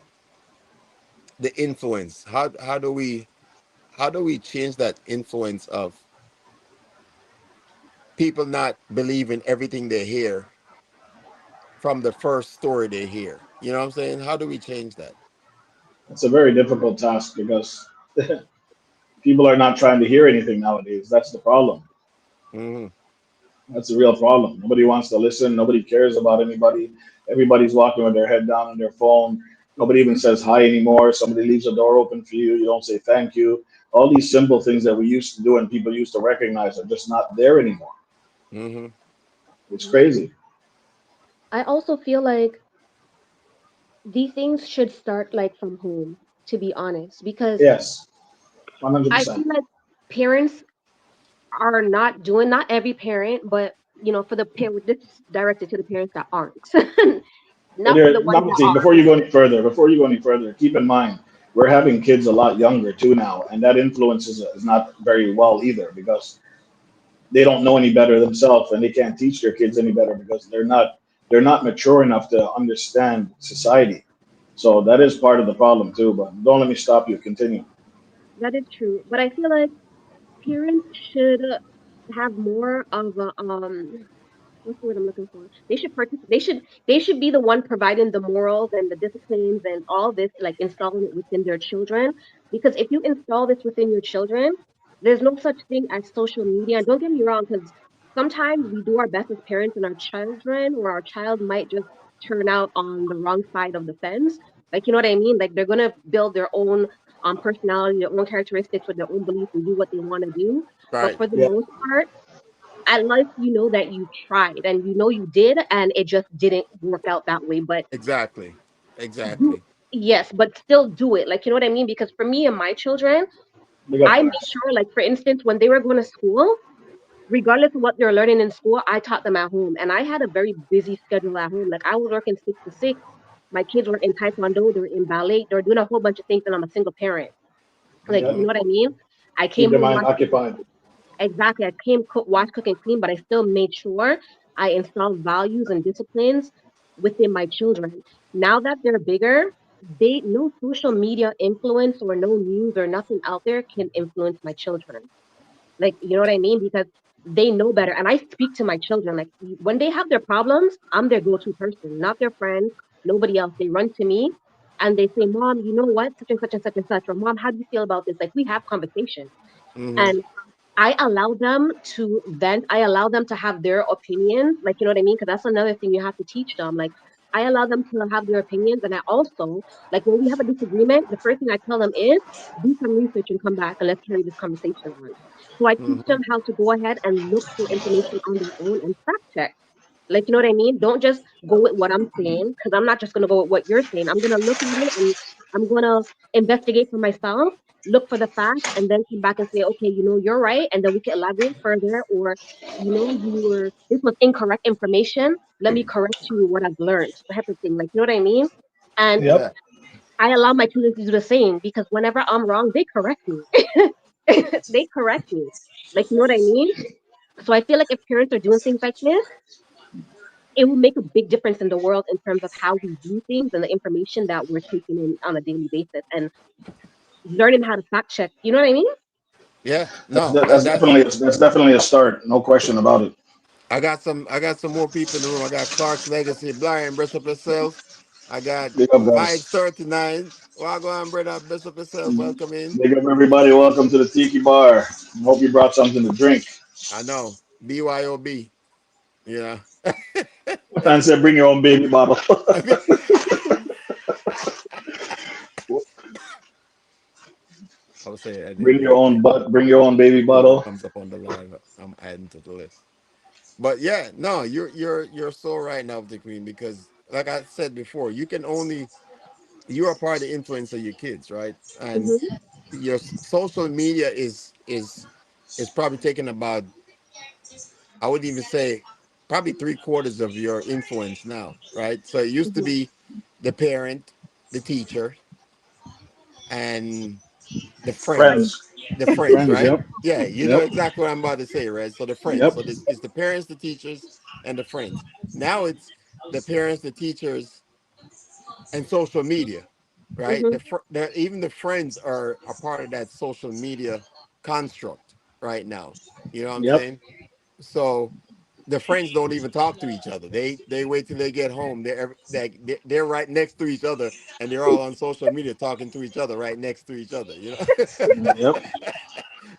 the influence. How do we change that influence of people not believing everything they hear from the first story they hear? You know what I'm saying? How do we change that? It's a very difficult task because people are not trying to hear anything nowadays. That's the problem. Hmm. That's a real problem. Nobody wants to listen. Nobody cares about anybody. Everybody's walking with their head down on their phone. Nobody even says hi anymore. Somebody leaves a door open for you. You don't say thank you. All these simple things that we used to do and people used to recognize are just not there anymore. Hmm. It's crazy. I also feel like these things should start like from home, to be honest, because Yes, I feel 100%. like parents are not doing, not every parent, but for the parent, this is directed to the parents that aren't, But not for the there, ones Mama that T, are. before you go any further, keep in mind we're having kids a lot younger too now, and that influence is not very well either because they don't know any better themselves and they can't teach their kids any better because they're not mature enough to understand society. So that is part of the problem too. But don't let me stop you. Continue. That is true, but I feel like parents should have more of a what's the word I'm looking for? They should participate. They should be the one providing the morals and the disciplines and all this, like installing it within their children. Because if you install this within your children, there's no such thing as social media. And don't get me wrong, because sometimes we do our best as parents, and our children or our child might just turn out on the wrong side of the fence. Like you know what I mean? Like they're gonna build their own personality, their own characteristics with their own beliefs and do what they want to do. But Right. for the Yeah, most part, at least you know that you tried and you know you did and it just didn't work out that way, but Exactly. do, Exactly. yes, but still do it, like you know what I mean, because for me and my children, big up I made guys. sure, like for instance, when they were going to school, regardless of what they're learning in school, I taught them at home, and I had a very busy schedule at home. Like I was working 6 to 6. My kids were in taekwondo, they were in ballet, they were doing a whole bunch of things, and I'm a single parent. Like you Yeah, Hmm. know what I mean. I keep came their home, mind watched occupied. exactly. I came, cook, wash, cook, and clean, but I still made sure I installed values and disciplines within my children. Now that they're bigger, they no social media influence or no news or nothing out there can influence my children. Like, you know what I mean? Because they know better. And I speak to my children. Like, when they have their problems, I'm their go to person, not their friends, nobody else. They run to me and they say, Mom, you know what? Such and such and such and such. Or, Mom, how do you feel about this? Like, we have conversations. Hmm. And I allow them to vent. I allow them to have their opinions. Like, you know what I mean? Because that's another thing you have to teach them. Like, I allow them to have their opinions. And I also, like, when we have a disagreement, the first thing I tell them is do some research and come back and let's carry this conversation on. So I teach Hmm. them how to go ahead and look for information on their own and fact check. Like, you know what I mean? Don't just go with what I'm saying, because I'm not just going to go with what you're saying. I'm going to look at it and I'm going to investigate for myself, look for the facts, and then come back and say, okay, you're right. And then we can elaborate further. Or, this was incorrect information. Let me correct you with what I've learned, type of thing. Like, you know what I mean? And Yeah. Yep. I allow my children to do the same because whenever I'm wrong, they correct me. They correct me. Like, you know what I mean? So I feel like if parents are doing things like this, it will make a big difference in the world in terms of how we do things and the information that we're taking in on a daily basis and learning how to fact check. You know what I mean? Yeah. That's No, de- and that's that's definitely that's definitely a start. No question about it. I got some more people in the room. I got Clark's Legacy, Brian, Bishop yourself. I got Big up guys. Vibes 39. Well, go on, brother. Bishop yourself. Welcome in. Big up everybody. Welcome to the Tiki Bar. Hope you brought something to drink. I know. BYOB. Yeah. And said, bring your own baby bottle. I mean, I would say I didn't Bring your get own butt. Bring your own baby whoever bottle. comes up on the live. I'm adding to the list. But yeah, no, you're so right now, the queen, because like I said before, you are part of the influence of your kids, right? And Hmm. your social media is probably taking about, I would even say, probably three-quarters of your influence now, right? So it used to Hmm. be the parent, the teacher, and the friends. Friends. the The friends, friends. right? Yep. Yeah, you know Yep. exactly what I'm about to say, right? So the friends. Yep. So this is the parents, the teachers, and the friends. Now it's the parents, the teachers, and social media, right? Mhm. Even the friends are a part of that social media construct right now. You know what I'm Yep. saying? So the friends don't even talk to each other. They wait till they get home. They're right next to each other, and they're all on social media talking to each other right next to each other. You know, Yep.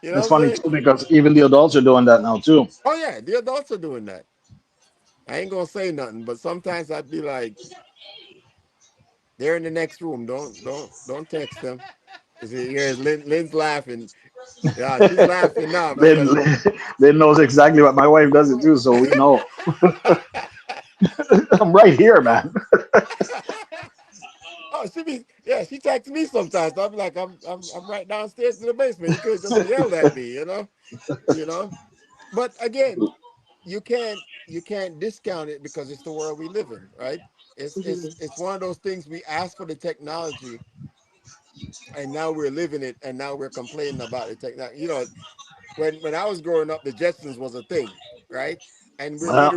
you know what It's I'm funny saying? too because even the adults are doing that now too. Oh yeah, the adults are doing that. I ain't gonna say nothing, but sometimes I'd be like, they're in the next room. Don't text them. You see, here's Lynn's laughing. Yeah, she's laughing now Lynn, because Lynn knows exactly what my wife does it too, so we know. I'm right here, man. oh, she texts me sometimes. I'll be like, I'm right downstairs in the basement. You could have just yelled at me, you know. But again, you can't discount it because it's the world we live in, right? It's it's Mhm. it's one of those things we ask for the technology, and now we're living it, and now we're complaining about the technology. When I was growing up, the Jetsons was a thing, right? And Well,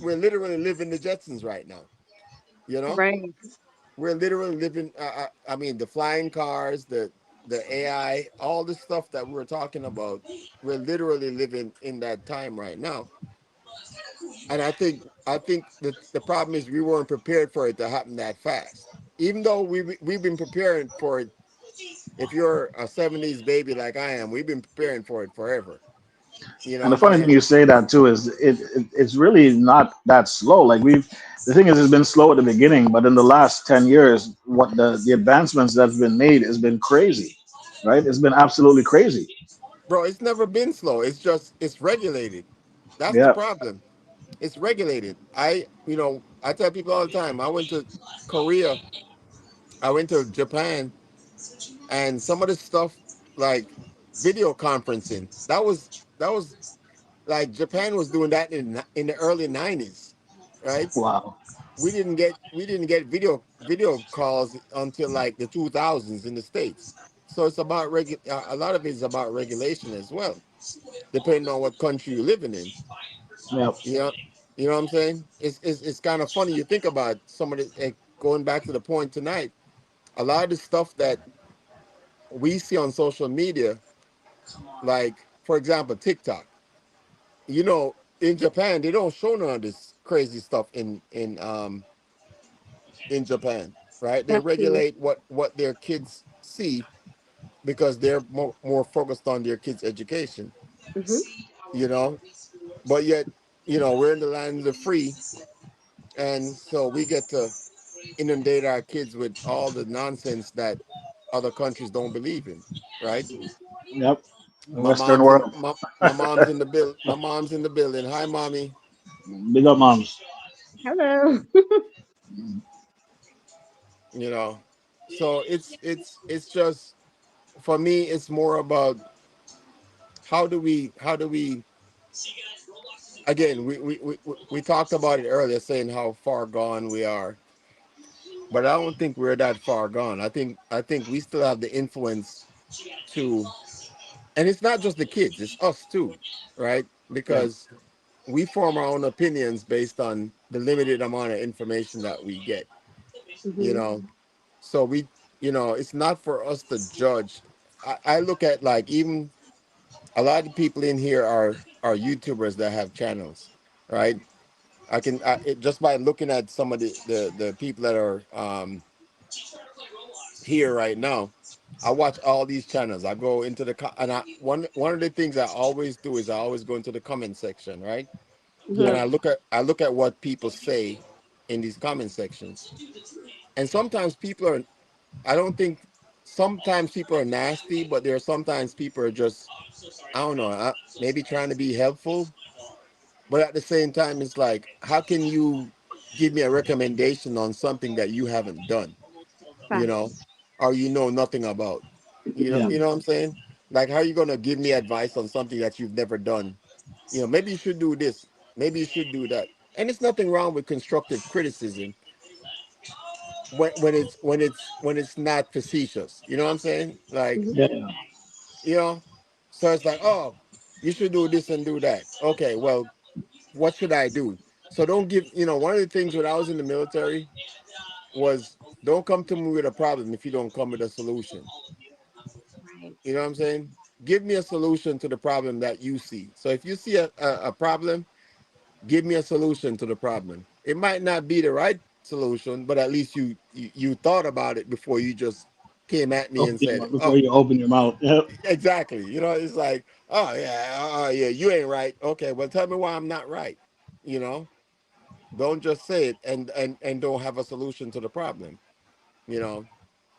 we're literally living the Jetsons right now. You know, Right. we're literally living. I mean, the flying cars, the AI, all the stuff that we were talking about. We're literally living in that time right now. And I think the problem is we weren't prepared for it to happen that fast. Even though we've been preparing for it. If you're a '70s baby like I am, we've been preparing for it forever. You know and what the I'm funny thing saying? you say that too is it's really not that slow. Like we've the thing is it's been slow at the beginning, but in the last 10 years, what the advancements that's been made has been crazy, right? It's been absolutely crazy. Bro, it's never been slow. It's regulated. That's the Yeah. problem. It's regulated. I tell people all the time, I went to Korea, I went to Japan, and some of the stuff like video conferencing, that was like Japan was doing that in the early '90s, right? Wow. We didn't get video calls until like the 2000s in the States. So it's about a lot of it is about regulation as well, depending on what country you're living in. Yep. You know, you know what I'm saying? It's kind of funny. You think about some of the going back to the point tonight. A lot of the stuff that we see on social media, like for example, TikTok. In Japan, they don't show none of this crazy stuff in Japan, right? They That's true. regulate what their kids see because they're more focused on their kids' education, Mhm. you know. But yet, we're in the land of the free, and so we get to inundate our kids with all the nonsense that other countries don't believe in, right? Yep. The My Western mom's in world. my mom's in the bill. My mom's in the building. Hi, mommy. Big up, moms. Hello. You know, so it's just for me. It's more about how do we again, we talked about it earlier, saying how far gone we are, but I don't think we're that far gone. I think we still have the influence to, and it's not just the kids, it's us too, right? Yeah. Because we form our own opinions based on the limited amount of information that we get, you Mhm. know. So it's not for us to judge. I look at, like, even a lot of people in here are YouTubers that have channels, right? Just by looking at some of the people that are here right now. I watch all these channels. I go into and one of the things I always do is I always go into the comment section, right? And Mhm. Yep. I look at what people say in these comment sections. And sometimes people are I don't think sometimes people are nasty, but there are sometimes people are just, I don't know, maybe trying to be helpful. But at the same time, it's like, how can you give me a recommendation on something that you haven't done, you Facts. know, or nothing about? Yeah. You know what I'm saying? Like, how are you gonna give me advice on something that you've never done? Maybe you should do this, maybe you should do that. And it's nothing wrong with constructive criticism when it's not facetious. You know what I'm saying? Like, Mhm. Yeah. you know. So it's like, oh, you should do this and do that. Okay, well, what should I do? So don't give, one of the things when I was in the military was don't come to me with a problem if you don't come with a solution. Right. You know what I'm saying? Give me a solution to the problem that you see. So if you see a problem, give me a solution to the problem. It might not be the right solution, but at least you thought about it before you just came at me and said, Before "Oh, you open your mouth. Yep. exactly." It's like, "Oh yeah, yeah, you ain't right." Okay, well, tell me why I'm not right. You know, don't just say it and don't have a solution to the problem. You know,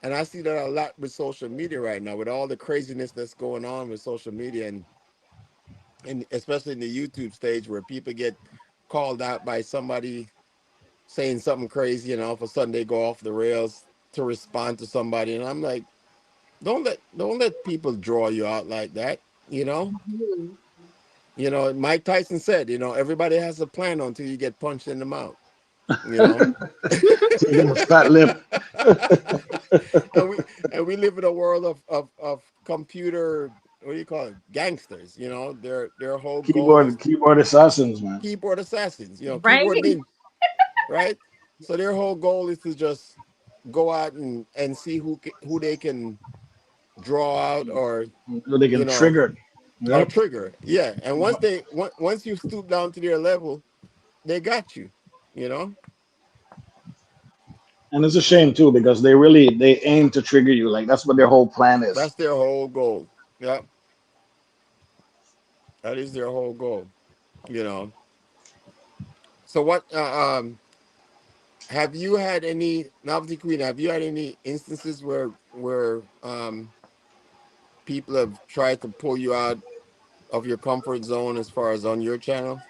and I see that a lot with social media right now, with all the craziness that's going on with social media, and especially in the YouTube stage where people get called out by somebody saying something crazy, and all of a sudden they go off the rails to respond to somebody, and I'm like, don't let people draw you out like that. You know, Mhm. Mike Tyson said, everybody has a plan until you get punched in the mouth. You know, So you got a fat lip. and we live in a world of computer, what do you call it, gangsters. Their whole goal is Keyboard assassins, man. keyboard assassins. Right? Keyboard ninja, right? So their whole goal is to just go out and see who they can draw out, or So they you can know trigger. or Yep. trigger. Yeah, and once you stoop down to their level, they got you. You know, And it's a shame too because they aim to trigger you. Like that's what their whole plan is. that's their whole goal. Yeah, that is their whole goal. You know. So what? Have you had any novelty queen? Have you had any instances where people have tried to pull you out of your comfort zone as far as on your channel?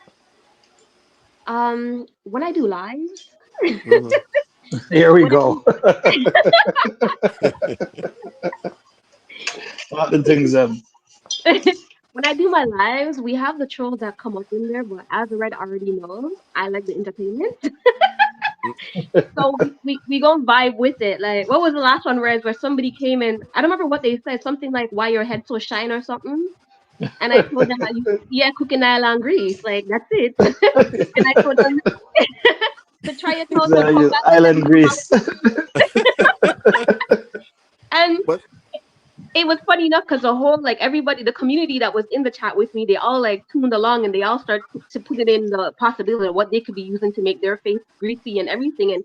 When I do lives, Hmm. Here we when go. A lot of things. when I do my lives, we have the trolls that come up in there, but as the red already knows, I like the entertainment. So we gonna vibe with it. Like, what was the last one where somebody came in? I don't remember what they said. Something like, "Why your head so shine" or something. And I told them, "Yeah, cooking island grease. Like that's it." And I told them to try it out and come back and let me Island know how it Grease. is. And But it was funny enough because the whole like everybody, the community that was in the chat with me, they all like tuned along and they all started to put it in the possibility of what they could be using to make their face greasy and everything. And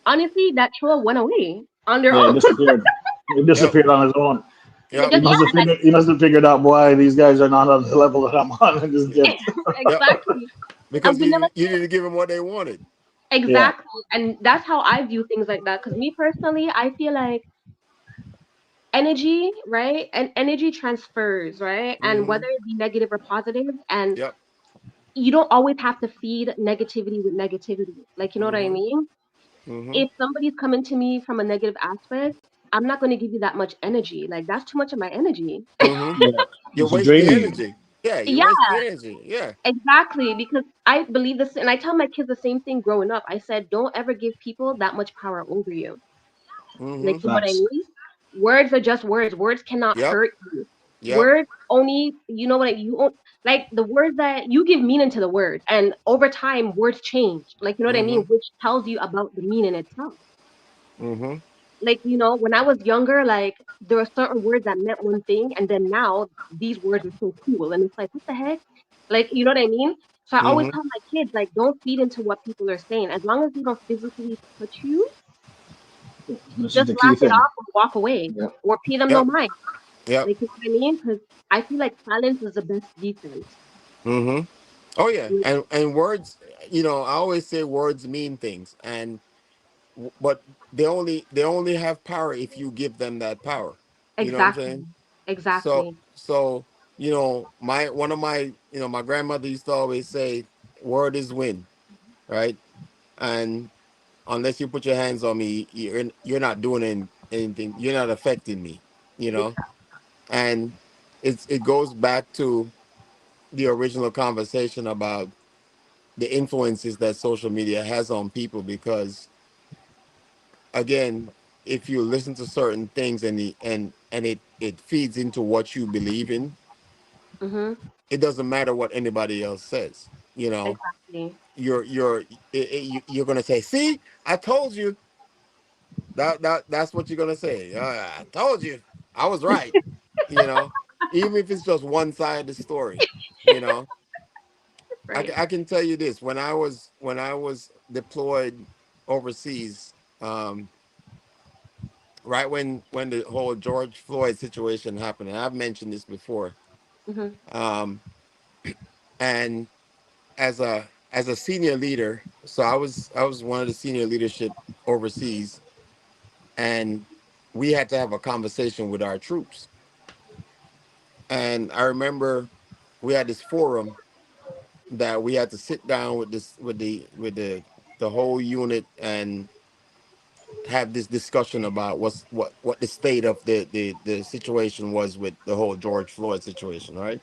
honestly, that troll went away on their Yeah, it own. disappeared. It yep, disappeared on its own. It yep, just yeah, like He must have figured out why these guys are not on the level that I'm on and just dipped. yep. exactly. Because And vanilla you didn't give them what they wanted. Yeah. exactly. And that's how I view things like that. Because me personally, I feel like energy, right? And energy transfers, right? And Hmm. whether it be negative or positive, and Yep. you don't always have to feed negativity with negativity. Like, you know what I Hmm. mean? Hmm. If somebody's coming to me from a negative aspect, I'm not going to give you that much energy. Like, that's too much of my energy. Hmm. Yeah. You It's waste the draining you. energy. Yeah, you Yeah, waste the energy. Yeah. exactly. Because I believe this, and I tell my kids the same thing growing up. I said, don't ever give people that much power over you. Like, Hmm. you know what I Facts. mean? Words are just words. Words cannot Yep. hurt you. Yep. Words only, you know what, like the words that you give meaning to the words. And over time, words change. Like, you know what I mean? Hmm. Which tells you about the meaning itself. Hmm. Like, when I was younger, like there were certain words that meant one thing, and then now these words are so cool, and it's like, what the heck? Like, you know what I mean? So I always Hmm. tell my kids, like, don't feed into what people are saying. As long as they don't physically touch you, This is just the key laugh it thing. off or walk away, Yeah. or pay them no Yep. mind. Yep. Like, you know what I mean? Because I feel like silence is the best defense. Hmm. Oh yeah, Like, and words. I always say words mean things, but they only have power if you give them that power. You know what I'm exactly, saying? So exactly, so my one of my my grandmother used to always say, "Word is win," right? And unless you put your hands on me, you're not doing anything. You're not affecting me. You know, exactly. and it goes back to the original conversation about the influences that social media has on people, because again, if you listen to certain things and it feeds into what you believe in, Mm-hmm. it doesn't matter what anybody else says. You know, Exactly. you're gonna say, "See, I told you." That's what you're gonna say. I told you, I was right. You know, even if it's just one side of the story. You know, Right. I can tell you this: when I was deployed overseas, right when the whole George Floyd situation happened, and I've mentioned this before, Mm-hmm. um, and as a senior leader, so I was one of the senior leadership overseas, and we had to have a conversation with our troops. And I remember we had this forum that we had to sit down with this with the whole unit and have this discussion about what the state of the situation was with the whole George Floyd situation, right?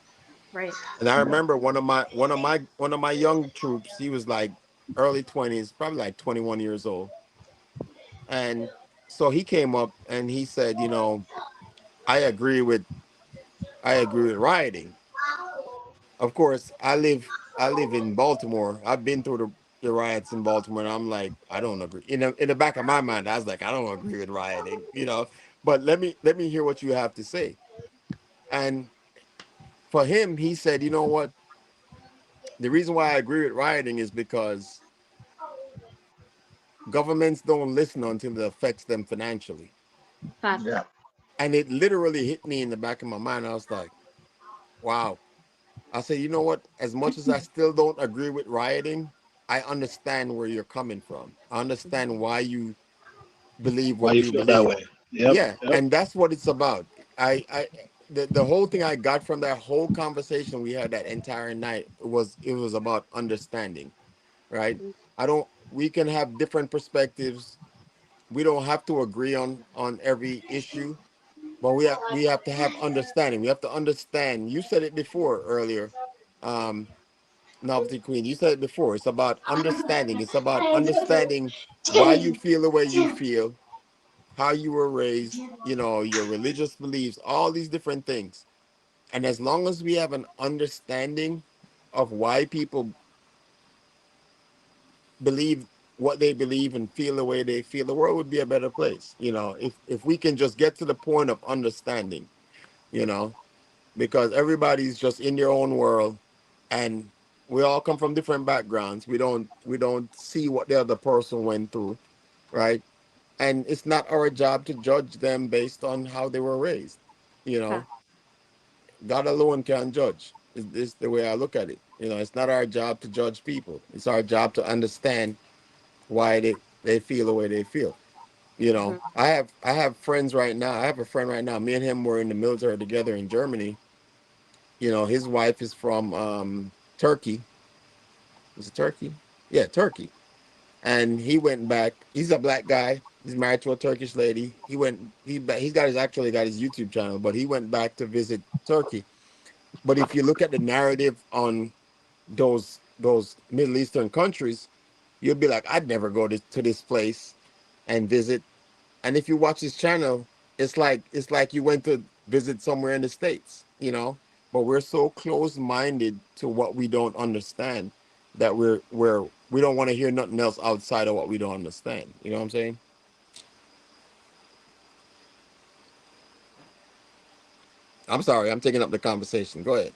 Right. And I remember one of my young troops, he was like early 20s, probably like 21 years old. And so he came up and he said, I agree with I agree with rioting. Of course, I live in Baltimore. I've been through the riots in Baltimore, and I'm like, I don't agree. In the back of my mind, I was like, I don't agree with rioting. But let me hear what you have to say. And for him, he said, you know what? The reason why I agree with rioting is because governments don't listen until it affects them financially. Facts. Yeah. And it literally hit me in the back of my mind. I was like, wow. I say, you know what? As much as I still don't agree with rioting, I understand where you're coming from. I understand why you believe Why what you you feel that believe. way? Yep. Yeah, Yep. and that's what it's about. The whole thing I got from that whole conversation we had that entire night was it was about understanding, right? I don't. We can have different perspectives. We don't have to agree on every issue, but we have to have understanding. We have to understand. You said it before earlier, um, Novelty Queen. You said it before. It's about understanding. It's about understanding why you feel the way you feel, how you were raised, your religious beliefs, all these different things. And as long as we have an understanding of why people believe what they believe and feel the way they feel, the world would be a better place. If we can just get to the point of understanding, you know, because everybody's just in their own world, and we all come from different backgrounds. We don't see what the other person went through, right? And it's not our job to judge them based on how they were raised. You know, Facts. God alone can judge. Is the way I look at it. It's not our job to judge people. It's our job to understand why they feel the way they feel. Mm-hmm. I have friends right now. I have a friend right now. Me and him were in the military together in Germany. His wife is from Turkey. Is it Turkey? Yeah, Turkey. And he went back. He's a black guy. He's married to a Turkish lady. He's actually got his YouTube channel, but he went back to visit Turkey. But if you look at the narrative on those Middle Eastern countries, you'll be like, I'd never go to this place and visit. And if you watch his channel, it's like you went to visit somewhere in the States, But we're so close-minded to what we don't understand that we don't want to hear nothing else outside of what we don't understand. You know what I'm saying? I'm sorry, I'm taking up the conversation. Go ahead.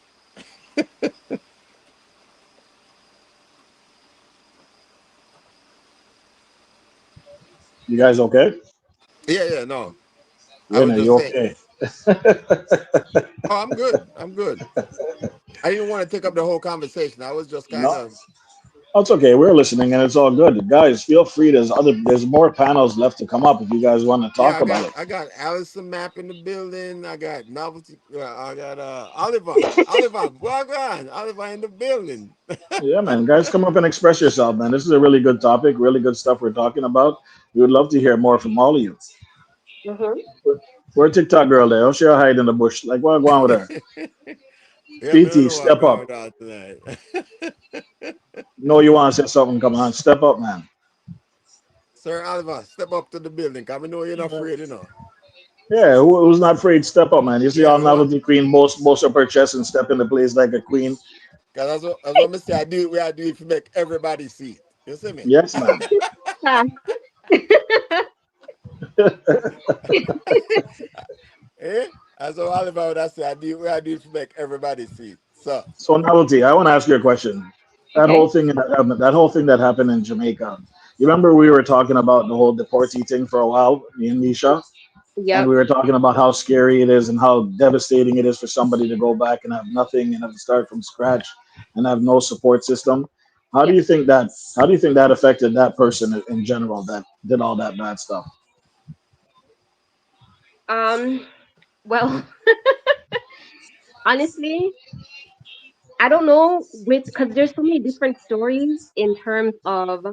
You guys okay? Yeah, yeah, no. I was Rena, just you saying, okay? oh, I'm good. I'm good. I didn't want to take up the whole conversation. I was just kind No, of, that's okay. We're listening, and it's all good. Guys, feel free. There's more panels left to come up if you guys want to yeah, talk I about got it. I got Allison Map in the building. I got Novelty. I got Oliver. Well, on, Oliver in the building. Yeah, man. Guys, come up and express yourself, man. This is a really good topic, really good stuff we're talking about. We would love to hear more from all of you. Mm-hmm. Where TikTok girl there? Oh, she hide in the bush. Like, what going on with her? Yeah, me don't PT, know what step going up. on tonight. Know you want to say something? Come on, step up, man. Sir Oliver, step up to the building. Cause we know you're not afraid, you know. Yeah, who's not afraid to step up, man? You see Yeah, all we want. novelty queen boast up her chest and step in the place like a queen. Cause that's what I say. I do. We I do it to make everybody see it. You see me? Yes, man. Yeah. Eh? That's what Oliver would I say. I do. We I do it to make everybody see it. So. So novelty, I want to ask you a question. Okay. That whole thing that happened in Jamaica. You remember we were talking about the whole deportee thing for a while, me and Nisha, and Yep. we were talking about how scary it is and how devastating it is for somebody to go back and have nothing and have to start from scratch and have no support system. How do Yep. you think that? How do you think that affected that person in general that did all that bad stuff? Um. Well, honestly, I don't know with because there's so many different stories in terms of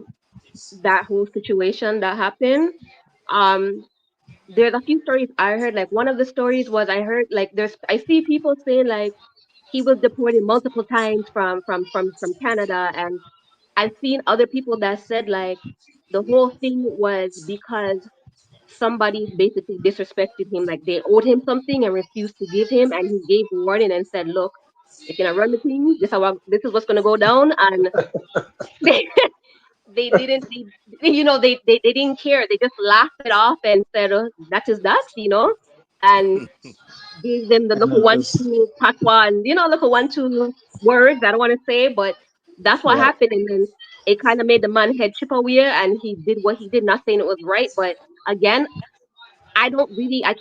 that whole situation that happened. Um. There's a few stories I heard. Like one of the stories was I heard like I see people saying like he was deported multiple times from Canada, and I've seen other people that said like the whole thing was because somebody basically disrespected him, like they owed him something and refused to give him, and he gave warning and said, "Look, if you're gonna run the thing, this is what's gonna go down." And they they didn't they didn't care. They just laughed it off and said, "That is that," and gave them the And little then one it's two patois and little 1 2 words. I don't want to say, but that's what yeah, happened. And then it kind of made the man head chip away, and he did what he did. Not saying it was right, but again, I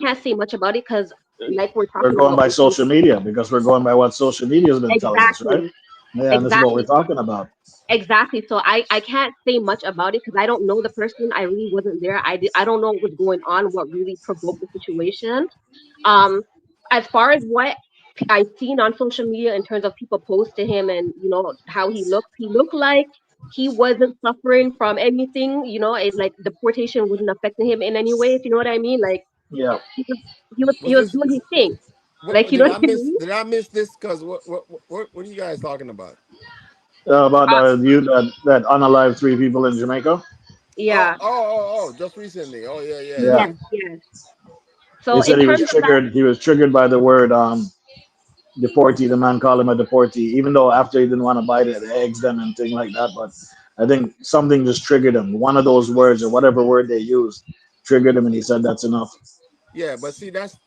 can't say much about it because, like we're we're talking going about by before, social media because we're going by what social media has been telling us, right? exactly, Yeah, and this is what we're exactly, talking about. exactly. So I can't say much about it because I don't know the person. I really wasn't there. I don't know what was going on, what really provoked the situation. Um, as far as what I've seen on social media in terms of people post to him and how he looked like he wasn't suffering from anything. It like deportation wasn't affecting him in any way. If you know what I mean, like Yeah. he was he was Was he was this? doing his thing. Like What you know did what I I miss? mean? Did I miss this? Cause what are you guys talking about? About Uh, you that unalived three people in Jamaica. yeah, Just recently. Oh yeah, yeah, Yeah. yeah. yes, yes. They So said in he was terms of that, triggered. He was triggered by the word deportee. The man called him a deportee, even though after he didn't want to buy the eggs them and thing like that. But I think something just triggered him. One of those words or whatever word they used triggered him, and he said that's enough. Yeah, but see that's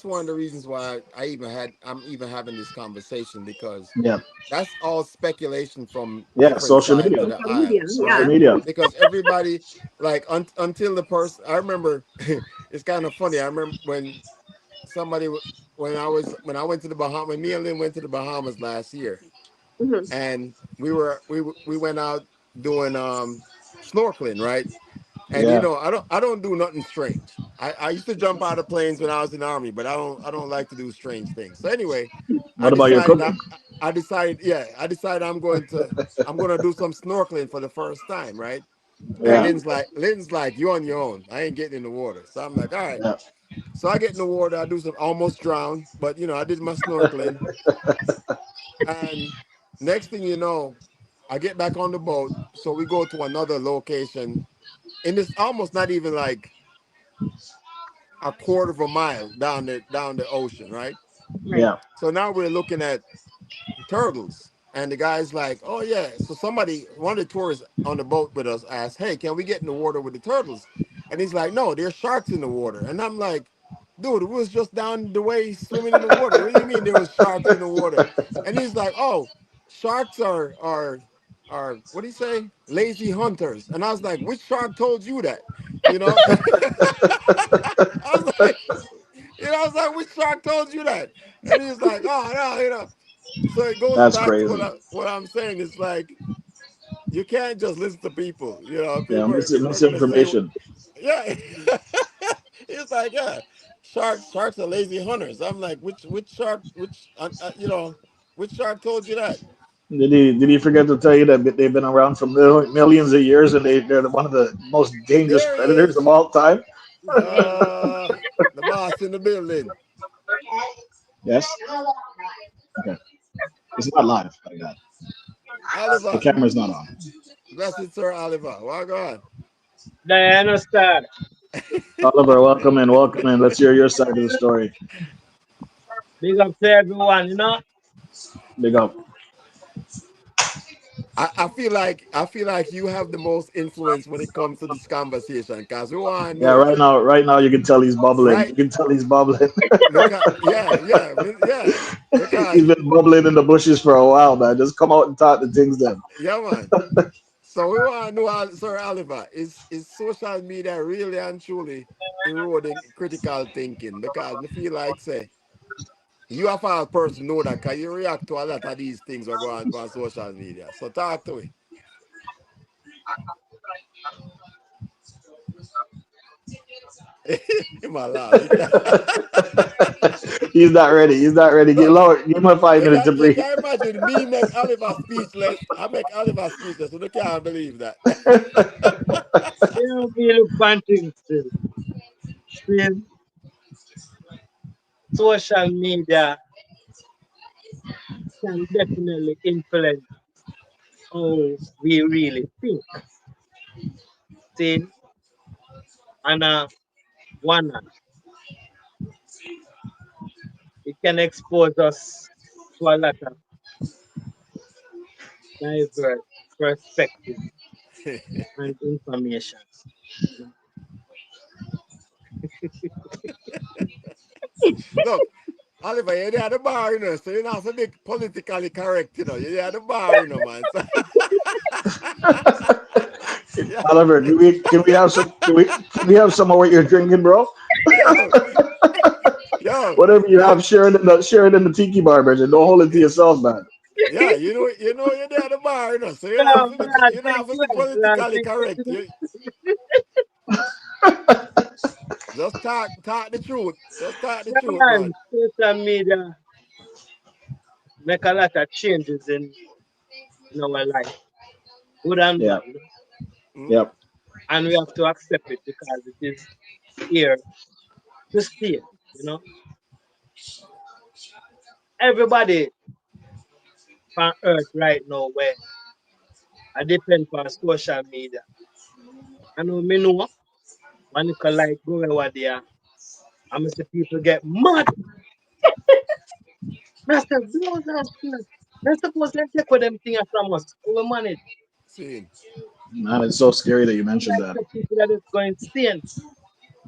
one of the reasons why I'm even having this conversation because Yeah. that's all speculation from Yeah. different Social sides of media. the social media, aisle, Social right? yeah. media. Because everybody like until the person I remember it's kind of funny. I remember when somebody when I went to the Bahamas when me and Lynn went to the Bahamas last year Hmm. and we went out doing snorkeling, right? And Yeah. I don't do nothing strange. I used to jump out of planes when I was in the army, but I don't like to do strange things. So anyway, I What about your decided cooking? I decided yeah, I decided I'm gonna do some snorkeling for the first time, right? And Yeah. Hmm. Lynn's like, you're on your own. I ain't getting in the water. So I'm like, all right. Yeah. So I get in the water, I do some almost drown, but I did my snorkeling. And next thing you know, I get back on the boat. So we go to another location. And it's almost not even like a quarter of a mile down the ocean, right? Right. Yeah. So now we're looking at turtles. And the guy's like, oh yeah. So one of the tourists on the boat with us asked, hey, can we get in the water with the turtles? And he's like, no, there's sharks in the water. And I'm like, dude, it was just down the way swimming in the water. What do you mean there was sharks in the water? And he's like, oh, sharks are what do you say? Lazy hunters. And I was like, which shark told you that? You know? I was like, I was like, which shark told you that? And he's like, oh no, So it goes That's back to crazy. what I'm saying. It's like you can't just listen to people. Yeah. People are gonna say, Misinformation. yeah. It's like, yeah, sharks are lazy hunters. I'm like, which shark, which shark told you that? Did he forget to tell you that they've been around for millions of years and they're one of the most dangerous There he predators of is, all time? Yes. uh, the boss in the building. Yes. Okay. It's not live like that. The Oliver, camera's not on. blessed Sir Oliver. Well, go on. Diana Star. Oliver, welcome in, welcome in. Let's hear your side of the story. Big up to everyone, you know. Big up. I feel like you have the most influence when it comes to this conversation because we want to Yeah, know, right now you can tell he's bubbling. right? You can tell he's bubbling. Because yeah, He's because been bubbling in the bushes for a while, man. Just come out and talk the things then. yeah, man. So we want to know, Sir Oliver, is social media really and truly eroding critical thinking? Because I feel like say you have a person know that because you react to a lot of these things that go on social media. So talk to me. My love, you can't. He's not ready. He's not ready. Get Look, lower. Give him a 5 minutes to you breathe. can imagine me make Oliver speechless. I make Oliver speechless, so they can't believe that. You know, we look one thing still. Still, social media can definitely influence how we really think. Still, and one, it can expose us to a lot of diverse perspectives and information. You know. Look, Oliver, you're at the bar, so you're not so big politically correct, You're at the bar, man. So, yeah, Oliver, can we have some can we have some of what you're drinking, bro? yo, yo, Whatever you yo, have, share it in the tiki bar, and don't hold it to yourself, man. yeah, you're there at the bar, so Yeah, man, you're drink not to be less, man, politically drink correct. less. Just talk the truth. Just talk the Yeah, truth, man, man. social media make a lot of changes in our life, good and Yeah. bad, you know. Mm, Yep. And we have to accept it because it is here to stay, you know. Everybody on earth right now where I depend on social media. I know when you can like go over there, I'm see people get mad. That's the blows and shit. They're supposed to take with them things from us. We manage. see, Man, it's so scary that you And mentioned like that. the people that is going insane,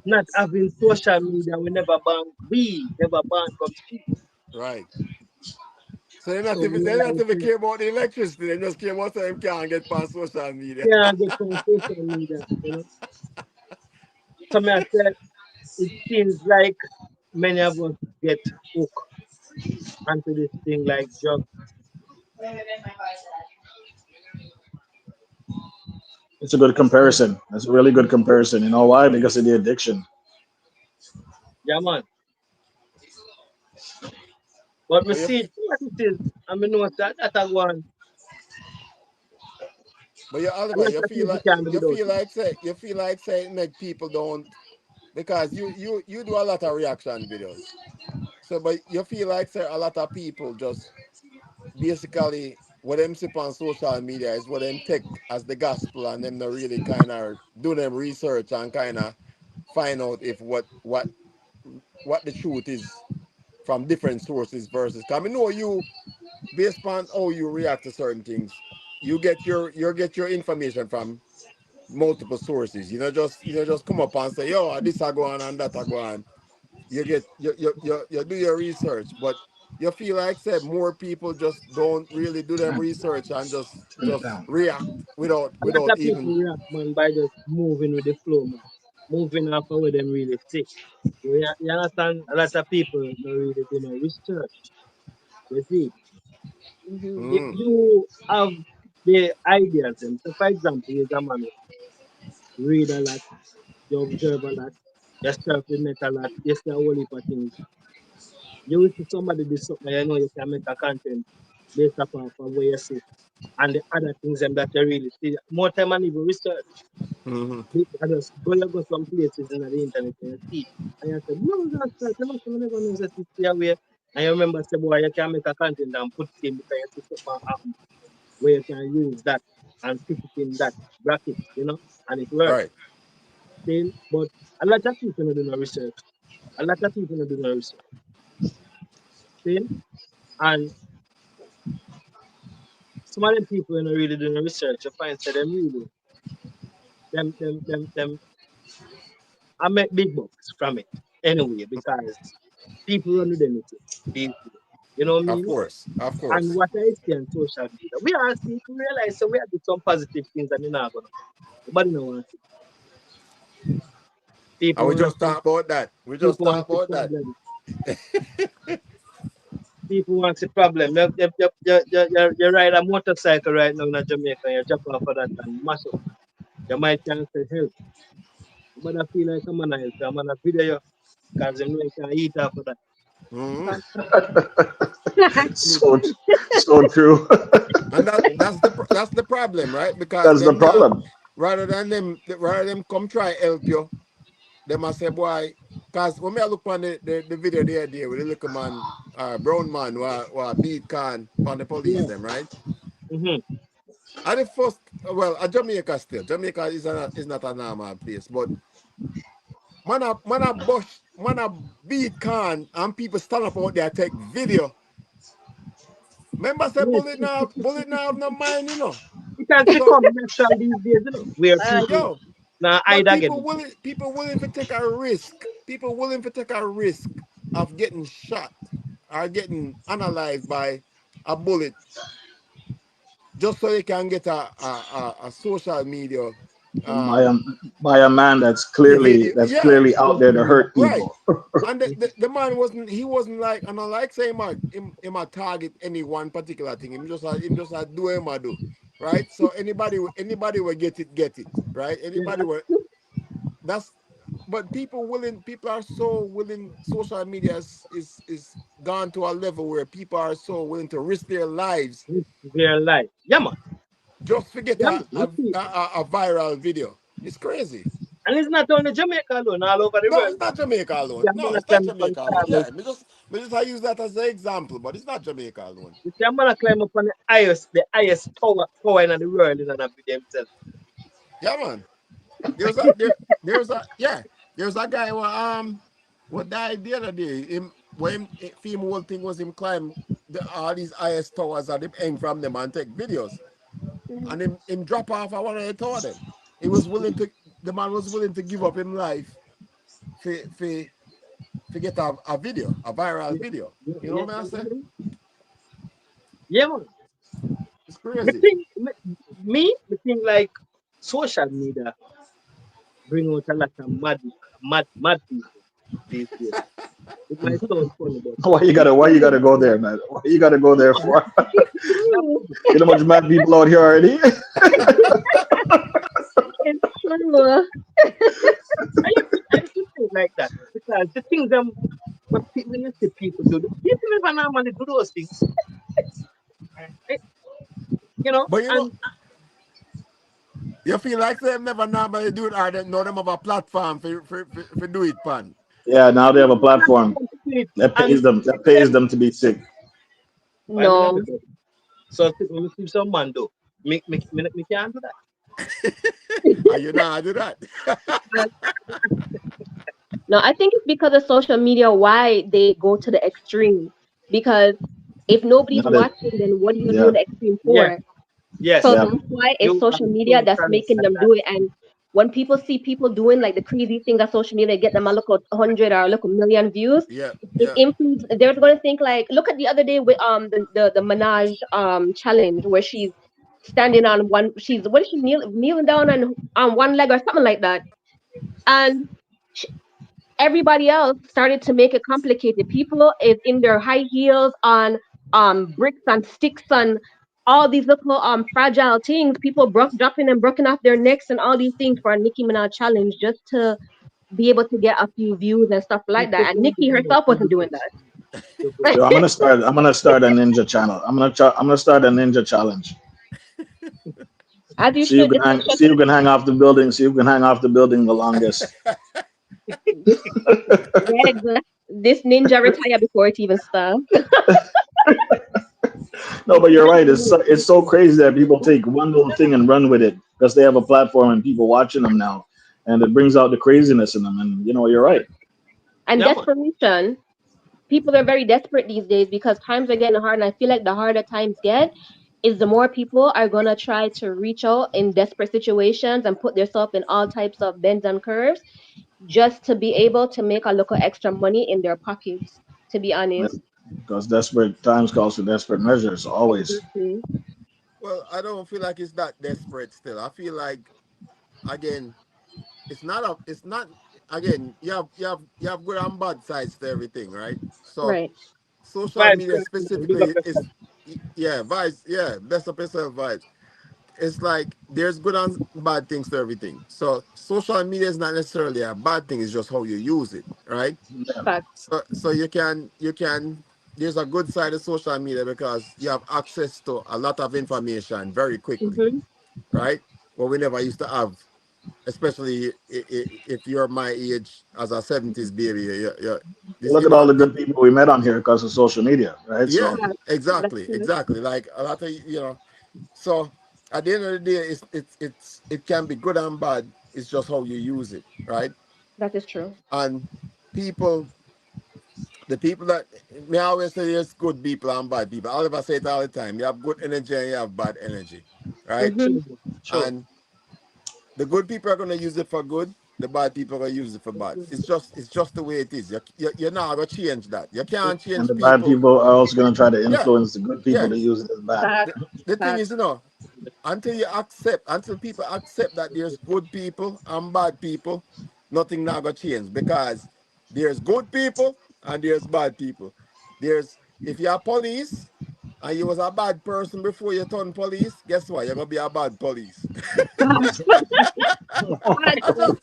not having social media, we never ban we never ban from street. right. So So we they not realize even that care about the electricity. They just care about them can't get past social media. can't get from social media, you know. So me I said it seems like many of us get hooked onto this thing like drugs. It's a good comparison. That's a really good comparison. You know why? Because of the addiction. Yeah man. But me But see it what it is. I mean know that one you a Oliver, lot of things we can do without it. you feel like say make people don't because you do a lot of reaction videos. So but you feel like say a lot of people just basically what them sip on social media is what them take as the gospel and them not really kind of do them research and kind of find out if what the truth is from different sources versus. Cause I know you based on how you react to certain things, you get your information from multiple sources. Just come up and say, yo, this I go on and that I go on. You get you do your research, but you feel like said more people just don't really do them research and just react A lot without of people even react man by just moving with the flow man. Moving off of where them really sick. You understand? A lot of people don't really do no research. You see, if mm, you have the ideas, and so for example, you're a man who read a lot, you observe a lot, you surf the net a lot, you see a whole heap of things. You will see somebody do something, you know you can make a content based upon from where you see and the other things them that you really see. More time and even research. hmm I just go some places in the internet and you see. And you say, no, that's right. You must never know that it's your way. And you remember, say, boy, you can make a content and put it in because you see something happen where you can use that. and fit it in that bracket, and it works. Right. See? But a lot of people don't do no research. A lot of people don't do no research. See? And some of them people don't really do no research. You find say them really them I make big bucks from it anyway because people run with anything these days. You know what I Of mean? course. Of And course. what I see on social media, we are people realize so we are doing some positive things and they're not gonna. Nobody no want to. And People we want just to see talk about that. We just people talk want to see about that. problem. People want to see problem. You ride a motorcycle right now in Jamaica and you jump off of that and mash up. You might chance to help. But I feel like I'm gonna help you. I'm gonna video you because you know you can eat off of that. Mhm. So so true. And that's the problem, right? Because That's the them now, problem. rather them come try help you, they must say, boy, because when I look on the video the other day with the little man, brown man, who beat can on the police, Yeah. them, right? Mm-hmm. At the first, well, at Jamaica still. Jamaica is not a normal place, but man a beat can and people stand up out there take video. Remember say Yes. bullet now have no mind, you know. It has So become natural these days, where people yo, now but hide again. people willing to take a risk. People willing to take a risk of getting shot or getting analyzed by a bullet just so they can get a social media By a um by a man video. that's Yeah, clearly out there to hurt right. people. And the man wasn't like, and I like saying him a target any one particular thing. Him just a do him a do. Right? So anybody will get it, right? Anybody Yeah, will that's but people are so willing. Social media is gone to a level where people are so willing to risk their lives it's their life. Yeah, man. just to get Yeah, man. You see. a viral video. It's crazy. And it's not only Jamaica alone, all over the No, world. it's not Jamaica Yeah, alone. I'm No, gonna it's not climb up on Jamaica the alone. towers. Yeah, me just I use that as an example, but it's not Jamaica alone. You see, I'm gonna climb up on the highest tower in the world in a video himself. Yeah, man. There's a yeah. There's a guy what died the other day. Him when female thing was him climb all these IS towers and him hang from them and take videos. And him drop off at one of the tower them. He was willing to the man was willing to give up him life for get a video, a viral Yeah, video. yeah, You know yeah, what I'm saying? yeah, man. It's Me crazy. think, me think like social media bring out a lot of mad people these days. It might sound funny, but Why you gotta go there, man? Why you gotta go there for? It's not true. funny. You know how much mad people out here already? It's true. I used to think like that because the things when you see people do, people never normally do those things, eh, But and you feel like them never normally do it or they know them have a platform for do it, pan. Yeah, now they have a not platform to do it, that and pays them to be sick. I mean, I'm No. so when you see some man do, me can't do that. Are you not do that? And No, I think it's because of social media why they go to the extreme. Because if nobody's Now that watching, then what are you yeah, doing the extreme yes, for? yes, So yeah. that's why it's you are social media so that's correct making at them that. do it. And when people see people doing like the crazy things on social media, get them a look at 100 or look a million views, Yeah, it yeah, influences. They're going to think like, look at the other day with the Minaj challenge where she's standing on one. She's what is she kneeling down on one leg or something like that, and everybody else started to make it complicated. People is in their high heels on bricks and sticks and all these little fragile things. People dropping and broken off their necks and all these things for a Nicki Minaj challenge just to be able to get a few views and stuff You like that. put And on the Nicki video herself for the wasn't doing views. that. Yo, I'm gonna start a ninja channel. I'm gonna start a ninja challenge. As you should. It's such See who can hang off the building. See who can hang off the building the longest. this Regs, this ninja retire before it even starts. No, but you're right. It's so crazy that people take one little thing and run with it because they have a platform and people watching them now, and it brings out the craziness in them. And you're right. And Yeah, man. desperation. People are very desperate these days because times are getting hard, and I feel like the harder times get, is the more people are gonna try to reach out in desperate situations and put themselves in all types of bends and curves just to be able to make a little extra money in their pockets. To be honest. Because desperate times calls for desperate measures, always. Exactly. Well, I don't feel like it's that desperate still. I feel like again, it's not again, you have good and bad sides to everything, right? So Right. social Vibes, media big up specifically yourself. is yeah, vibes, yeah, best of yourself vibes. It's like there's good and bad things to everything. So social media is not necessarily a bad thing, it's just how you use it, right? Yeah. Facts. So you can there's a good side of social media because you have access to a lot of information very quickly, Mm-hmm. right? What we never used to have, especially if you're my age as a 70s baby. This, Look at all the good people we met on here because of social media, right? yeah, So Facts. That's exactly, true. exactly. Like a lot of So at the end of the day, it can be good and bad. It's just how you use it, right? That is true. And people, the people that me always say there's good people and bad people. Oliver say it all the time. You have good energy and you have bad energy, right? Mm-hmm. True, true. And the good people are gonna use it for good. The bad people are gonna use it for bad. It's just the way it is. You're not gonna change that. You can't and change the bad people. people are also going to try to Yeah, influence the good people yeah. to use it as bad. The, Facts. the thing is, Facts. until people accept that there's good people and bad people, nothing now gonna change because there's good people and there's bad people. There's if you're police and you was a bad person before you turn police, guess what? You're gonna be a bad police. Facts. I Facts. just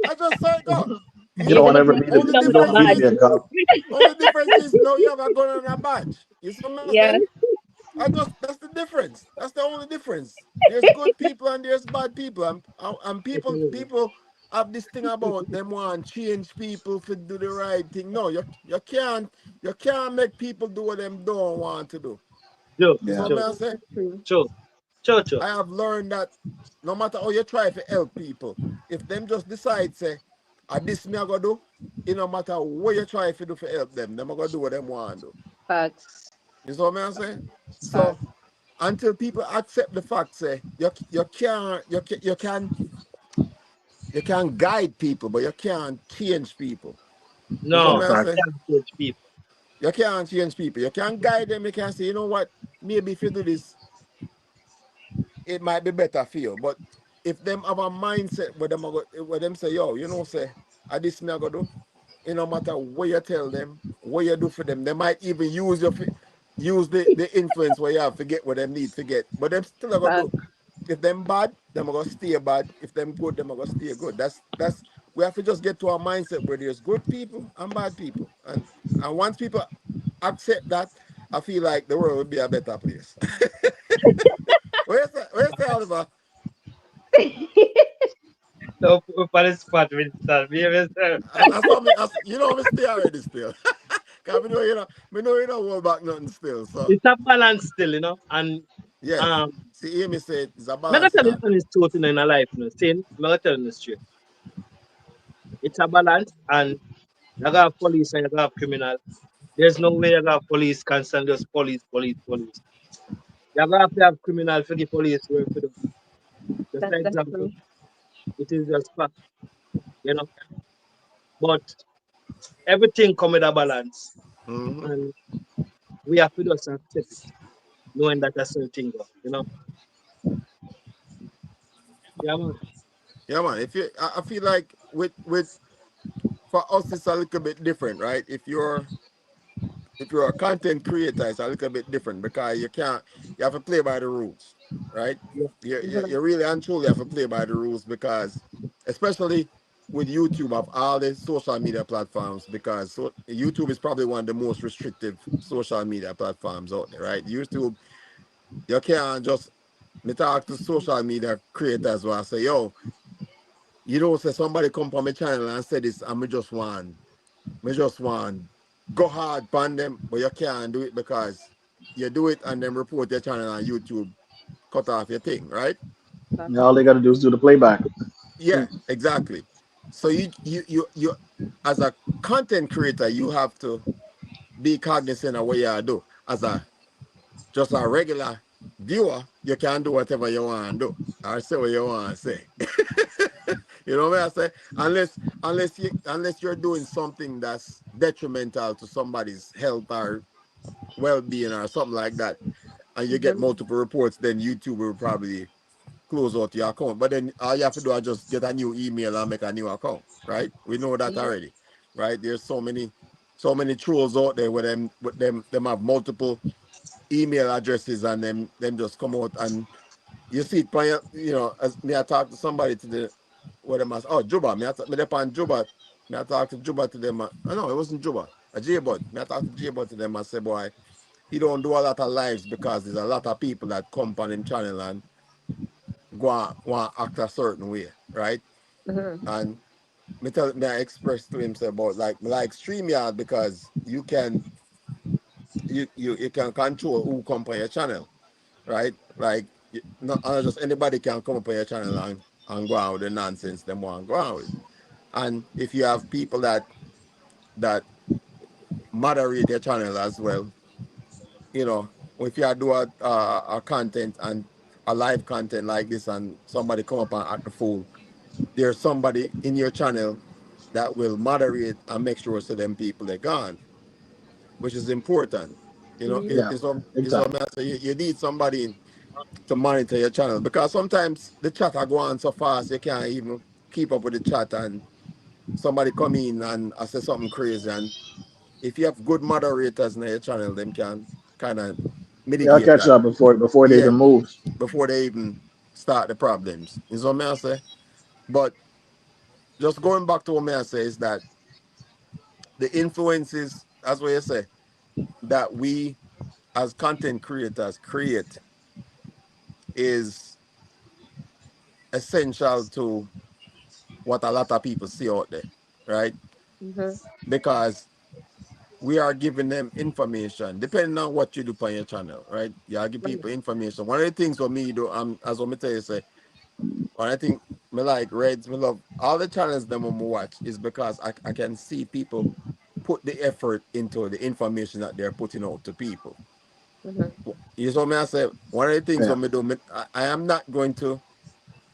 I just saw it go. You You don't end want up to ever being be Only the, criminal you with don't a difference want to badge. be is a cop. only difference is no, you have a gun and a badge. You see what I'm Yes. saying? That's the difference. That's the only difference. There's good people and there's bad people, and Definitely. people have this thing about them want to change people to do the right thing. No, you can't make people do what them don't want to do. True, You see Yeah. what true, I'm saying? That's true. true, true, true. I have learned that no matter how you try to help people, if them just decide say, this me I go do, it no matter what you try to do for help them are gonna do what them want to do. Facts. You see what I'm saying? So Facts. until people accept the fact, say you can guide people, but you can't change people. You see No, No, what I'm fact. saying? can't judge people. You can't change people. You can guide them. You can say, you know what? Maybe if you do this, it might be better for you. But if them have a mindset where them say, yo, say, this me I go do. It no matter what you tell them, what you do for them, they might even use the influence where you have to get what they need to get. But them still are gonna do. Facts. If them bad, them are gonna stay bad. If them good, them are gonna stay good. That's we have to just get to a mindset where there's good people and bad people. And once people accept that, I feel like the world would be a better place. Where's the Oliver? So, for the spot with that, we have I saw me, me stay already still. Cause me know you don't hold back nothing still. So it's a balance still, and yes. um, See, Amy said it's a I'm gonna balancing tell you act. honest truth in a life, saying, I'm gonna tell you the truth. It's a balance, and you got police and you got criminal. There's no way you got police constant just police, police, police. You have to have criminal for the police work for them. Just an That's example, true. it is just fact, you know. But everything come with a balance, Hmm. and we have to just accept it, knowing that a certain thing go. Yeah, man. Yeah, man. If you, I feel like with for us it's a little bit different, right? If you're a content creator, it's a little bit different because you have to play by the rules, right? Yeah, You really and truly have to play by the rules because, especially with YouTube of all the social media platforms, because YouTube is probably one of the most restrictive social media platforms out there, right? YouTube, you can't just me talk to social media creators where I say, yo, say somebody come from my channel and say this, and me just want go hard on them, but you can't do it because you do it and then report your channel on YouTube, cut off your thing, right? Yeah, all they got to do is do the playback. Yeah, exactly. So you as a content creator, you have to be cognizant of what you do. As a just a regular viewer, you can do whatever you want to do or say what you want to say. You know what I say? Unless you're doing something that's detrimental to somebody's health or well-being or something like that, and you get Mhm. multiple reports, then YouTube will probably close out your account. But then all you have to do is just get a new email and make a new account, right? We know that Yeah. already, right? There's so many trolls out there with them have multiple email addresses and them just come out and you see it playing, as me I talk to somebody to the what them as Juba. Me on Juba. Me I talk to Juba to them. No, it wasn't Juba. A J Bud. Me I talk to J Bud to them and say, boy, he don't do a lot of lives because there's a lot of people that come on him channel and want act a certain way, right? Mhm. And me I express to him say about like StreamYard because you can control who come on your channel, right? Like not just anybody can come up on your channel and go out with the nonsense them want to go out with. And if you have people that moderate your channel as well, if you do a content and a live content like this and somebody come up and act the fool, there's somebody in your channel that will moderate and make sure so them people are gone, which is important. Mhm. Yeah, big It's what time. I say. You need somebody to monitor your channel because sometimes the chat are going so fast you can't even keep up with the chat and somebody come in and I say something crazy and if you have good moderators in your channel, them can kind of Yeah, I'll mitigate catch that. up before they Yeah, even move. before they even start the problems. Is what I say. But just going back to what I say is that the influences, as what you say, that we as content creators create is essential to what a lot of people see out there, right? Mhm. Because we are giving them information depending on what you do on your channel, right? You are give Right. people information. One of the things for me do, as what me tell you say, one I think me like Reds, me love all the channels them when me watch is because I can see people put the effort into the information that they're putting out to people. Mhm. You saw me I say one of the things Yeah. when me do, I am not going to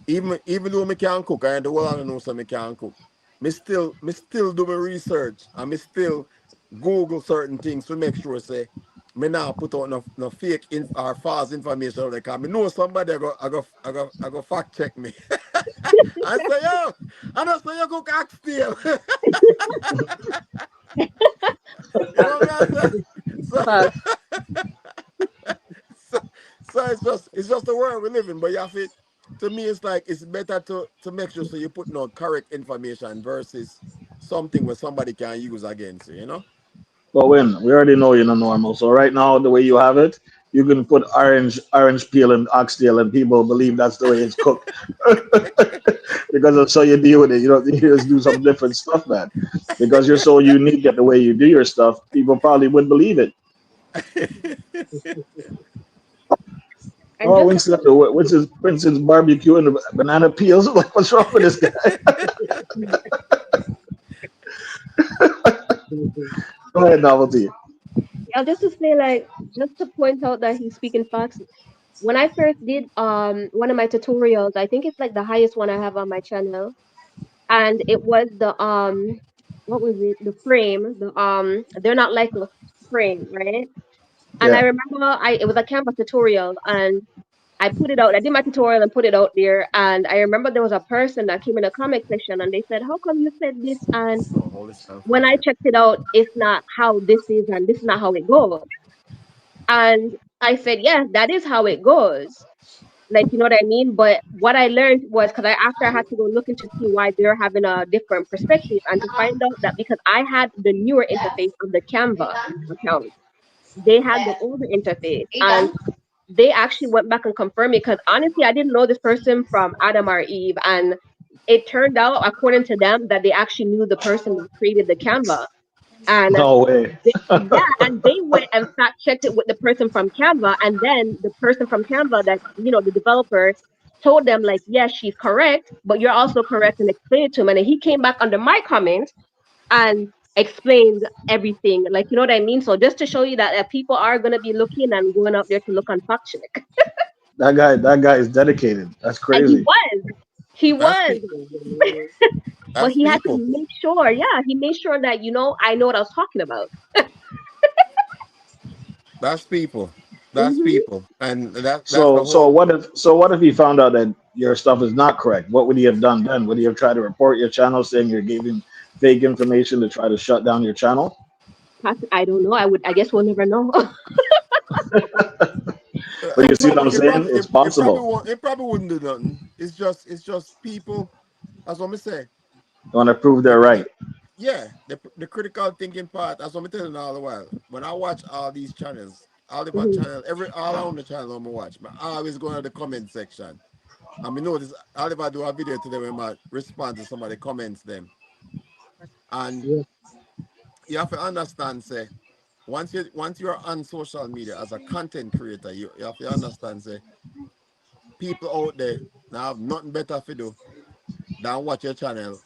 even though me can cook, I the world know so me can cook. Me still do my research and me still Google certain things to make sure say me now put out no fake or false information out there. Cause me know somebody I go fact check me. I say yo, I know say you cook oxtail. You know what I say? So, Fuck. so, so it's just the world we live in. But you have to me, it's like it's better to make sure so you're putting out correct information versus something where somebody can use against you. But when we already know you're not normal, so right now the way you have it, you can put orange peel and oxtail, and people believe that's the way it's cooked. Because that's how you deal with it. You don't you just do some different stuff, man. Because you're so unique at the way you do your stuff, people probably would believe it. And Oh, just to Winston, point, what's his Prince's barbecue and the banana peels? Like, what's wrong with this guy? Go ahead, novelty. yeah, just to say like, just to point out that he's speaking facts. When I first did one of my tutorials, I think it's like the highest one I have on my channel, and it was the what was it? The frame, the they're not like a frame, right? And I Yeah. remember it was a Canva tutorial, and I put it out. I did my tutorial and put it out there, and I remember there was a person that came in the comment section and they said, "How come you said this?" And Oh, holy stuff. when I checked it out, it's not how this is, and this is not how it goes. And I said, "Yes, that is how it goes." Like, you know what I mean? But what I learned was because after I had to go looking to see why they're having a different perspective, and to find out that because I had the newer interface of the Canva account, they had the older interface, and they actually went back and confirmed it. Because honestly, I didn't know this person from Adam or Eve, and it turned out, according to them, that they actually knew the person that created the Canva. And No way. yeah, and they went and fact checked it with the person from Canva, and then the person from Canva, that the developer, told them like, yes, she's correct, but you're also correct, and explained it to him. And then he came back under my comment and explained everything, like, you know what I mean. So just to show you that people are gonna be looking and going out there to look on fact check. That guy is dedicated. That's And he crazy. was, he That's was, but that's he had to people. make sure. Yeah, he made sure that I know what I was talking about. That's people. That's Hmm. people. And that's So the so whole what if so what if he found out that your stuff is not correct? What would he have done then? Would he have tried to report your channel saying you're giving fake information to try to shut down your channel? I don't know. I guess we'll never know. But you see what I'm saying? It's it probably possible. won't, it probably wouldn't do nothing. It's just people. That's what I say. You want to prove The, they're the right. yeah, the critical thinking part. That's what I'm telling you all the while. When I watch all these channels, all the Hmm. channel, all on the channel I'm watch, but I always go to the comment section. I mean, notice I'll if I do a video to them when I respond to somebody comments them. And Yeah. you have to understand, say, once you're on social media as a content creator, you have to understand, say, people out there now have nothing better to do than watch your channel,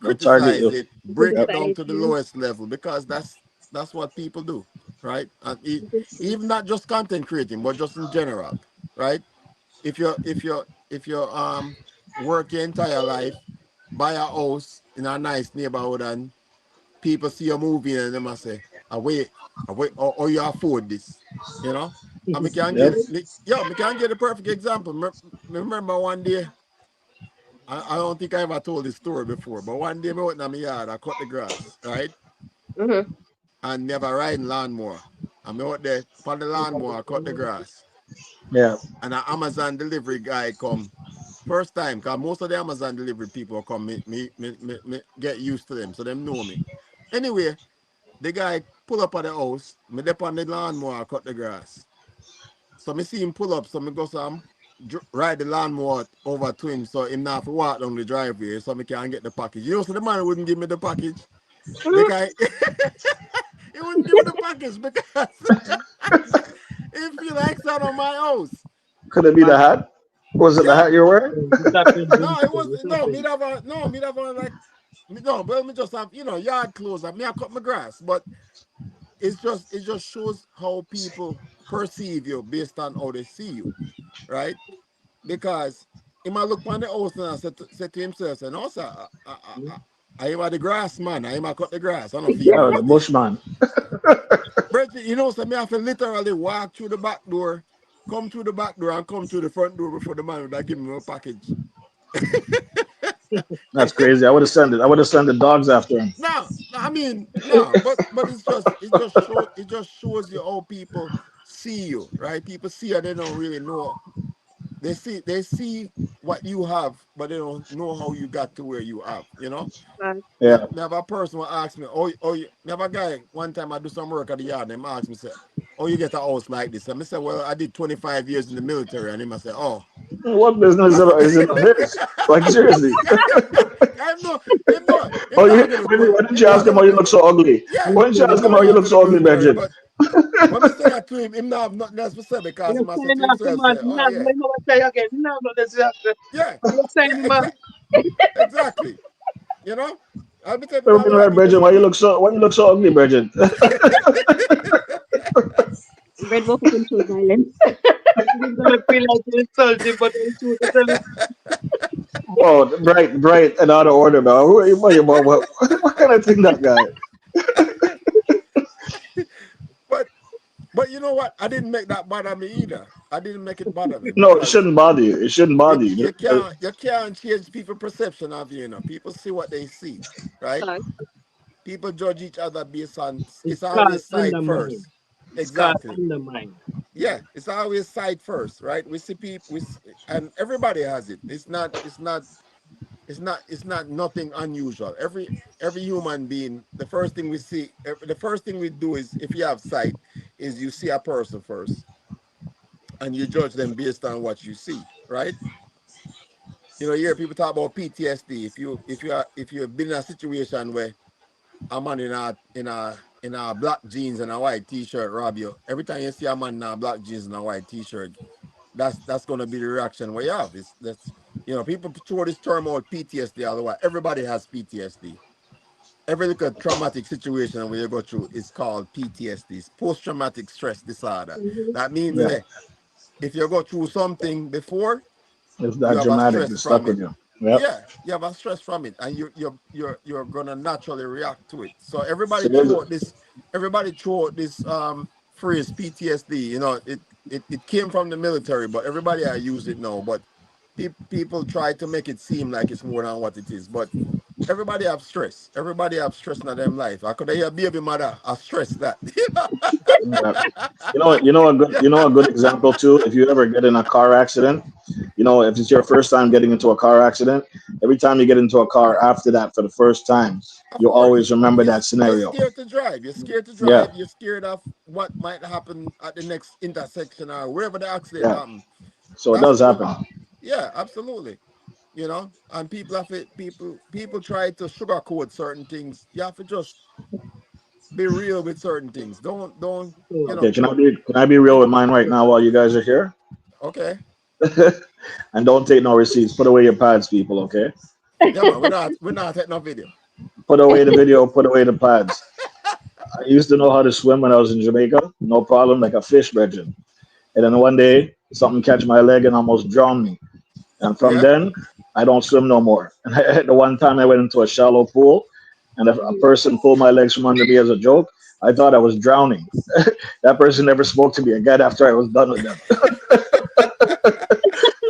Go target criticize you. it, break Yep. it down Criticize to the you. lowest level, because that's what people do, right? And Mhm. even not just content creating, but just in general, right? If you work your entire life, buy a house in a nice neighborhood, and people see a movie and they must say, away, or you afford this, you know? And we can Yep. get, yeah, we can get a perfect example. Remember one day, I don't think I ever told this story before, but one day I went in my yard, I cut the grass, right? Mhm. And never riding lawnmower. And I went there for the lawnmower, I cut the grass. Yeah. And an Amazon delivery guy come. First time, because most of the Amazon delivery people come, me get used to them, so them know me. Anyway, the guy pull up at the house, me dip on the lawnmower, cut the grass. So me see him pull up, so me go some ride the lawnmower over to him, so him not have to walk down the driveway, so me can get the package. You know, so the man wouldn't give me the package. The Mhm. guy, he wouldn't give me the package because he feel like that on my house. Could it be the But hat? Was it the Yeah, hat you're wearing? it happens in no, it school. was It no, happens. me have like no, but me just have yard clothes. Me I cut my grass, but it just shows how people perceive you based on how they see you, right? Because he might look on the house and I said to himself, and also I am the grass man, I am a cut the grass, I don't feel Oh, the about this. Bushman. Brethren, so me have to literally walk through the back door, come through the back door and come through the front door before the man would give me a package. That's crazy. I would have sent it. I would have sent the dogs after him. No, I mean, no, but it just shows you how people see you, right? People see you, they don't really know. They see what you have, but they don't know how you got to where you have, you know? Right. Me, Yeah. me have a person will ask me, me have a guy, one time I do some work at the yard, and him ask me, say, oh, you get a house like this? And I said, well, I did 25 years in the military, and him I say, oh. What business I is it of his? Like seriously. yeah, I'm no, him Oh, not you, gonna do why 20, didn't him you not ask him gonna how you do, look so ugly? yeah, Why didn't you him ask him not how you want look to the so ugly, military, Bridget? but when I say that to him, him not have nothing else to say because You he must say sign to off, himself, man. say, You oh know, yeah, you know what I say again. You know what I say again. yeah, You sign yeah, him up. exactly, you know, I'll be telling So, my wife, he Bridget, just, why you look so ugly, Bridget? Red woke up into violence. He's gonna feel like you insulted, but the truth is tell him, Oh, bright, and out of order, man. What kind of thing that guy? but you know what? I didn't make that bother me either. I didn't make it bother me No, it because shouldn't bother you. It shouldn't you bother you. you can't change people perception of you. You know, people see what they see, right? Right. People judge each other based on it's it's called always sight undermine. first. It's called Exactly. undermine. Yeah, it's always sight first, right? We see people, and everybody has it. It's not nothing unusual. Every human being, the first thing we see, the first thing we do is, if you have sight, is you see a person first, and you judge them based on what you see, right? You hear people talk about PTSD. If you've been in a situation where a man in a black jeans and a white t-shirt rob you, every time you see a man in a black jeans and a white t-shirt, that's gonna be the reaction we have. It's that's people throw this term out PTSD all the way. Everybody has PTSD. Every little traumatic situation when you go through is called PTSD, post-traumatic stress disorder. Mhm. That means Yeah. if you go through something before, It's you that have a dramatic. stress It's stuck from with it. you. Yep. Yeah, you have a stress from it, and you're gonna naturally react to it. So So there's everybody throw out this phrase PTSD. It came from the military, but everybody I use it now. But people try to make it seem like it's more than what it is. But everybody have stress. Everybody have stress in them life. I could hear a baby mother I stress that. yeah. You know a good example too. If you ever get in a car accident, if it's your first time getting into a car accident, every time you get into a car after that for the first time, Of you course, always remember you're, that you're scenario. scared to drive. You're scared to Yeah, drive. You're scared of what might happen at the next intersection or wherever the accident yeah. happened. So it That's does what. happen. Yeah, absolutely. And people have it. People try to sugarcoat certain things. You have to just be real with certain things. Don't. You So, Okay, know. can I be real with mine right now while you guys are here? Okay. And don't take no receipts. Put away your pads, people. Okay. Yeah, man. We're not taking no video. Put away the video. Put away the pads. I used to know how to swim when I was in Jamaica. No problem, like a fish, Bridget. And then one day, something catch my leg and almost drowned me. And from Yeah. then, I don't swim no more. And the one time I went into a shallow pool, and a person pulled my legs from under me as a joke, I thought I was drowning. That person never spoke to me again after I was done with them.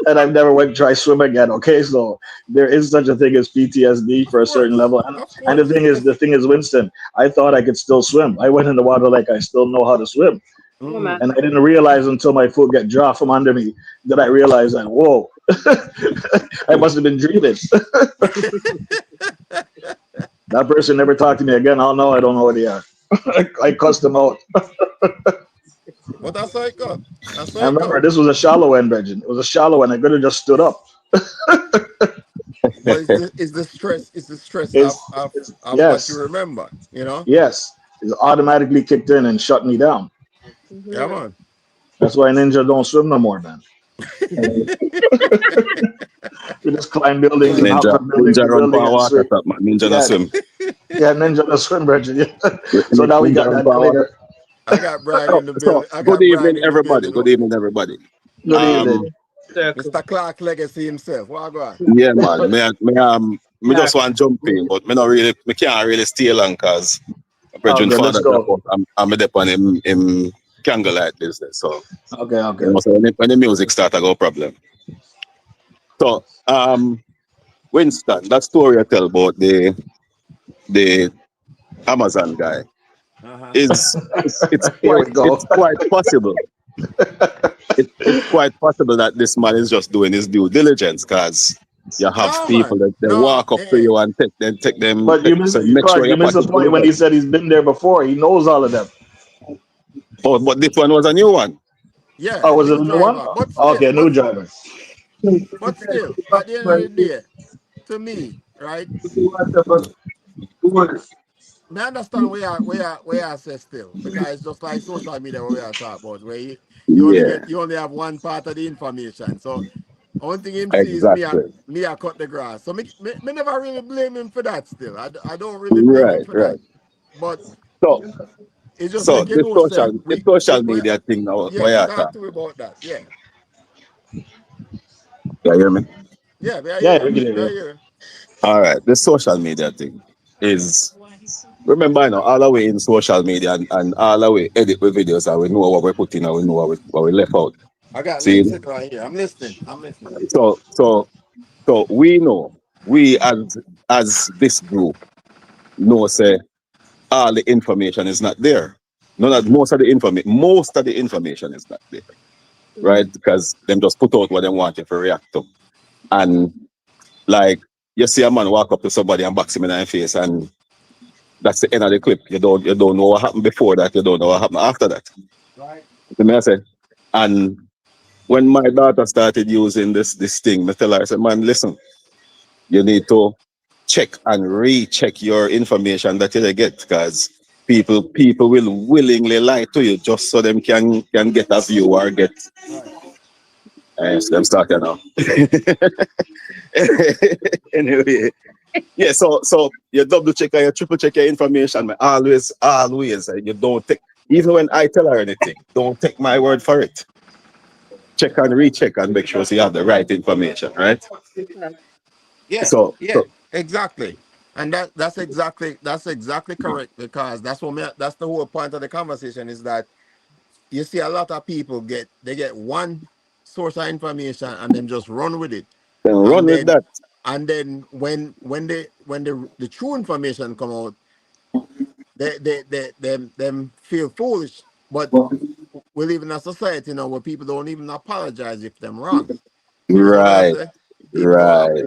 And I've never went to try swim again. Okay, so there is such a thing as PTSD Of for a certain course. level. And, Of and the course. thing is, the thing is, Winston, I thought I could still swim. I went in the water like I still know how to swim. Yeah, Mm-hmm. man. And I didn't realize until my foot got dropped from under me that I realized that, whoa, I must have been dreaming. That person never talked to me again. I'll know I don't know where they are. I cussed them out. But that's how it go. That's how And it remember, go. this was a shallow end, Bridget. It was a shallow end. I could have just stood up. But it's the stress of It's, of it's of what you yes, remember. yes. It's automatically kicked in and shut me down. Yeah, Mhm. man. That's why ninja don't swim no more, man. We just climb buildings and hop Ninja, from building ninja to run building for and water, swim. top man. Ninja no Yeah, swim. yeah, ninja don't swim, Bridget. Yeah. So now we Ninja got run that for water. clear. I got Brian So, in the so building. I good got evening, Brian in the everybody. building. Good evening, everybody. Good Um, evening. circle. Mr. Clark Legacy himself. What go on? yeah, man. Me Yeah. just want to jump in, but me can't really stay long because Oh, Brethren good. father Let's drop go. out. I'm a dep on him candlelight business. So Okay, okay. so when the music start, I go problem. So Winston, that story I tell about the Amazon guy Uh-huh. is it's Here we quite go. it's quite possible. It's quite possible that this man is just doing his due diligence because you have No, people man. that they No. walk up to you and But you miss so make sure Clark, you your missed the package point when delivered. he said he's been there before. He knows all of them. But this one was a new one. Yeah, Oh, a was it new a new one? driver. But still, Okay, new driver. at the end of the day, to me, right? I understand where I say still because it's just like social media where we are talking about where Yeah, you only have one part of the information. So only thing him see is exactly. me I cut the grass. So me never really blame him for that still. I don't really blame him Right, for that. right. But So it's just so like the say the we social media thing now yeah, where you talk talk. to me about that. Yeah. You hear me? Yeah, we are Yeah, here. we can hear We are you. here. All right. The social media thing is remember, all the way in social media and all the way edit with videos and we know what we put in and we know what we left out. I got See? links right here. I'm listening. I'm listening. So we know we as this group know say all the information is not there. None of most of the information is not there. Right? Mhm. Because them just put out what they want you to react to. And like you see a man walk up to somebody and box him in the face and that's the end of the clip. You don't know what happened before that, you don't know what happened after that. Right. You know what I say? And when my daughter started using this thing, I tell her, I said, man, listen, you need to check and recheck your information that you get, because people will willingly lie to you just so them can get a view or get. Right. So them start now. Anyway, yeah. So you double check and you triple check your information. Man. Always. You don't take, even when I tell her anything, don't take my word for it. Check and recheck and make sure so you have the right information, right? Yeah, So, yeah, exactly. And that's exactly correct, because that's the whole point of the conversation, is that you see a lot of people get one source of information and then just run with it. then run And with then that. when the true information come out, them feel foolish. But we live in a society now where people don't even apologize if them wrong. You know what I Right, say? right.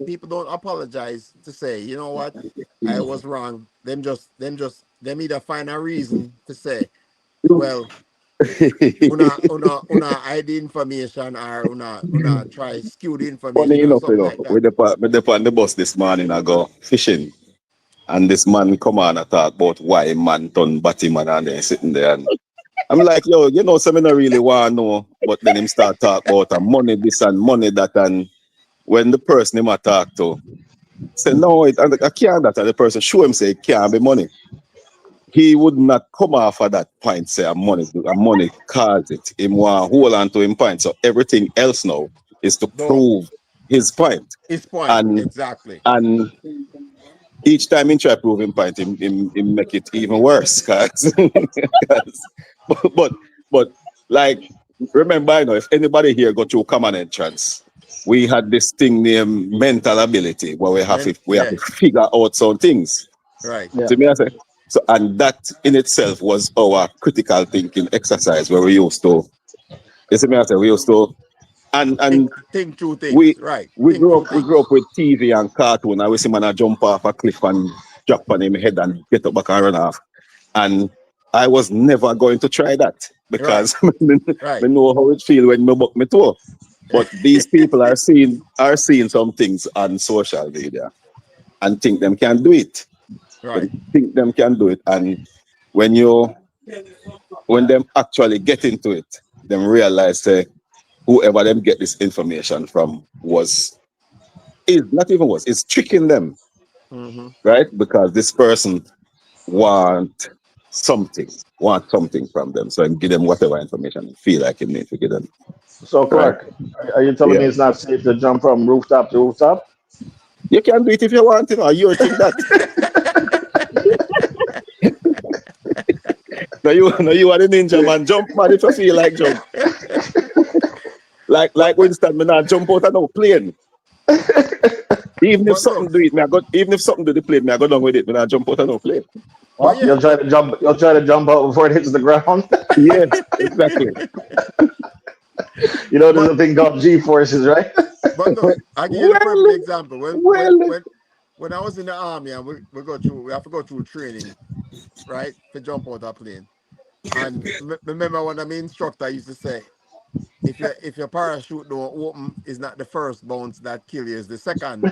People don't apologize to say, you know what, I was wrong. Them either find a reason to say, well, una hide the information, or una try skew the Funny information or enough, something like that. with the on the bus this morning, I go fishing, and this man come on and talk about why man turn batty man, and then sitting there, and I'm like, yo, some I not really want to know, but then him start talk about money this and money that, and when the person him a talk to say no, I can't, that, and the person show him say it can't be money, he would not come off of that point, say money cause it. Him want hold on to him point. So everything else now is to Though prove his point. his point, And exactly. and each time he try to prove him point, him make it even worse. Cause, but but like, remember, if anybody here go through common entrance, we had this thing named mental ability, where we have Yeah, to figure out some things. right. Yeah. See me I say? So, and that in itself was our critical thinking exercise, where we used to, you see me I say, we used to, and Think through we things, right? we Think grew through up we grew things. up with TV and cartoon, and we see man a jump off a cliff and drop on him head and get up back and run off. And I was never going to try that, Right, because I right, know how it feel when me buck me toe. But these people are seeing some things on social media and think them can do it. right, And when when them actually get into it, them realize whoever them get this information from is not even is tricking them, hmm, right? Because this person want something from them, so I give them whatever information they feel like it needs to give them, So right? Clark, are you telling me Yeah, it's not safe to jump from rooftop to rooftop? you can do it if you want, you think that. No, you are the ninja man, jump man if you feel like jump. Like but Winston, me not jump out of no plane. Even if but something look, do it, even if something do the plane, me I go down with it, me not jump out of no plane. but Well, yeah, but you'll try to jump out before it hits the ground. Yes, exactly. There's but a thing called G forces, right? but look, I give you the perfect Well, example. well, When I was in the army, and we have to go through training, right, to jump out a plane. And remember what my instructor used to say: if your parachute don't open, is not the first bounce that kill you, is the second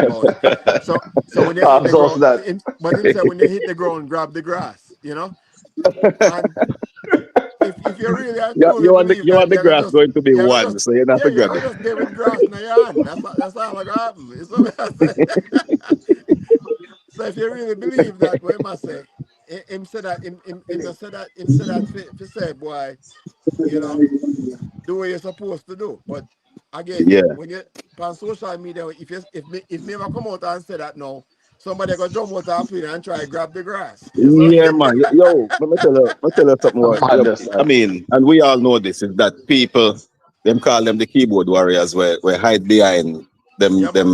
bounce. So when you hit the So ground, that but him said when you hit the ground, grab the grass, And if you really and truly believe you that, want the grass going to be you're gonna one, just so you have yeah, to you're grab gonna it. just stay with grass in your hand. That's all gonna happen. So, so if you really believe that, what am I say? Him said that him said that for say, boy, you know, do what you're supposed to do. But again, Yeah. when you on social media, if me ever come out and say that now, somebody gonna jump out of a plane and try to grab the grass. Yeah, man. Yo, let me tell you something. I'm madness, I man. mean, and we all know this, is that people, them call them the keyboard warriors, where hide behind them Yeah, man.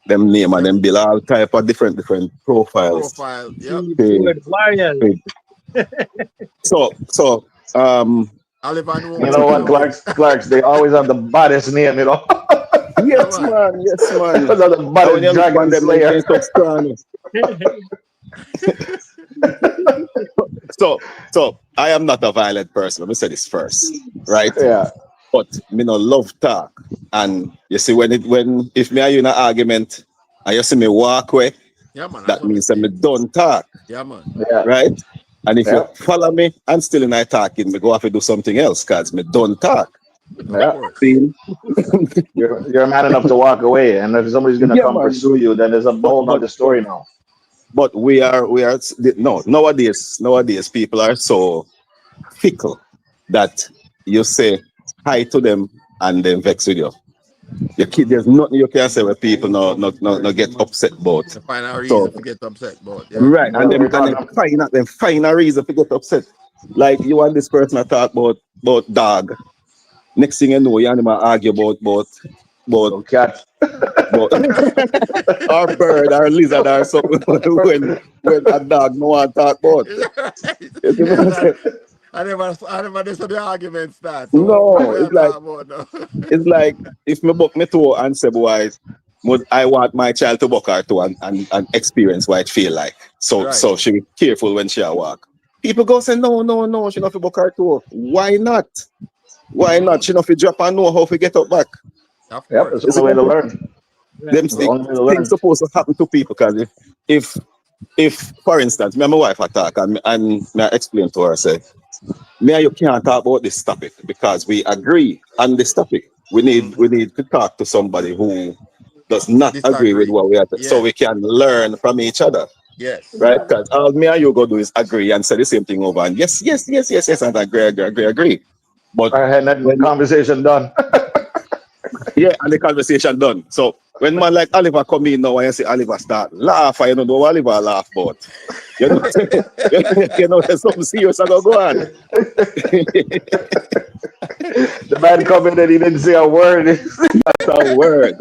them name, and Them them build all type of different profiles. profile. Yep. Okay. Keyboard warriors. Okay. So Oliver You Newman know what, call them. Clarks? They always have the baddest name, Yeah, yes, man. man, yes, man. Those are the And when baddest you look on dragon them, they slayer. so strong. So I am not a violent person. Let me say this first, right? Yeah. But me no love talk. And you see, when if me and you in an argument, and you see me walk away, Yeah, man. That's that what we means that see. me don't talk, Yeah, man. Yeah. right? And if you Yeah. follow me and still in I talking, me go have to do something else because me don't talk. Of Yeah. course. See? You're man enough to walk away, and if somebody's gonna Yeah, come man. pursue you, then there's a But whole but nother story now. but we are no, nowadays people are so fickle that you say hi to them and then vex with you. There's nothing you can say where people no get upset about. To find a So reason to get upset about. Yeah. right, and Well, them we're and then talking. find a reason to get upset. Like you and this person I talk about dog. Next thing you know, you and him argue about So cat. about or bird or lizard or something when a dog no one talk about. Right. You see what Yeah, I'm that, saying? I never did so the argument start. So what No, we are it's like talking about now? it's like if me buck me toe and say boy, I want my child to buck her toe and experience what it feel like. So Right. so she be careful when she a walk. People go say no, she not fi buck her toe. Why not? Why not? She not fi drop and know how to get up back. Of Yep, it's course. the You see only way what to I'm saying? learn. Right. Them It's the only way to things learn. supposed to happen to people because if if for instance me and my wife attack and me I explain to her say me and you can't talk about this topic because we agree on this topic. We need to talk to somebody who does not agree with Disagree. what we are so Yeah. we can learn from each other. Yes. Right? Because all me and you go do is agree and say the same thing over and yes, and agree. But All right, and then the when conversation done. yeah, and the conversation done. So when man like Oliver come in now and you see Oliver start laugh, I don't know what Oliver laugh about. You know, there's something serious I go on. The man come in and he didn't say a word. That's a word.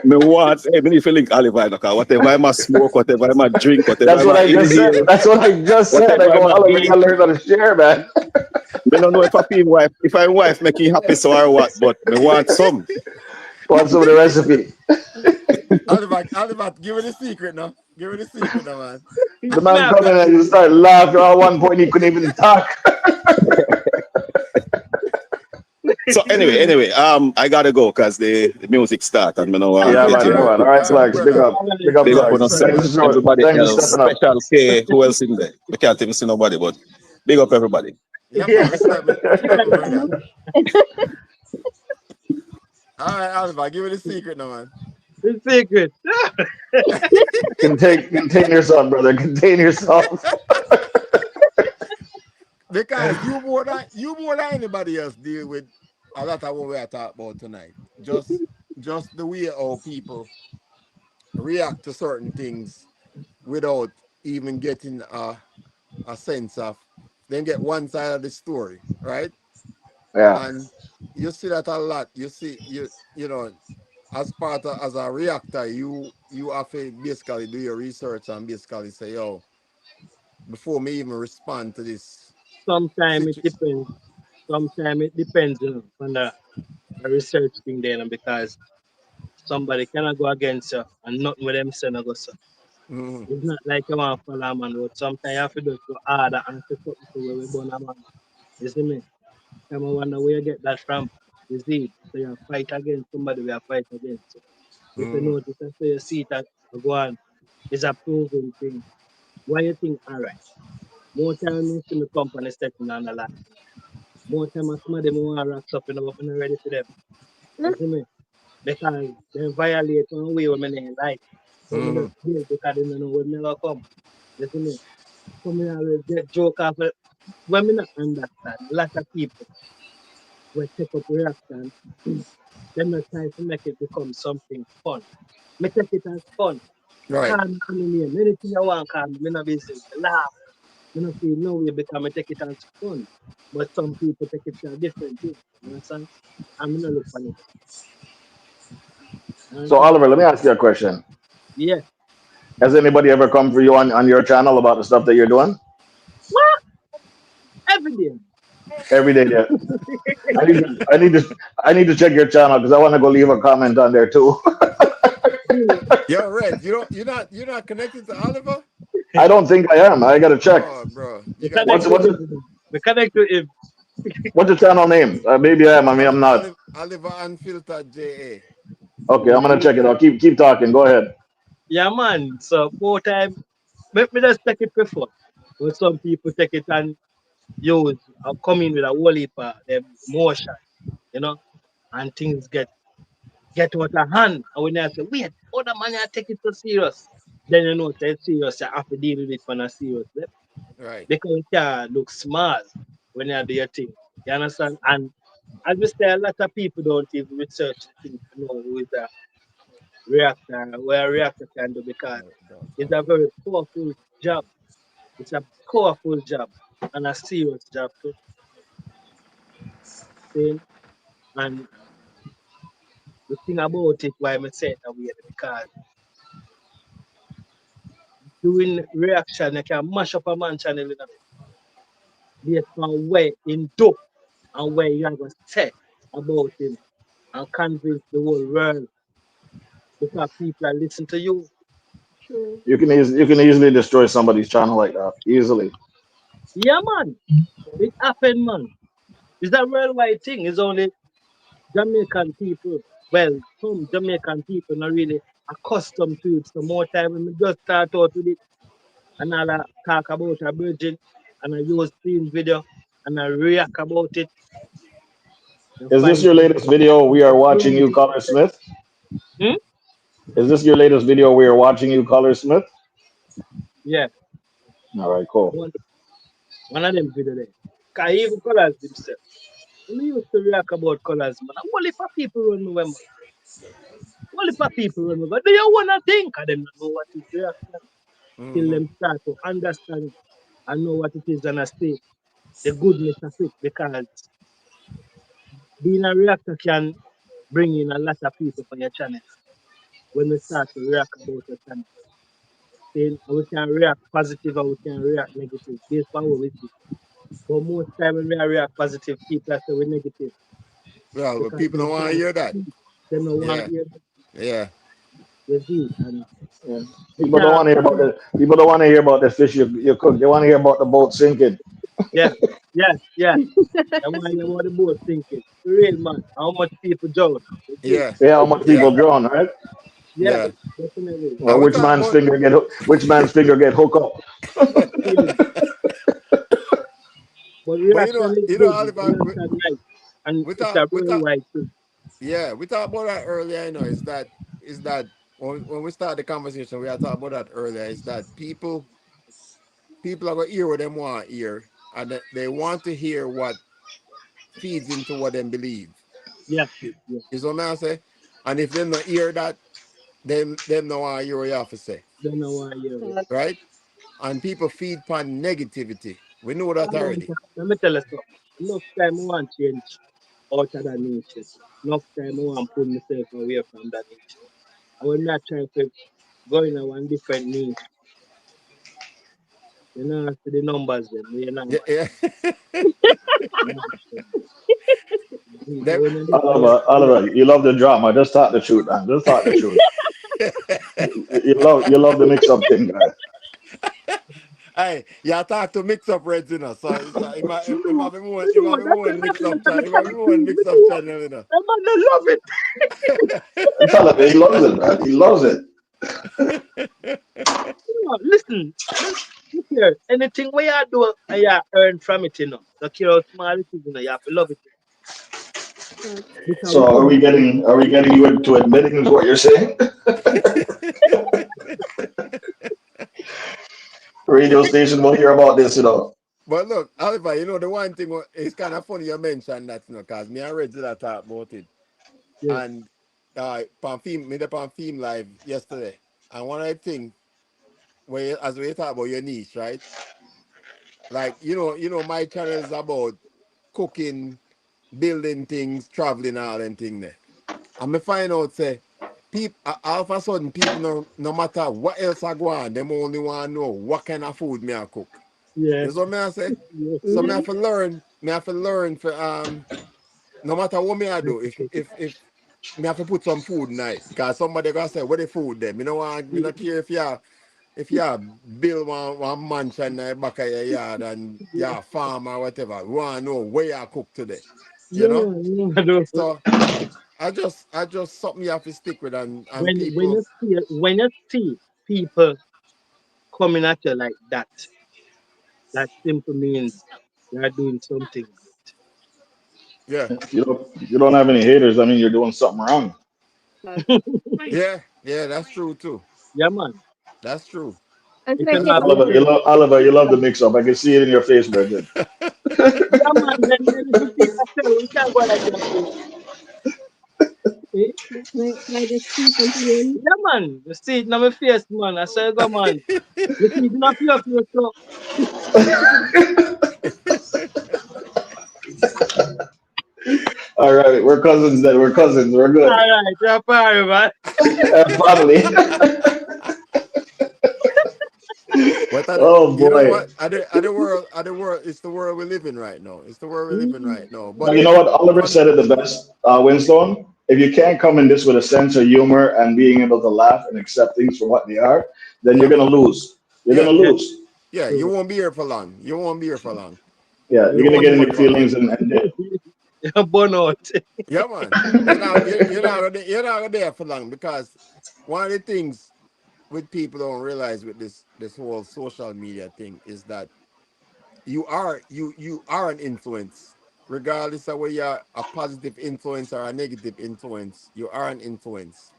Me want, even if you link Oliver, no, 'cause whatever I must smoke, whatever I must drink, whatever That's I what must I just said. inhale, That's what I just said. I whatever I go, must Oliver, you eat. gotta learn how to share, man. Me don't know if I feel wife, if I'm wife making happy so or what, but me want some. Want some of the recipe? Oliver, give me the secret now. Give me the secret now, man. The Me man have come that in and he start laughing. At one point, he couldn't even talk. So anyway, I gotta go because the music start and me know All Yeah, right, get man. all in Come there right, on. All quick. right, all right, Flags. brother. Big up, Big up on Flags. yourself. Thanks for Everybody thanks for else, stepping up. Special K, who else in there? We can't even see nobody, but big up everybody. Yeah, man. yeah. Respect me, brother. Mhm. All right, Oliver, give me the secret now, man. The secret. Contain yourself, brother. Contain yourself. Because you more than anybody else deal with a lot of what we are talking about tonight. Just the way how people react to certain things without even getting a sense of then get one side of the story, right? Yeah. And you see that a lot. You see you know as part of as a reactor, you have to basically do your research and basically say, yo, before me even respond to this Sometimes it situation. depends. Sometimes it depends, on the research thing there, because somebody cannot go against you and nothing with them saying go so. Mhm. It's not like you want to follow a man, but sometimes you have to do it to harder and say something to where we born a man. You see me? Come on, wonder where you get that from. You see? So you fight against somebody we are fight against. So if you Mhm. notice and so you see that go on, it's a proven thing. Why you think alright? More time you see the company stepping on the line. More time as somebody more rocks up, but I'm not ready for them. You see me? Because they violate one way when they like. So I'm not Mhm. scared because they don't know when never come. You see me? So me always get joke off it. When me not understand, a lot of people will take up reaction, them not try to make it become something fun. Me take it as fun. Right. Call me any name, anything you want call me, me not be saying laugh. Me not feel no way because me take it as fun. But some people take it to a different thing. You understand? And me not look funny. You So understand? Oliver, let me ask you a question. Yeah. Has anybody ever come for you on your channel about the stuff that you're doing? What? Every day. Every day, yeah. I need to check your channel because I want to go leave a comment on there too. Yeah. Yo, Red, you're not connected to Oliver? I don't think I am. I gotta check. Oh, bro. We You got to connect What's to check. what's it, him. We connect to him. what's the channel name? Maybe I am. I mean, I'm not. Oliver Unfiltered JA. Okay, I'm gonna check it out. Keep talking. Go ahead. Yeah, man. So more time, me just take it before. But some people take it and use come in with a whole heap of them emotion, you know, and things get out of hand. And when I say, wait, other man, I take it so serious. Then you know, say it's serious, you have to deal with it for a serious level. Right. Because it can look small when you do your thing. You understand? And as we say, a lot of people don't even research the thing to know who is a reactor, where a reactor can do because it's a very powerful job. It's a powerful job and a serious job too. See? And the thing about it, why I say it that way, because doing reaction, you can mash up a man channel in a based on where in do and where you have to say about him and convince the whole world because people are listening to you. True. You can easily destroy somebody's channel like that easily. Yeah, man. It happened, man. It's a worldwide thing. It's only Jamaican people. Well, some Jamaican people not really accustomed to it. So more time when we just start out with it and I'll talk about a virgin and I use screen video and I react about it and Is this find your some latest video? We are watching you, Color Smith. Hmm? Is this your latest video? We are watching you, Color Smith. Yeah, All right, cool. one, one of them video there. Cause even colors themselves. When we used to react about colors, man, only for people run me when man. Only for people run me. But do you wanna think? Cause them not know what is reaction till Mm-hmm. them start to understand and know what it is and I say the goodness of it because being a reactor can bring in a lot of people for your channel when we start to react about your channel. Then we can react positive and we can react negative based on what we see. But most time when we react positive, people are say we're negative Well, but because people they don't want to can't hear that. see. They don't want Yeah. to hear Yeah. you see and Yeah. they People don't can't want to hear about the people don't want to hear about the fish you cook. They want to hear about the boat sinking. yeah, yeah, yeah. They want to hear what the both thinking. Real man, how much people drown. You see? Yeah. Yeah, how much Yeah. people drown, right? Yeah, Yeah. definitely. Or And we talk about which man's finger get hooked up. Yeah. But but reaction is good, man. Oliver, Reaction right. And we it's talk a we very talk wide thing. yeah, we talked about that earlier, is that when we start the conversation, we are talking about that earlier, is that people are gonna hear what they want to hear and they want to hear what feeds into what they believe. Yeah, yeah. Is what I say? And if they not hear that, them no want to hear what you have to say. Don't know why you Facts. Right? And people feed upon negativity. We know that already. Let me tell you something. Enough time I want change out of that nature. Enough time I want pull myself away from that nature. And when I try to go in a one different niche, you know, see the numbers them, you know, Yeah, yeah. you know, but Them- when you look at your Oliver, career, Oliver, you love the drama. Just talk the truth, man. Just talk the truth. You love the mix up thing, guy. Hey, you talk to mix up reds, So it might be more, it no, might be more that's mix up what I'm channel. It might be trying more to mix say. up channel, I'm gonna love it. Tell him he loves it, man. He loves it. No, listen, look here. Anything we are do, you earn from it, you know. So care how small it is, you know, you have to love it. Facts. Because we So come from are we getting you into admitting what you're saying? Radio station will hear about this. But look, Oliver, the one thing it's kind of funny you mentioned that, because me and Reggie that talk about it. yeah, And me the on Theme Live yesterday. And one of the things as we talk about your niche, right? Like, my channel is about cooking, building things, traveling, all them thing there. And me find out say people all of a sudden people no matter what else I go on, them only want to know what kind of food me I cook. yeah, You know what I say? yeah. So me Mm-hmm. have to learn, for no matter what me I do, if me have to put some food in it. Cause somebody gonna say, what the food there? Me not care if you build one mansion in the back of your yard and Yeah, you farm or whatever. We wanna know where you cook today. You yeah, know? yeah. I know. So I just something you have to stick with, and When people. you see people coming at you like that simply means you're doing something Yeah, You don't have any haters. I mean, you're doing something wrong. yeah, yeah. That's true too. yeah, man. That's true. And can If I you're That's say not true. Oliver, making Oliver, you love the mix up. I can see it in your face, Bridget. yeah, man, then if you see that, we can't go like that. Eh? can I just say something in? Yeah, man. You see it in my face, man. I say, go, man. You see it in your face, so. All right, we're cousins then. We're cousins. We're All good. right, you're fine, man. Family. But Oh you know boy. what? Other world. It's the world we live in right now. It's the world we live in Mm, right now. But But you know what? Oliver funny, said it the best, Winstone. If you can't come in this with a sense of humor and being able to laugh and accept things for what they are, then you're yeah, gonna lose. You're yeah, gonna yeah, lose. yeah. You true. won't be here for long. You won't be here for long. Yeah, Yeah, you're You gonna won't get be in here your for long. feelings and dip. you're burn out. Yeah, man. You're not there for long because one of the things with people don't realize with this whole social media thing is that you are an influence, regardless of whether you're a positive influence or a negative influence. You are an influence,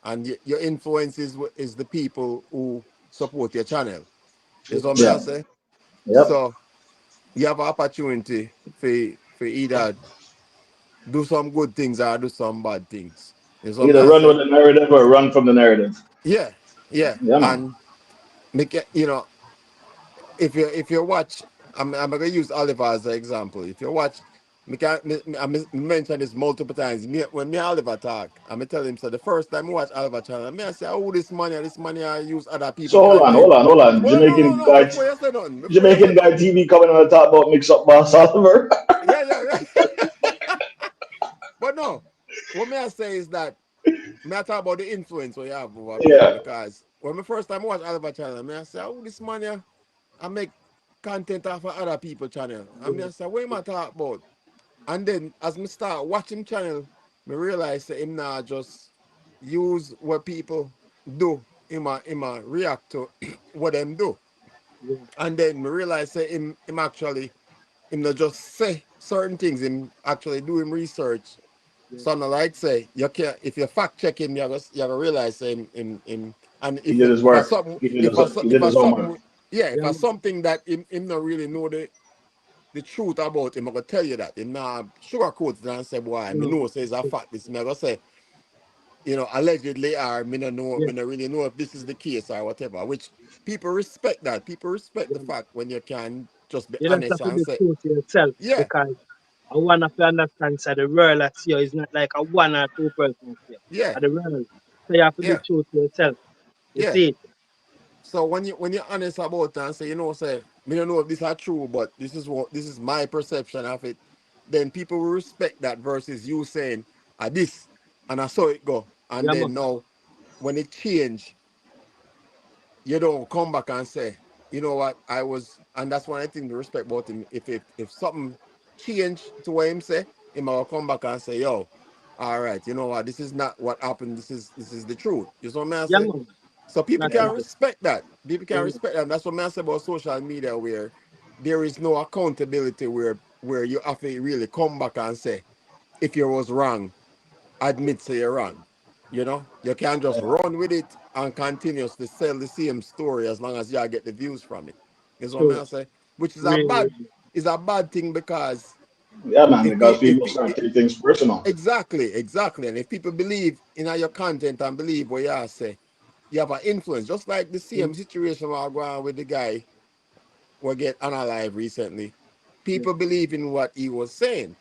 and your influence is the people who support your channel. Is what Yeah. I say. Yep. So you have an opportunity for either do some good things or do some bad things. Is what Either I run with say. the narrative or run from the narrative. Yeah, yeah, Yeah, man. and make it, if you watch, I'm gonna use Oliver as an example. If you watch, I mentioned this multiple times. When me and Oliver talk, I'm gonna tell him, so the first time I watch Oliver channel, me I say, oh, this money I use other So people hold on, hold content. on, hold on. Well, no, no, no. Before you say nothing, Jamaican guy TV coming on the top about mix up boss Oliver. yeah, yeah, yeah. But no, what may I say is that me I talk about the influence we have over people Yeah. because when the first time I watch Oliver channel, me I say, oh, this money I make content off of other people channel. And me I say, what am I talk about? And then as me start watching channel, me realize that him not just use what people do. Him a react to what them do. Yeah, And then me realize that him actually him not just say certain things, him actually do him research. yeah, So I like say you can if you fact check him, you gotta realize him and He did his if I work. something He if did I his homework. something yeah, if yeah, I man. something that him not really know the truth about him, I gonna tell you that. Him not sugarcoat it and say, boy, I No, know says a fact this. Me I gonna say, allegedly or yeah, me no really know if this is the case or whatever. Which people respect that. People respect the yeah, man. fact when you can just be You just honest have to and be say, true to yourself yeah, because I want to understand so the world I see you is not like a one or two person here. yeah, The world. So you have to be yeah, true to yourself. You yeah. see it? So when you're honest about it and say, say, me don't know if this are true, but this is my perception of it, then people will respect that versus you saying, this, and I saw it go. And Yeah, then man. now when it change, you don't come back and say, you know what, I was, and that's one I think the respect about him. If something change to what him say, he might come back and say, yo, all right, you know what, this is not what happened, this is the truth. You know what I'm Yeah, saying? man. So people That's can right. respect that. People Yeah, can man. respect that. And that's what I say about social media, where there is no accountability, where you have to really come back and say, if you was wrong, admit say you're wrong. You can't just run with it and continuously sell the same story as long as you get the views from it. Is what True. I say. Which is a Really, bad really. is a bad thing because Yeah, man, if because we if people we, start taking things personal. exactly, and if people believe in your content and believe what you say, you have an influence. Just like the Mm, same situation we're going on with the guy who get unalive recently. yeah, People believe in what he was saying,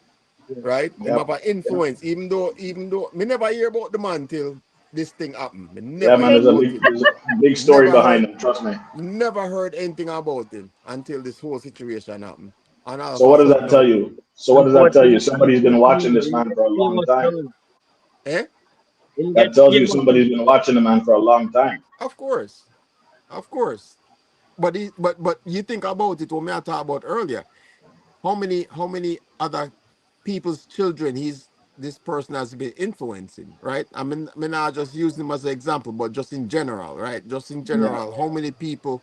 yeah, right? Him Yep. have an Yep. influence, even though me never hear about the man till this thing happened. Me Yeah, never man, hear Thank about him. there's a big story Never behind heard him, trust me. never heard anything about him until this whole situation happened. And all of So a what does sudden that tell now, you? So what does that tell you? Somebody's been watching Unfortunately, this he man get for a long famous time. now. eh? He get That tells you famous somebody's been watching the man for a long time. Of course. Of course. But you think about it what me I talked about earlier. How many other people's children he's this person has been influencing, right? I mean, I just use them as an example, but just in general, right? Just in Yeah. general, how many people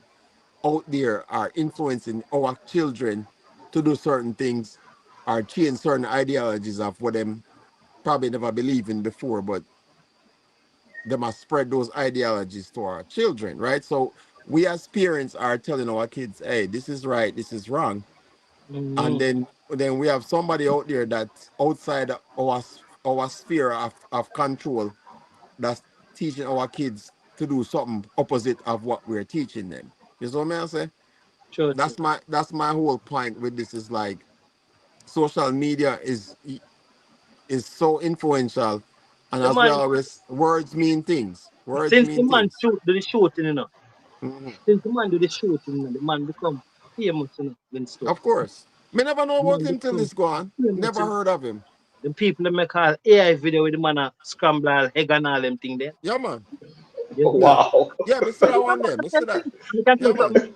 out there are influencing our children to do certain things or change certain ideologies of what them probably never believed in before, but they must spread those ideologies to our children, right? So we as parents are telling our kids, hey, this is right, this is wrong. And Mm-hmm. then we have somebody out there that's outside our sphere of control that's teaching our kids to do something opposite of what we're teaching them. You know what I'm saying? Sure, sure. That's my whole point with this is like social media is so influential, and The as we man, always, words mean things. Words since the mean man things. shoot, do the shooting, Hmm. since the man do the shooting, the man become famous, when stuff. Of course. Me never know The about man him till become this go on. famous, Never heard of him. The people that make all AI video with the man a scramble all egg and all them thing there. Yeah, man. You see that? Wow. Yeah, me see that one there. Me see that. You can tell Yeah, you man. something.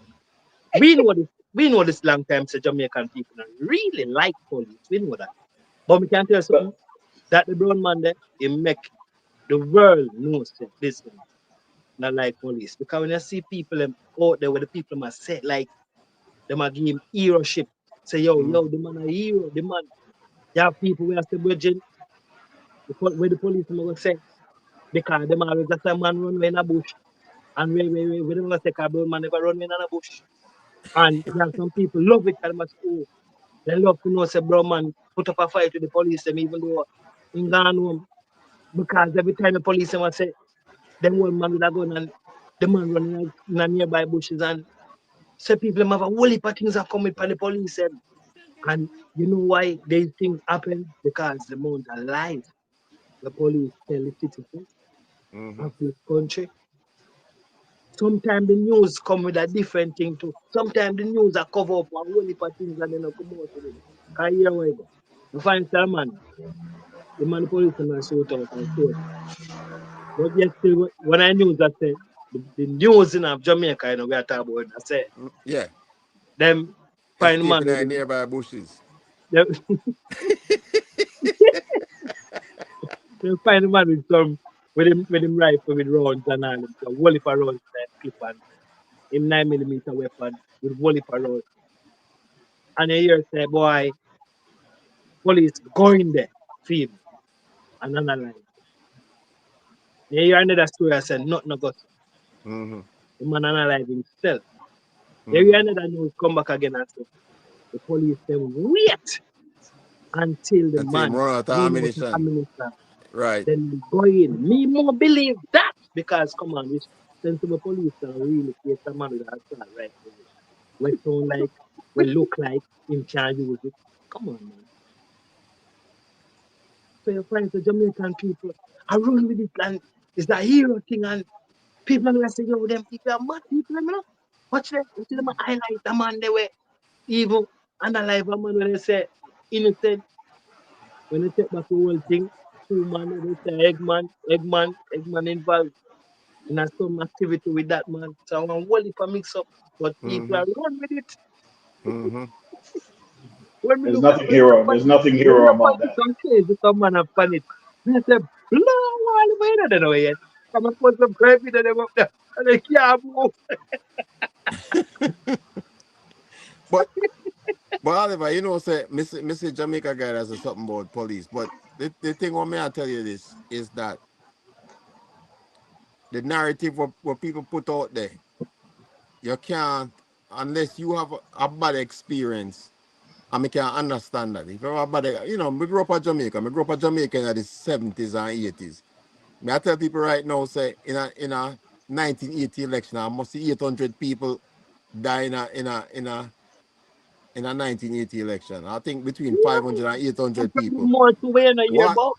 We know this long time, so Jamaican people don't really like police. We know that. But we can tell you something. That the brown man there, he make the world know say, listen, not like police. Because when you see people them out there where the people must say like they might give him heroship. Say, yo, Mm-hmm. the man a hero, the man. You have people where I say, Virgin, where the police will say, because them always just a man run away in a bush. And we don't take a brown man never run away in a bush. And there are some people love it and must oh, they love to know say brown man put up a fight with the police them even though in gone home. Because every time the police them will say them one man with a gun and the man running in a nearby bushes and say people them have a whole heap of things that come from the police them. And you know why these things happen? Because the amount of lies the police tell the citizens Mm-hmm. of this country. Sometimes the news come with a different thing too. Sometimes the news are cover up a whole heap of things and then come out with it. Can you hear what I go? You find some man, the man the police man shoot out and shoot. But yet still when I news that say the news in of Jamaica, we are talking about I say Yeah. them find man Escaping with in him, nearby bushes. them, them find man with some with him rifle with rounds and all them. So whole heap of rounds that clip and him 9mm weapon with whole heap of rounds. And you hear say, boy, police going there, film and analyze. You hear another story I said, nothing no got Mm-hmm. the man analyze himself. You hear Mm-hmm. another news come back again and say, the police them wait until the Until him man run out of run out of ammunition. ammunition. Right. Then go in. Me more believe that because come on, this sensible police are really face a man with a assault right like we sound like we look like him can use it. Come on, man. So you find the Jamaican people are run with it and it's a hero thing and people are gonna say, yo, them people are mad people, you know. Watch them, you see them highlight a man they were even analyze a man when they say innocent, when they take back the whole thing, two man, they say Eggman involved in some activity with that man. So I want whole heap of mix up. But people Mm-hmm. are run with it. Mm-hmm. When we There's look nothing when we look hero. at There's nothing when we hero look about at it that. some crazy some man have done it. And I say, blow all the way, I don't know yet. Come and put some crap in them up there. And they can't move. But Oliver, you know, say Mr. Jamaica guy has a something about police. But the thing what me I tell you this is that the narrative what people put out there, you can't unless you have a bad experience. And me can understand that. If you have a bad, you know, me grew up in Jamaica. Me grew up in Jamaica in the 70s and 80s. Me I tell people right now, say in a 1980 election, I must see 800 people die in a 1980 election. I think between Yeah, 500 and and 800 probably people. more to win a year What? about.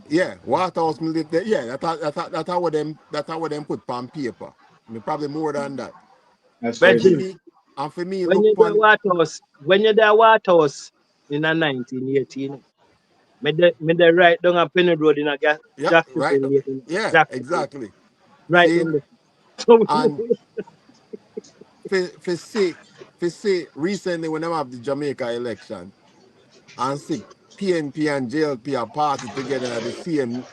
Yeah, Waterhouse me live there. Yeah, that's how them put on paper. I mean, probably more than that. That's And for crazy. Virgin, me, and for me, when look you're there pan. Waterhouse, when you're there Waterhouse in a 1918, me there right down a Penny Road in a Yeah, gas right. station, Yeah, gas station. exactly. Right See, down there. So and for see recently when I have the Jamaica election, and see PNP and JLP are party together at the same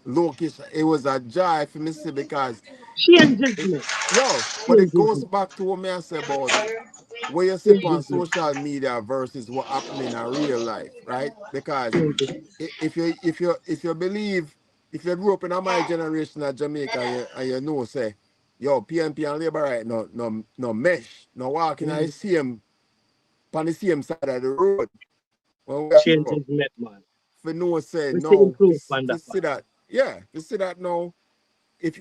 location. It was a joy for me see because Changes it, me. yo, but it Changes goes me. back to what me I say about what you see on Changes me. social media versus what happening in real life, right? Because Changes. if you believe, if you grew up in my generation of Jamaica and you know say, yo, PNP and Labour right no mesh, no walking on the same on the same side of the road when we grow up. Changes met, man. For no say We see no, improve on to that see part. that, yeah, to see that now. If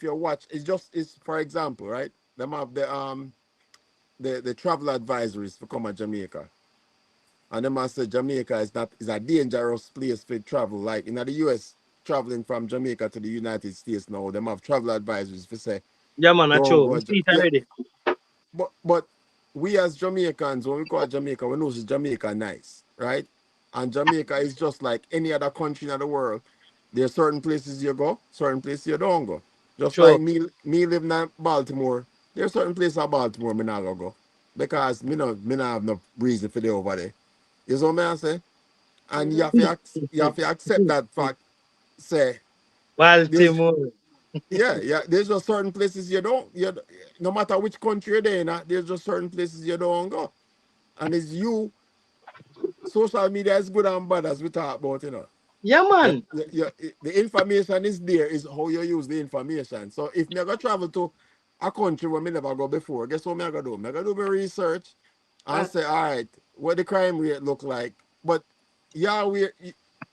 you watch, it's for example, right? Them have the travel advisories for come to Jamaica. And them I say Jamaica is a dangerous place for travel. Like in the US, traveling from Jamaica to the United States now, them have travel advisories for say, Yeah, man, I don't show. go. We see it Yeah, already. but we as Jamaicans, when we go to Jamaica, we know it's Jamaica nice, right? And Jamaica is just like any other country in the world. There are certain places you go, certain places you don't go. Just like Sure. me living in Baltimore, there are certain places in Baltimore me not gonna go. Because me not have no reason for the over there. You know what I'm saying? And you have to accept that fact. Say there's Baltimore. yeah, there's just certain places you don't no matter which country you're in, there's just certain places you don't go. And it's you, social media is good and bad as we talk about. Yeah, Yeah, man. the information is there, is how you use the information. So if me go travel to a country where me never go before, guess what me I gonna do? Me gonna do my research and Uh, say, all right, what the crime rate look like. But yeah, we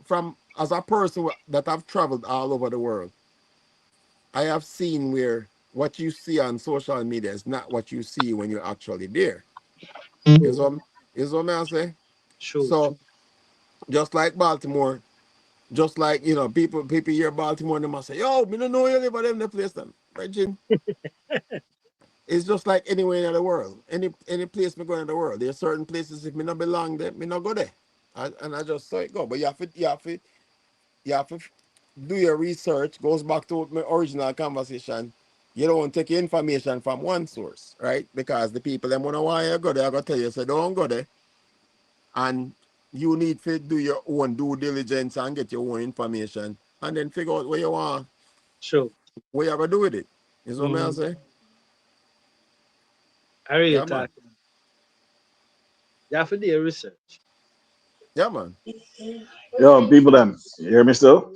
from as a person that have traveled all over the world, I have seen where what you see on social media is not what you see when you're actually there. Is what I say? sure, So true. just like Baltimore, just like people hear Baltimore and they must say, yo, me don't know you live at them the place them. Virgin. It's just like anywhere in the world. Any place me go in the world. There are certain places if me not belong there, me not go there. And I just saw it go. But you have to do your research. Goes back to my original conversation. You don't take your information from one source, right? Because the people them wanna why you go there, I gotta tell you, so don't go there. And you need to do your own due diligence and get your own information and then figure out what you want, Sure. what you gonna do with it. Is what I Mm, say? I really Yeah, man. talk. You have to do your research. Yeah, man. Yo, people, them, you hear me still?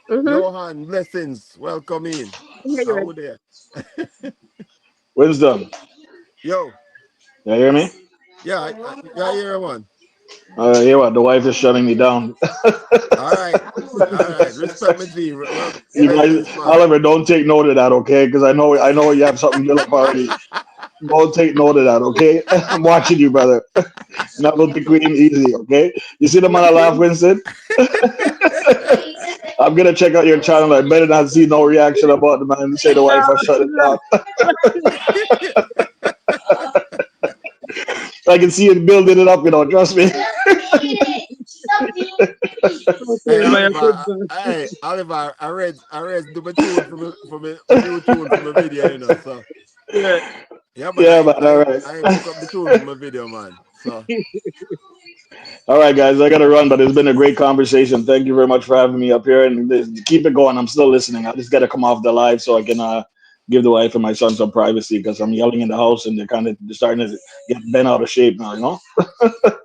Mm-hmm. Johan, blessings. Welcome in. Here you How are. there? Wisdom, Yo, you hear me? yeah, yeah, here, man. Hear what? The wife is shutting me down. All right. All right. Respect me, G. Well, You guys, blessings, man. Oliver, don't take note of that, okay? Because I know you have something built up already. Don't take note of that, okay? I'm watching you, brother. Not the queen easy, okay? You see the man I laugh, Winston? I'm gonna check out your channel. I better not see no reaction about the man say the wife I shut it down. I can see it building it up, trust me. Hey, Okay, my Oliver. good Hey, Oliver. I read do my tune for me new tune for my video, So Yeah. yeah, man. Yeah, I man. All I right. I cook up the tune for my video, man. So All right, guys. I gotta run, but it's been a great conversation. Thank you very much for having me up here, and keep it going. I'm still listening. I just gotta come off the live so I can give the wife and my son some privacy because I'm yelling in the house and they're starting to get bent out of shape now.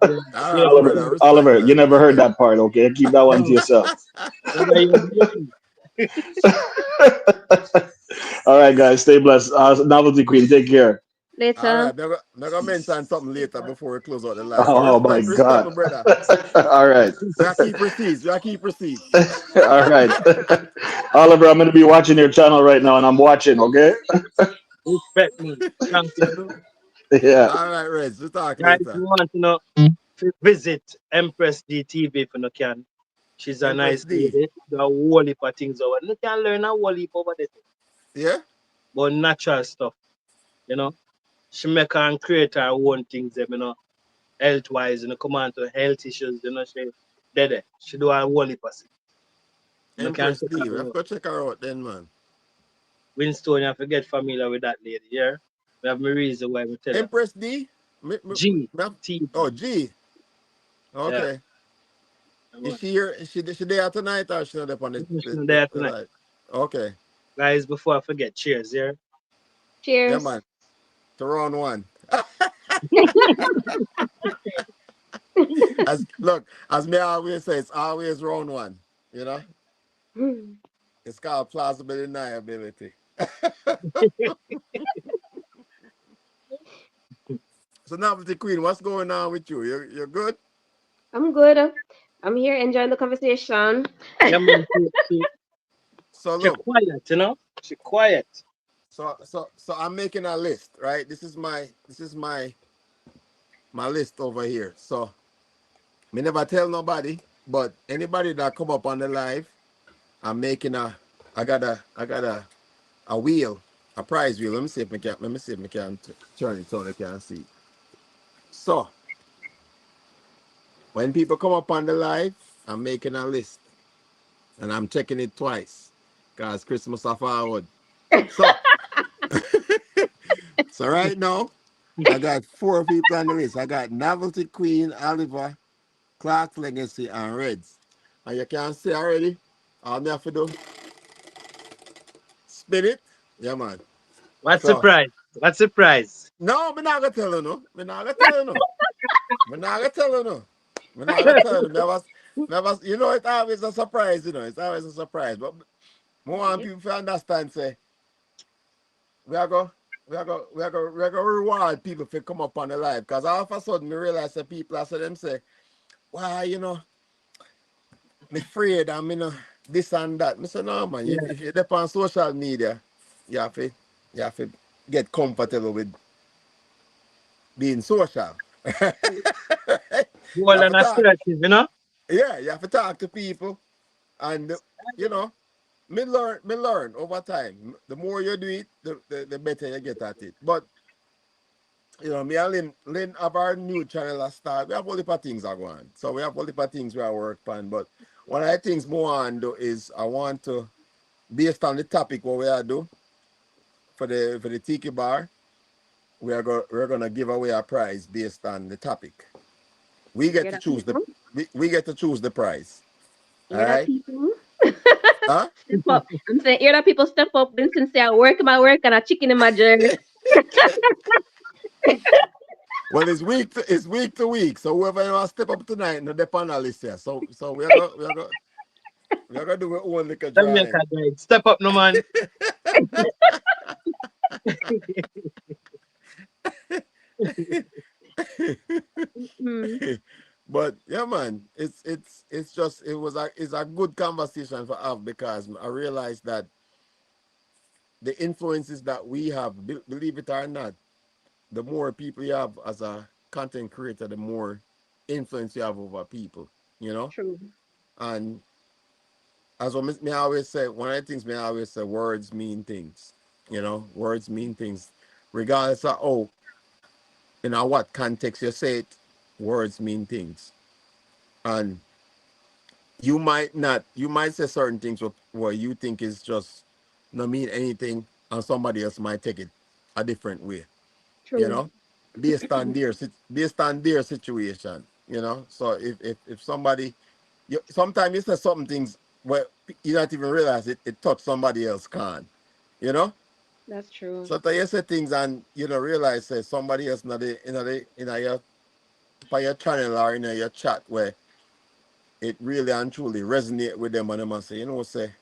Yeah. all Yeah. right, my Oliver, brother. Respect Oliver, you that. never heard Respect. that part, okay? Keep that one to No. yourself. That's why you're beautiful. All right, guys. Stay blessed. Novelty Queen, take care. All Later. right, I'm gonna mention something later before we close out the live. But Oh my respect, God. my brother. All right. We are keep receipts. We are keep receipts. All right. Oliver, I'm going to be watching your channel right now and I'm watching, okay? Respect, man. Thank you. Yeah. All right, Reds. We talk Guys, if you later. want to know, visit Empress DTV if you can. She's a Empress nice D. lady. Do a whole heap of things over. You can learn a whole heap over there. Yeah. But natural stuff, you know. She make and create her own things, health wise, come on to health issues, she do a whole heap of things. You can Empress check D. We her have out. to check her out then, man. Winston, you have to get familiar with that lady, yeah? We have my reason why we tell her. Empress D. G Me have- TV. oh, G. Yeah, Okay. come Is on. she here? Is she there tonight or she not up on Mission there the tonight. live? Okay. Guys, before I forget, cheers, yeah? Yeah, Cheers. man. To round one. As look, as me always say, it's always round one. You know, it's called plausible deniability. So now, with the queen, what's going on with you? You're good. I'm good. I'm here enjoying the conversation. Yeah, man, So she look, quiet, you know? She quiet. so I'm making a list, right? This is my list over here. So me never tell nobody, but anybody that come up on the live, I'm making a. I got a wheel, a prize wheel. Let me see if I can turn it so they can see. So when people come up on the live, I'm making a list and I'm checking it twice because Christmas are forward. So so right now I got four people on the list. I got Novelty Queen, Oliver, Clark's Legacy, and Reds. And you can see already. All me have to do, spin it. Yeah, man. What's the So price? What's the price? no, me not gonna tell you no. Me not gonna tell you no. Me not gonna tell you no. Me not gonna tell you. You know, it's always a surprise. You know, it's always a surprise. But more want Yes. people to understand. Say we are go, we are go reward people if they come up on the live. Cause all of a sudden me realize that people I said them say, why me afraid I'm this and that. Me say no man. Yeah, If you're on social media, you have to you have to get comfortable with being social. You gold have and to talk. assertive, you know? Yeah, you have to talk to people, and you know, me learn over time. The more you do it, the better you get at it. But me and Lynn have our new channel a start. We have all the things are going. So we have all the things we are work on. But one of the things more on do is I want to, based on the topic what we are do for the Tiki bar, we're gonna give away a prize based on the topic. We get Hear to that, choose the people? we get to choose the prize. All Hear that, right? people? Huh? Step up. I'm saying, hear that, people step up. Vincent say, I work my work and a chicken in my journey. Well, it's week to week. So whoever you want to step up tonight, no depend on list here. So we are gonna do our own little Jamaica drawing. guide. Step up, no man. Mm, But yeah, man, it's just it's a good conversation for have because I realized that the influences that we have, believe it or not, the more people you have as a content creator, the more influence you have over people. You know, true. and as what me always say, one of the things me always say, words mean things. Words mean things, regardless of what context you say it. Words mean things, and you might say certain things where you think is just not mean anything, and somebody else might take it a different way. You True. know, based on their situation. So if somebody, sometimes you say something things where you don't even realize it touched somebody else can. You know, That's true. sometimes you say things and you don't realize say somebody else in your by your channel or in your chat where it really and truly resonate with them and them and say, say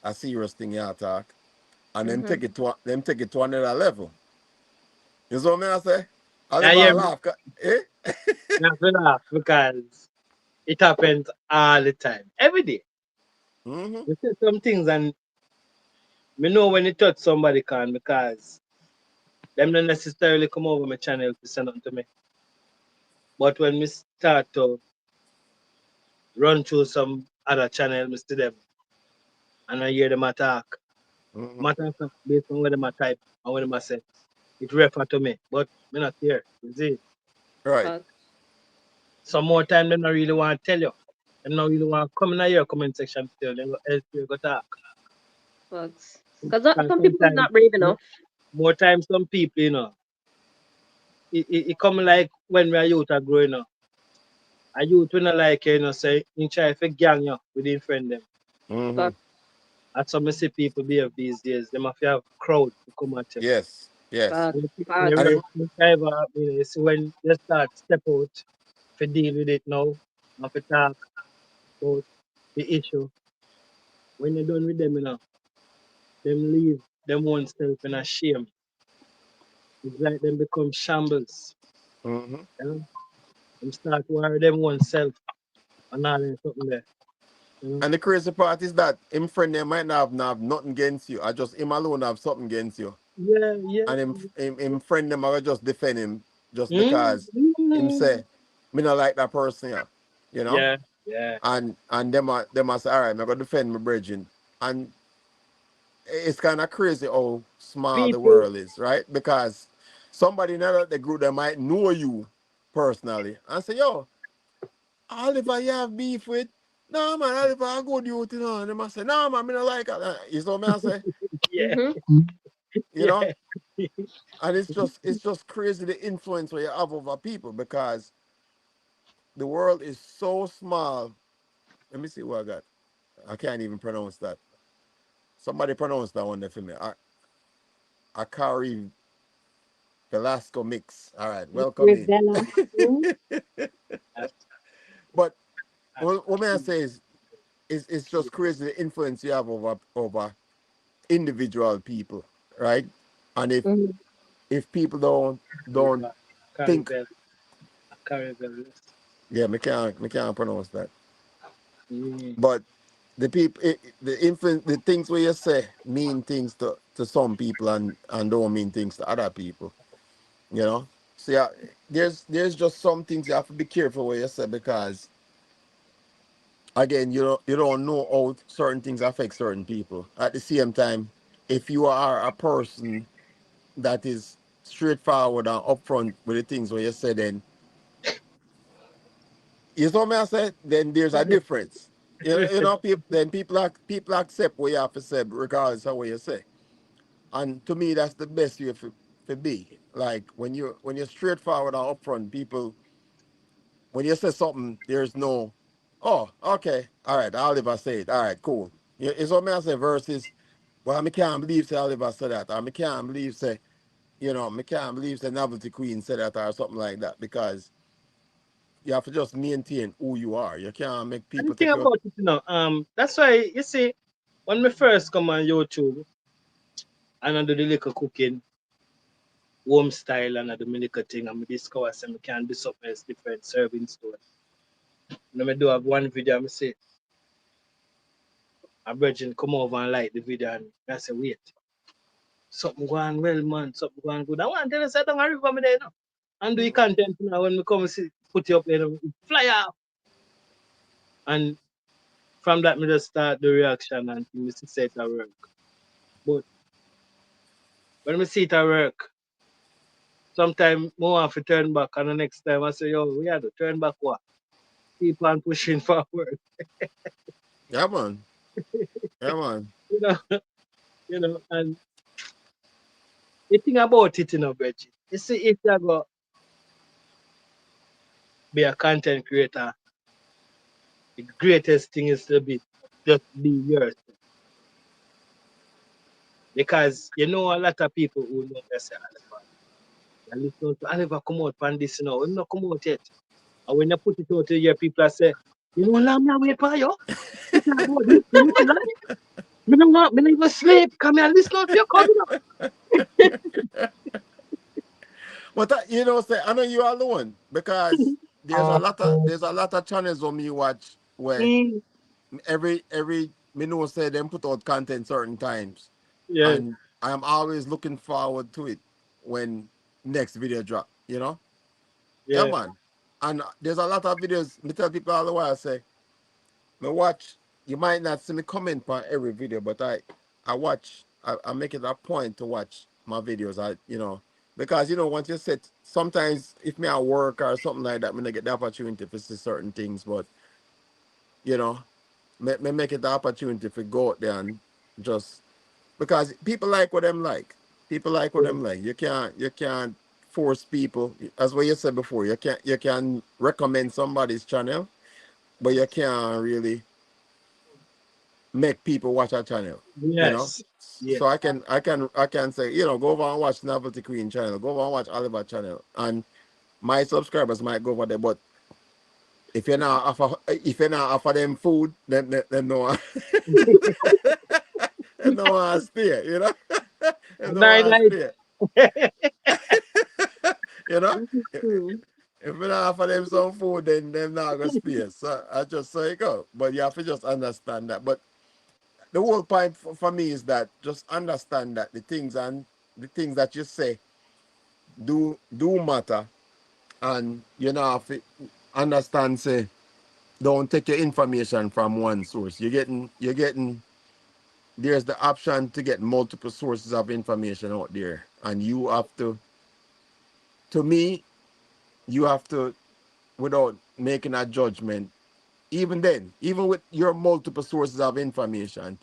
a serious thing you talk, and them Mm-hmm. take it to another level. You know what I say? I Yeah, live yeah, and laugh. Eh? you have to laugh because it happens all the time. Every day. Mm-hmm. You say some things and me know when it touch somebody can because them don't necessarily come over my channel to send them to me. But when me start to run through some other channel, me see them and I hear them attack. Mm-hmm. Matter of fact, based on what them a type and what them a say, it refer to me. But me not here. You see? Right. Fuck. Some more time them not really want to tell you. Them not really want to come in your comment section to tell them else you go talk. Fucks. Because And some people is sometimes not brave enough. more time some people, it come like when we are youth are growing up. A youth when I like you know say in try to gang you with their friend them. Mm-hmm. But That's how I see people behave these days. Them have to have crowd to come at you. Yes, yes. When you facts. And reach the driver, you see when you start step out to deal with it now, have to talk about the issue. When you're done with them, them leave them oneself in a shame. It's like them become shambles. mm-hmm. You know? Them start worry them oneself and all that something there. You know? And the crazy part is that him friend they might not have nothing against you. I just him alone have something against you. Yeah, yeah. And him friend them I will just defend him just Mm, because him mm. say me not like that person, yeah. You know? Yeah, yeah. And them are say, all right, I'm gonna defend my brethren. And it's kind of crazy how small the People, world is, right? Because somebody in the group that might know you personally and say, yo, Oliver, you have beef with? No, man, Oliver, I go do it, you know. And they must say, no, man, I don't like it. You know what I say? yeah, Mm-hmm. You know? yeah. And it's just crazy the influence where you have over people because the world is so small. Let me see what I got. I can't even pronounce that. Somebody pronounce that one there for me. Akari Velasco mix. All right, welcome in. Rivella. Mm, That's, But that's what may I say is it's just crazy the influence you have over individual people, right? And mm, if people don't think, Caribel, Caribel. yeah, me can't pronounce that. Mm. But the people, the influence, the things where you say mean things to some people and don't mean things to other people. You know, so yeah, there's just some things you have to be careful what you say because again, you don't know how certain things affect certain people. At the same time, if you are a person that is straightforward and upfront with the things where you say, then you know what I say, then there's a difference. People then people accept what you have to say regardless of what you say. And to me, that's the best way for be. Like when you're straightforward and upfront, people when you say something, there's no, oh, okay, all right, Oliver say it, all right, cool. It's what I say versus, well, I can't believe say Oliver said that, or I can't believe say, I can't believe say Novelty Queen said that or something like that because you have to just maintain who you are. You can't make And the people thing take you. about it, that's why you see, when we first come on YouTube and I do the little cooking, home style and I do my little thing, and I discover some can do something else different, serving stone. And I do have one video, I say, a virgin come over and like the video, and I say, wait, something going well, man, something going good. I want to tell you, say, don't worry about me there, no. And do the content now when we come see, put you up there, fly out. And from that, me just start the reaction and me see say it at work. But when me see it at work, sometimes more have to turn back, and the next time I say, yo, we have to turn back what? Keep on pushing forward. Yeah, man. Yeah, man. you know, and the thing about it, Bridget, you see, if you go be a content creator, the greatest thing is to be just be yourself. Because you know a lot of people who know they say Oliver. And listen to Oliver come out from this now. Him not come out yet. And when you put it out to your people I say, you know, I'm not wait for you. You talk about this, you see that? Me no want, me no even sleep. Come here, listen to you coming up. But say I know you are alone because there's a lot of channels on me watch where Mm, every me know say them put out content certain times, yeah, and I'm always looking forward to it when next video drop. Yeah, yeah, man. And there's a lot of videos. Me tell people all the while say, me watch. You might not see me comment on every video, but I watch. I make it a point to watch my videos. Because once you set, sometimes if me at work or something like that, me not get the opportunity to see certain things, but you know me make it the opportunity to go out there and just because people like what them like. People like what yeah. them like. You can't force people. As what you said before, you can recommend somebody's channel, but you can't really make people watch a channel. You know, Yes. Yes. so I can say, go over and watch Novelty Queen channel, go over and watch Oliver channel, and my subscribers might go over there. But if you're not offer them food, then no, then no one stay. And no Nine one nights. stay. You know, That is true. if you not offer them some food, then them not gonna stay. So I just say go. But you have to just understand that. But the whole point for me is that just understand that the things that you say do matter, and you know have to understand. Say, don't take your information from one source. You're getting there's the option to get multiple sources of information out there, and you have to me, you have to, without making a judgment, even then, even with your multiple sources of information,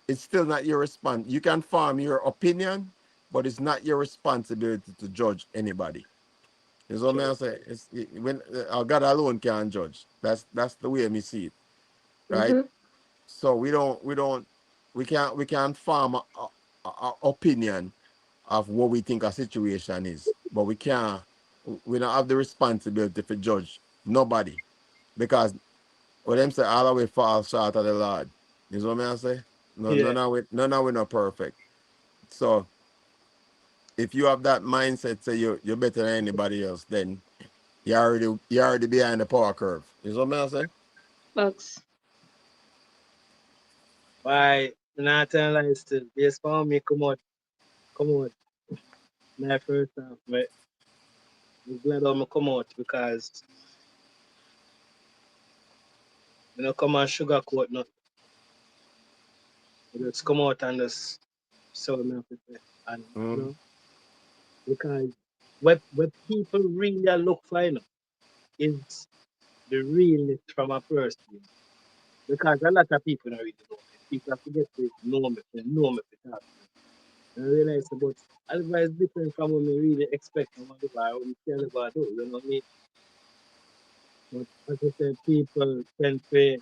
it's still not your response. You can form your opinion, but it's not your responsibility to judge anybody. You know what True. I say? When God alone can judge. That's the way me see it, right? Mm-hmm. So we can't form a opinion of what we think a situation is, but we don't have the responsibility to judge nobody, because what them say, all the way fall short of the Lord. You know what I say? No, Yeah. none of we not perfect. So if you have that mindset, say you're better than anybody else, then you're already behind the power curve. You know what I say? Bugs. Why? Not telling lies still. Yes, for me, come on. Come on. My first time. I'm glad I'm come out because come on sugarcoat nothing. You just come out and just show me up there. And Mm, because what people really are look for is the realness from a person. Because a lot of people don't really know me. People have to get to know me to talk to me. And I realize about Oliver is different from what me really expect from Oliver or what me see Oliver do, you know what I mean? But as I said, people tend to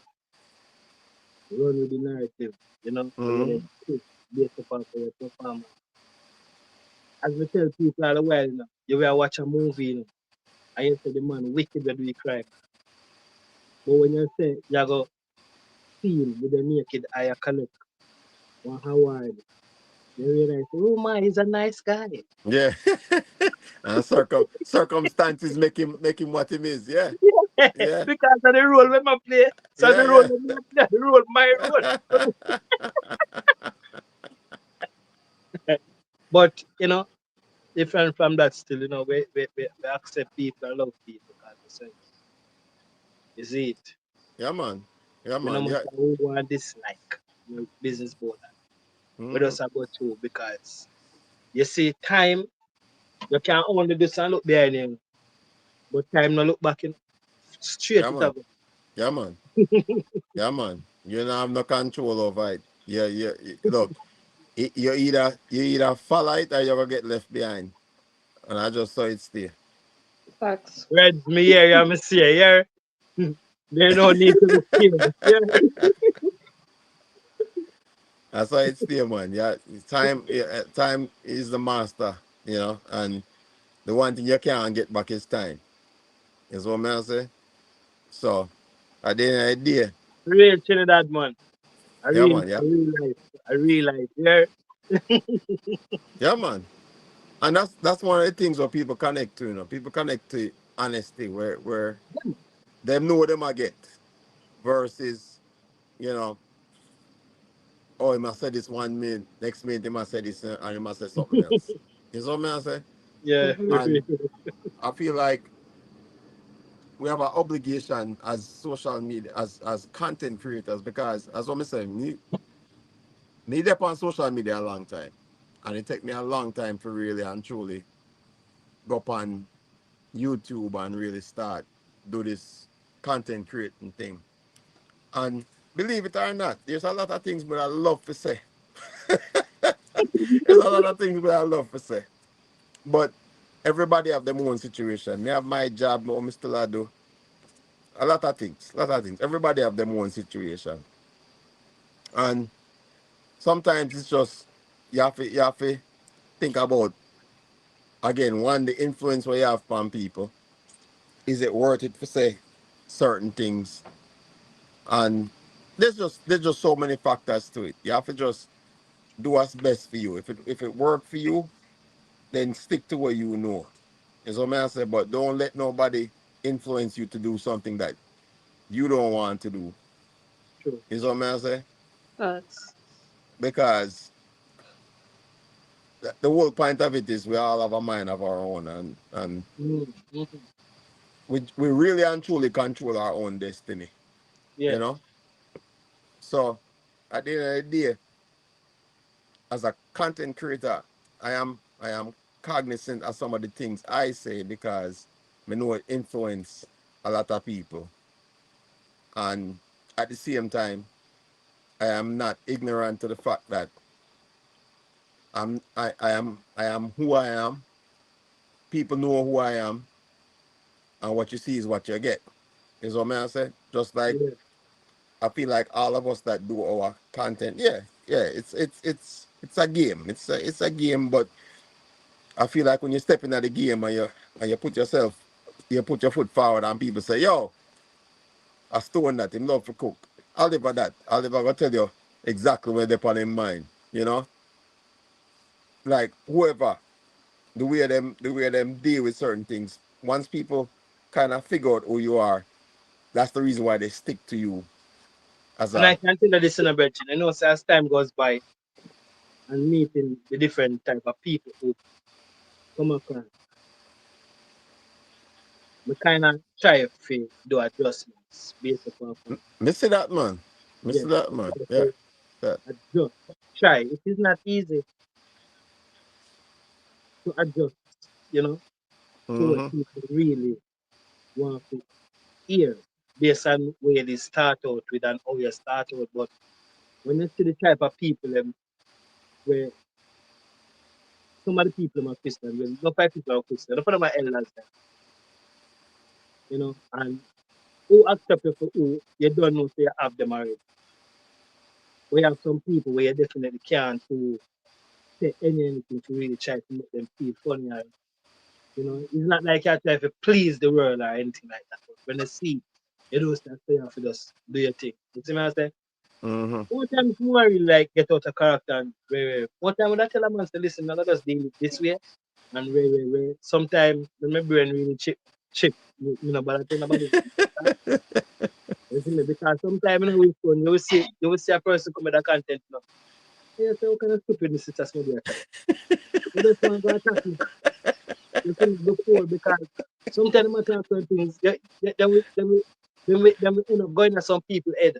run with the narrative, the way they mm, speak based upon their performance. As we tell people all the while, you will watch a movie, and you say the man wicked when do the crime. But when you say you go feel with the naked eye you connect one Howard, you realize, oh my, he's a nice guy. yeah. And circumstances make him what he is. Yeah. Yeah. Because of the role when I play. So the role Yeah. when I play, the role, my role. Yeah. But, different from that still, we accept people and love people because we say, you see it. Yeah, man. Yeah, We no man. matter Yeah. who want dislike, business board. We Mm, just about to because you see time, you can only do and look behind him, but time no look back in straight yeah, it man. up. Yeah, man. Yeah, man. You don't have no control over it. Yeah, yeah. Look, you either follow it or you're gonna get left behind. And I just saw it stay. Bugs. Red me here, you me see here. There no need to be scared. Yeah. I saw it stay, man. Yeah, time. Yeah, time is the master. And the one thing you can't get back is time. Is what I say. So at the end of the day, Real Trinidad man. yeah, man. Yeah, A real life. A real life. Yeah. yeah, man. And that's one of the things where people connect to. People connect to honesty, where them know what them I get, versus you know, oh, he must say this one minute, next minute he must say this, and he must say something else. You know what I say? Yeah. Mm-hmm. And I feel like we have an obligation as social media, as content creators, because as what I say, me dep on social media a long time, and it take me a long time to really and truly go up on YouTube and really start do this content creating thing. And believe it or not, there's a lot of things that I love to say. There's a lot of things that I love to say. But everybody have their own situation. Me have my job, but me still I do a lot of things. A lot of things. Everybody have their own situation. And sometimes it's just you have to think about again one the influence we have on people. Is it worth it to say certain things? And there's just so many factors to it. You have to just do what's best for you. If it worked for you, then stick to what you know. Is what I say. But don't let nobody influence you to do something that you don't want to do. True. Is what I say. Facts. Because the whole point of it is we all have a mind of our own, and Mm-hmm. we really and truly control our own destiny. You Yes, know. So at the end of the day, as a content creator, I am cognizant of some of the things I say because I know it influence a lot of people, and at the same time, I am not ignorant to the fact that I am who I am. People know who I am, and what you see is what you get. Is what I say. Just like yes, I feel like all of us that do our content, yeah, it's a game. It's a game, but I feel like when you step into the game and you put your foot forward and people say, yo, a stone that him love to cook. I'll never that. I'll never go tell you exactly where they're on in mind. You know? Like whoever, the way them deal with certain things, once people kind of figure out who you are, that's the reason why they stick to you as and I a can tell you this in a bit. You know, so as time goes by and meeting the different type of people who come across, we kind of try to do adjustments based upon Missy that man. yeah, Missy that we man. try Yeah. to That. adjust. Try. It is not easy to adjust, you know, to what Mm-hmm. people really want to hear based on where they start out with and how you start out. But when you see the type of people where some of the people are Christian, well, not five people are Christian, not of them are elders, them, you know, and who accept you for who you don't know so you have them already. We have some people where you definitely can't to say anything to really try to make them feel funny. Or, you know, it's not like you try to please the world or anything like that. But when they see you do start to have to just do your thing. You see what I say? Mm-hmm. One time it's more really like get out of character and one time when I tell a man to listen, not just deal it this way and where. Sometimes when my brain really chip, you know, but I think about it. You see me? Because sometimes you know, you will see a person come with a content now. Yeah, so what kind of stupidness is just maybe attack? You just want to go attack me. You see me before because sometimes I'm talk certain things, then we end up going to some people's head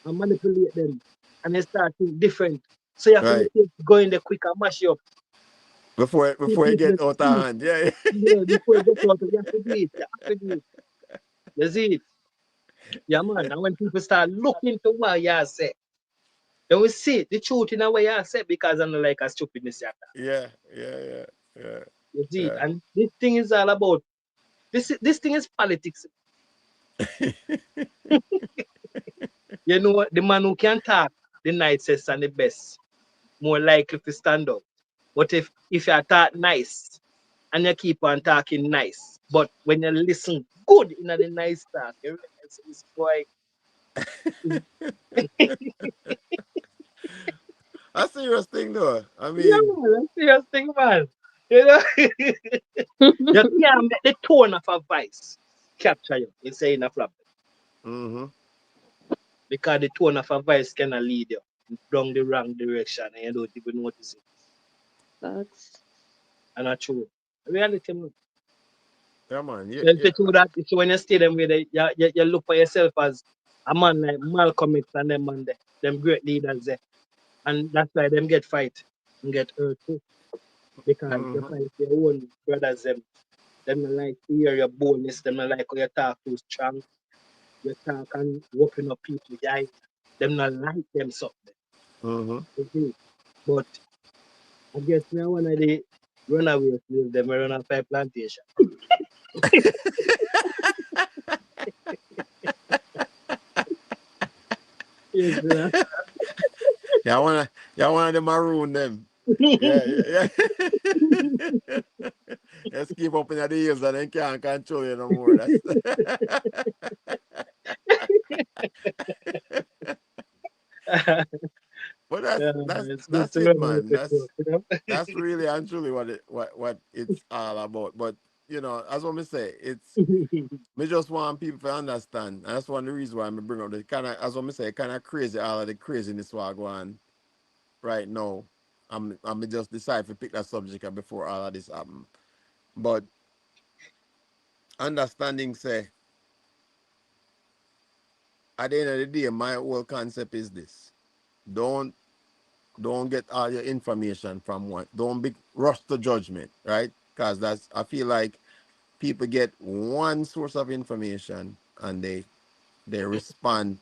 and manipulate them and they start thinking different. So you have to Right. make it go in there quick and mash you up. See Before you people get out of see, hand. Yeah. yeah, before you get out, you have to do it. You have to do it. You see it? Yeah, man. And when people start looking to what you say, they will see the truth in a way you say because I'm not like a stupidness. Yeah. Yeah. Yeah. Yeah. You see it? Yeah. And this thing is all about this thing is politics. You know what? The man who can talk the nicest and the best, more likely to stand up. But if you talk nice and you keep on talking nice, but when you listen good in the nice talk, you realize this boy is A serious thing though. I yeah, mean, man, that's serious thing, man. You know, you can't make the tone of a voice capture you in saying a flap mm-hmm. because the tone of a voice cannot lead you down the wrong direction and you don't even notice it. Facts. And that's true. Reality, man. Yeah, man. Yeah, So it's yeah. true that it's when you stay them with it, you look for yourself as a man like Malcolm X and them man there, them great leaders there. And that's why them get fight and get hurt too. Because you Mm-hmm. fight your own brothers them not like to hear your boldness, them not like how you talk too strong, you talk and open up people eye. Them not like them something. Mm-hmm. You see? But I guess me one of the Runaway slave, them run on five plantation. Yes, y'all wanna them maroon them. Yeah, yeah, yeah. Let's keep up in the ears and then can't control you no more. That's but yeah, that's it's good that's to know it, about man. the truth, you know? That's really and truly what it's all about. But as what me say, it's me just want people to understand. And that's one of the reasons why I bring up the kind of, as what me say, kind of crazy, all of the craziness what I go on right now. I'm just decide to pick that subject before all of this happen. But understanding say at the end of the day, my whole concept is this. Don't don't get all your information from one. Don't be rush to judgment, right? Because that's I feel like people get one source of information and they respond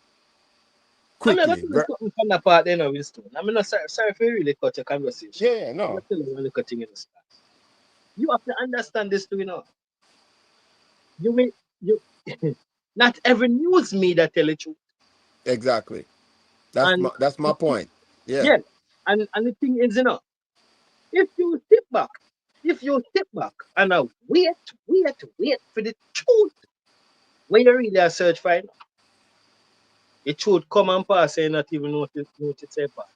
I'm not quickly. going to something from that part there now, Winston. I'm not sorry for really cut your conversation. Yeah, yeah, I'm no, not telling you one little thing in the start. You have to understand this too, you know. You will, you, not every news media tell the truth. exactly. And That's my point. Yeah, yeah, and the thing is, you know, if you sit back, if you sit back and wait for the truth, when you really a search for it, the truth come and pass and not even notice a part.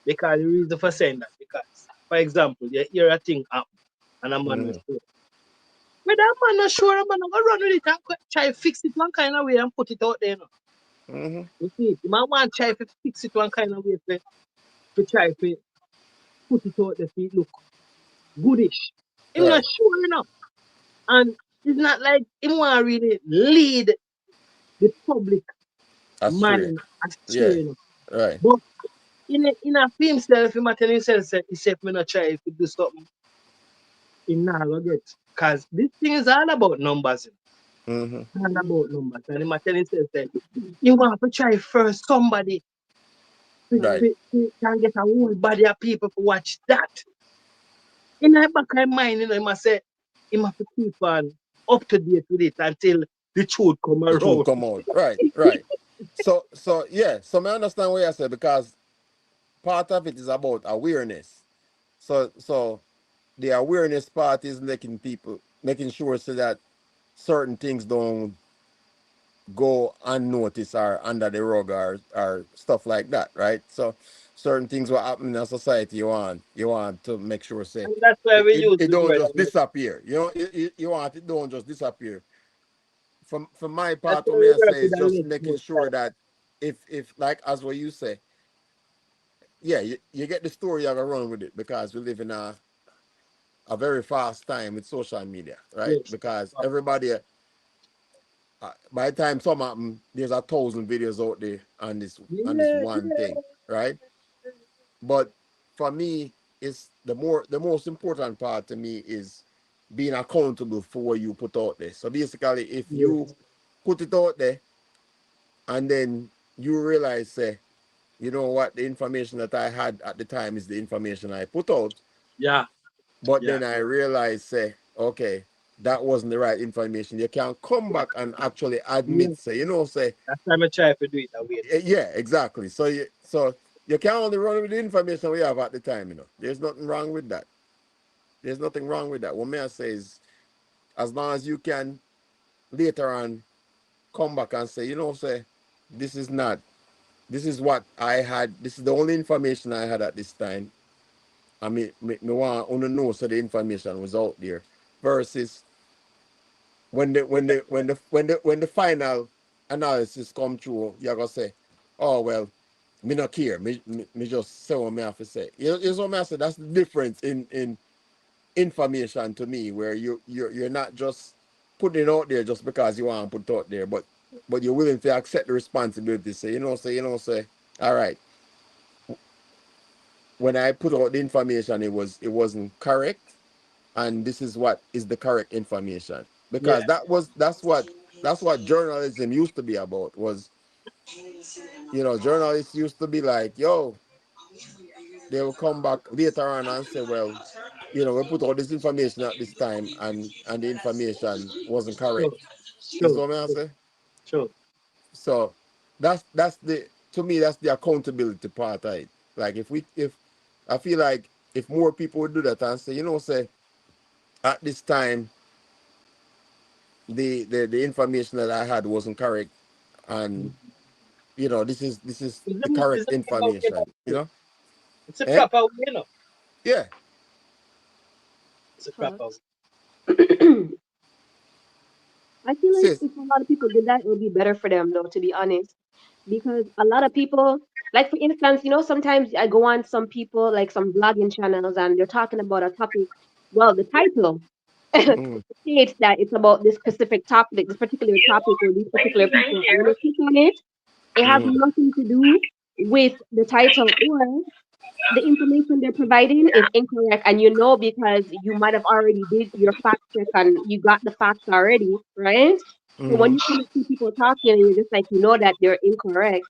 Because the reason for saying that, because, for example, you hear a thing happen and a man will hmm say, when that man not sure, a man not gonna run with it and try to fix it one kind of way and put it out there. You know? hmm You see, the man want to try to fix it one kind of way to try to put it out there so it look goodish. I'm not right. sure enough. And it's not like him want to really lead the public Astray. mind astray. Yeah, You know? right. But in a for himself, he might tell himself, say, he said, me not try to do something, he not gonna get. Because this thing is all about numbers. You hmm know? All about numbers. And he might tell himself, say, you want to try first somebody Right. to can get a whole body of people to watch that. In the back of mind, he must say, he must keep on up to date with it until the truth come The truth around. come out. Right, right. So yeah, so I understand what you said because part of it is about awareness. So the awareness part is making sure so that certain things don't go unnoticed or under the rug or stuff like that, right? So certain things will happen in a society you want to make sure say And that's why we use it the don't word. just disappear. You want it don't just disappear. From my That's part, why what may we I work say with is a just list making most sure time. that if like as what you say, yeah, you get the story, you're gonna run with it because we live in a very fast time with social media, right? Yes. Because everybody by the time some happen, there's 1,000 videos out there on this Yeah, one yeah. thing, right? But for me, it's the most important part to me is being accountable for what you put out there. So basically, if you Yes. put it out there and then you realize, say, you know what, the information that I had at the time is the information I put out, Yeah. but Yeah. then I realize, say, okay, that wasn't the right information. You can come back and actually Yeah. admit, say, say, That's why I try to do it that way. yeah, exactly. So you can only run with the information we have at the time. There's nothing wrong with that. There's nothing wrong with that. What may I say is, as long as you can later on come back and say, say, this is not, this is what I had. This is the only information I had at this time. I mean, me want to know so the information was out there. Versus when the final analysis come through, you're gonna say, oh well, me not care. Me just say what me have to say. You know what I say? That's the difference in information to me, where you're not just putting it out there just because you want to put it out there, but you're willing to accept the responsibility. Say, all right, when I put out the information, it wasn't correct, and this is what is the correct information, Yeah. because that's what journalism used to be about. Was journalists used to be like, yo, they will come back later on and say, well, you know, we put all this information at this time and the information wasn't Sure, correct. Is sure, what I sure, say. sure. So that's the to me that's the accountability part of it. Like if I feel like if more people would do that and say, you know, say at this time the information that I had wasn't correct, and you know this is the It's correct a proper way, information, you though. know. It's a Eh? proper way, no? Yeah. It's a proper way. Facts. I feel like Sis. if a lot of people did that, it would be better for them, though, to be honest. Because a lot of people, like for instance, sometimes I go on some people, like some blogging channels, and they're talking about a topic. Well, the title Mm, states that it's about this specific topic, this particular topic, or these particular people. And when you click on it, it has mm, nothing to do with the title, or the information they're providing is incorrect, and because you might have already did your fact check and you got the facts already, right? So when mm-hmm. you kind of see people talking and you're just like, that they're incorrect,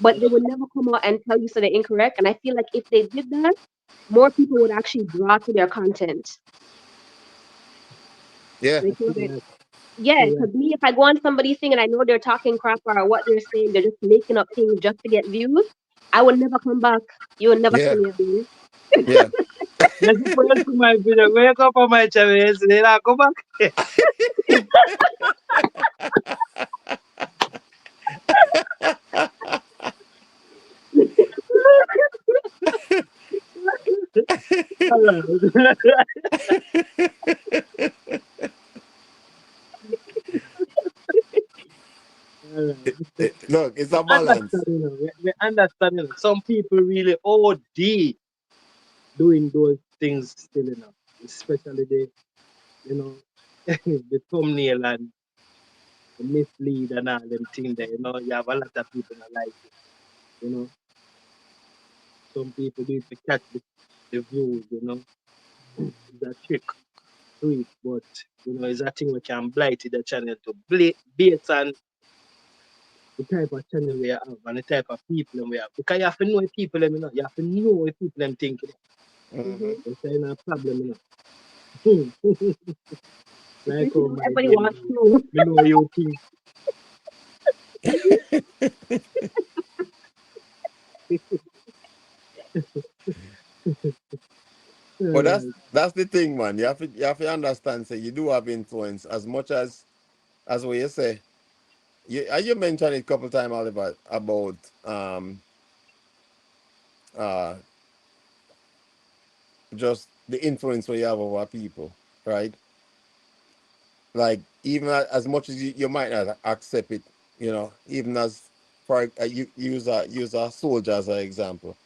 but they would never come out and tell you so they're incorrect. And I feel like if they did that, more people would actually draw to their content. Yeah. Like, Correct, yeah, correct. because me, if I go on somebody's thing and I know they're talking crap or what they're saying, they're just making up things just to get views, I will never come back. You will never see Yeah. me again. Yeah. That's the point to my video. Wake up on my channel yesterday. Now come back. Alright. Alright. Look, it's We a balance. understand, we understand, some people really OD doing those things still, especially you know, the thumbnail and the mislead and all them things there, you have a lot of people that like it, you know. Some people do it to catch the views, It's a trick to it, but, it's a thing we can blight the channel to based on the type of channel we have and the type of people we have. Because you have to know the people, you have to know what people them think, Mm-hmm. Hmm. That's not a problem, Like Especially how when my everybody dear, wants to. me know you think. But Alright, that's the thing, man. You have to understand. Say you do have influence as much as what you say. You mentioned it a couple times, Oliver, about uh just the influence we have over people, right? Like even as much as you might not accept it, even as for you use a soldier as an example.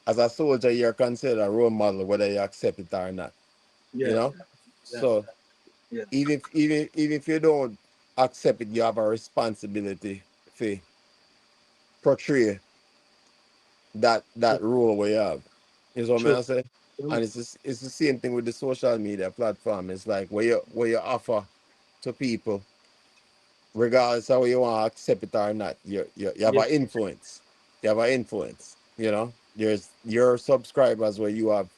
As a soldier, you're considered a role model whether you accept it or not. You yeah, know, yeah, so yeah, even if you don't accept it, you have a responsibility to portray that role we have. Is what true. I say. Yeah, And it's the same thing with the social media platform. It's like where you offer to people, regardless of whether you want to accept it or not. You have yeah, an influence. You have an influence. There's your subscribers where you have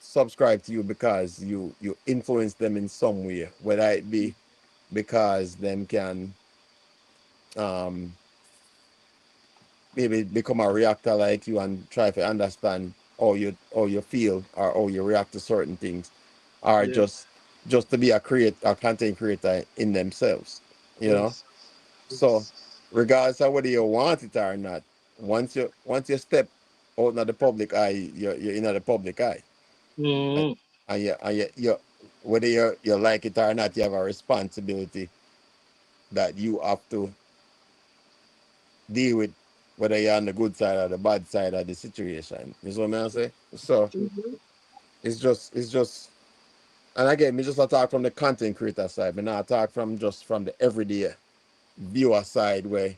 subscribed to you because you influence them in some way, whether it be because them can um maybe become a reactor like you and try to understand how you feel or how you react to certain things, or yeah, just to be a content creator in themselves, you know. yes, So yes. regardless of whether you want it or not, once you step out of the public eye, you're in the public eye. And, Mm, and you whether you like it or not, you have a responsibility that you have to deal with, whether you're on the good side or the bad side of the situation. You see what I'm saying? So Hmm. it's just and again, me just talk from the content creator side, me not talk from the everyday viewer side where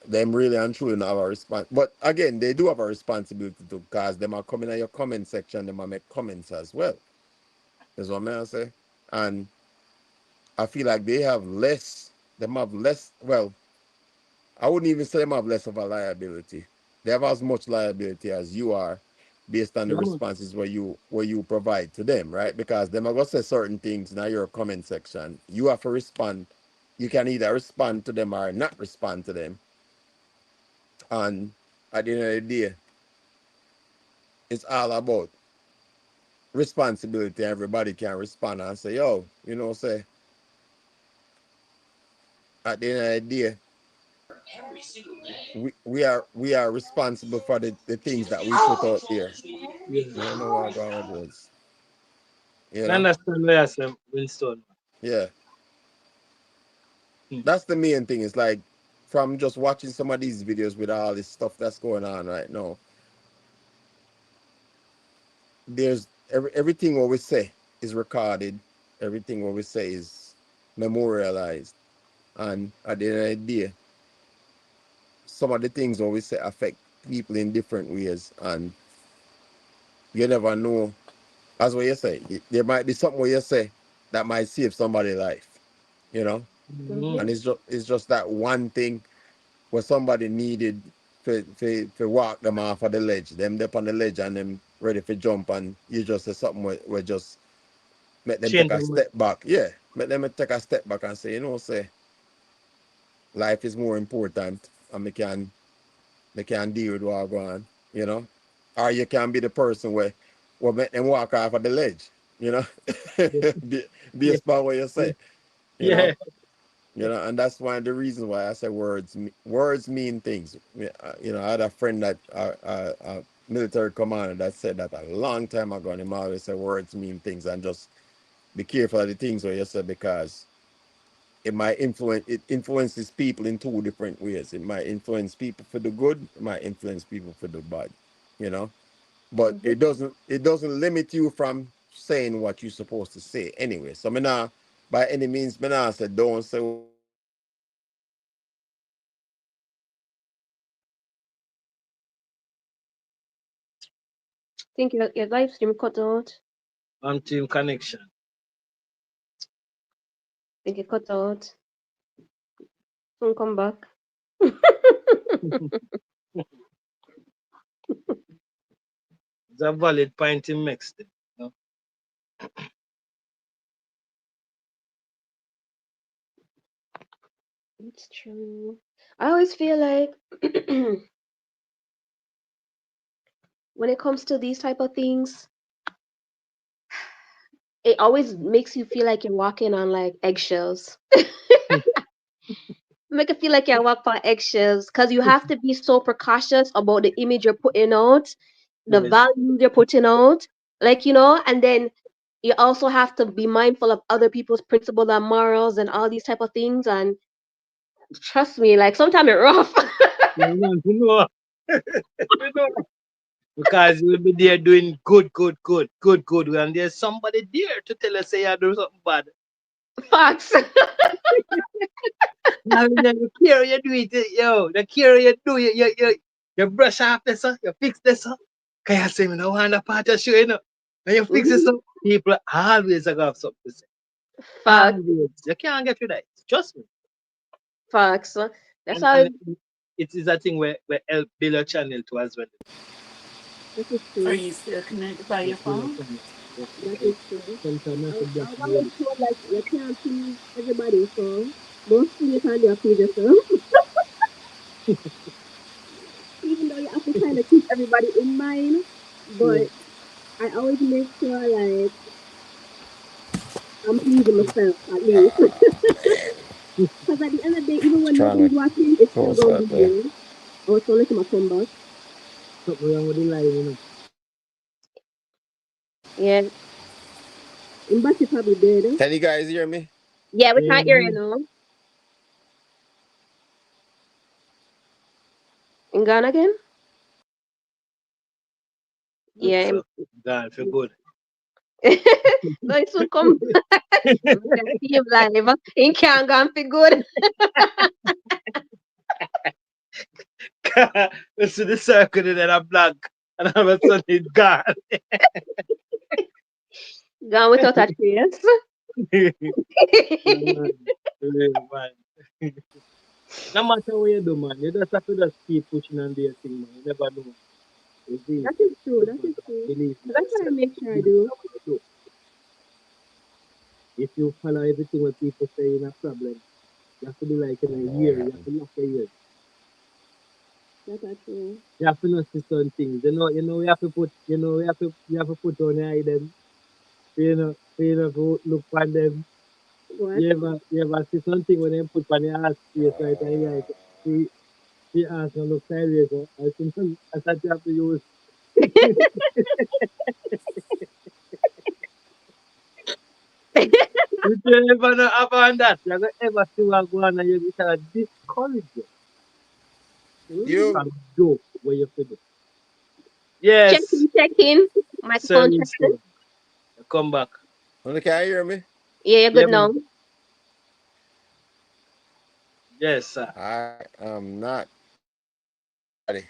them really and truly not have a response. But again, they do have a responsibility to, because them are coming in your comment section, them are make comments as well. Is what I'm saying? And I feel like them have less, well, I wouldn't even say them have less of a liability. They have as much liability as you are, based on the Yeah, man. responses where you provide to them, right? Because them are gonna say certain things in your comment section. You have to respond. You can either respond to them or not respond to them. And at the end of the day, it's all about responsibility. Everybody can respond and say, yo, say at the end of the day, we are responsible for the things that we put out there. Yeah. I don't know what going with this. You I know? understand where I say, Winston. Yeah. Hmm. That's the main thing. It's like from just watching some of these videos with all this stuff that's going on right now, there's everything what we say is recorded, everything what we say is memorialized. And at the end of the day, some of the things what we say affect people in different ways. And you never know. That's what you say. There might be something what you say that might save somebody's life, you know? Mhm. And it's just that one thing where somebody needed to walk them off of the ledge, them up on the ledge and them ready to jump, and you just say something where just make them take Change a your mind. step back. Yeah, make them take a step back and say, say life is more important, and they can deal with what go on, or you can be the person where make them walk off of the ledge, you know, be, Yeah. based on what you say, you know. Yeah. And that's one of the reasons why I say words mean things. I had a friend that a military commander that said that a long time ago, and him always say words mean things, and just be careful of the things what you say, because it influences people in two different ways. It might influence people for the good, it might influence people for the bad, you know. But Mhm. it doesn't limit you from saying what you're supposed to say anyway. So me now, by any means, me now say don't say. I think your live stream cut out. On team connection. I think it cut out. Soon come back. It's a valid point in mix. No? It's true. I always feel like when it comes to these type of things, it always makes you feel like you're walking on like eggshells. Make it feel like you're walking on eggshells because you have to be so precautious about the image you're putting out, the Yes. values you're putting out, like and then you also have to be mindful of other people's principles and morals and all these type of things. And trust me, like sometimes it's rough. Yeah, man, you know, you know. Because you'll be there doing good, good, good, good, good. And there's somebody there to tell us, say, you're doing something bad. Facts. Now, the care you do it, yo, the care you do, you brush off this, you fix this. Can you say, me no want a part of show, When you fix this, Mhm. people always are going to have something to say. Facts. Always. You can't get rid of it. Trust me. Facts. That's how And it is a thing where help build a channel to as well. that is Are true. you still connected by Help your build a phone? channel. Yeah. That is true. Sometimes I have to I block was my always told like you can't please everybody, so don't steal it on your please yourself. Even though you have to kind of keep everybody in mind, yeah. but I always make sure like I'm pleasing myself at least. Because at the end of the day, even when Strongly nobody's watching, it's still close gonna that be there. there. Oh, so listen, my come back. Something wrong with the line. Yeah, Mbachi probably did. Can you guys hear me? Yeah, we can't hear you Yeah. now. In Ghana again? Good Yeah. stuff. God, feel good. No, it will come. We can see him live. He can't go and feel good. Listen to the circle and then I'm black. And all of a sudden it's gone. Gone without a trace. Yeah, man. Yeah, man. No matter what you do, man, you just have to just keep pushing and do your thing, man. You never know. You see, That is true. you That is gotta true. believe in That's what I yourself. make sure I Believe do. in yourself. If you follow everything what people say in a problem, you have to be like in I a don't know what year, you have happened. to lock your ears. That's not true. You have to know certain things. We have to put, you have to put on your eye them. You know, to look on them. What? You ever see something when they put on your ass face right and you like, see, the ass gonna look sideways. I think that's what you have to use. If you ever not have on that, you're gonna ever see what go on and you gonna discourage you Mm. You, from do what you have to do. Yes, Check in. Microphone Sir check in. Winston, come back. can you hear me? Yeah, you're Yeah, good now. man. Yes, sir. I am not ready.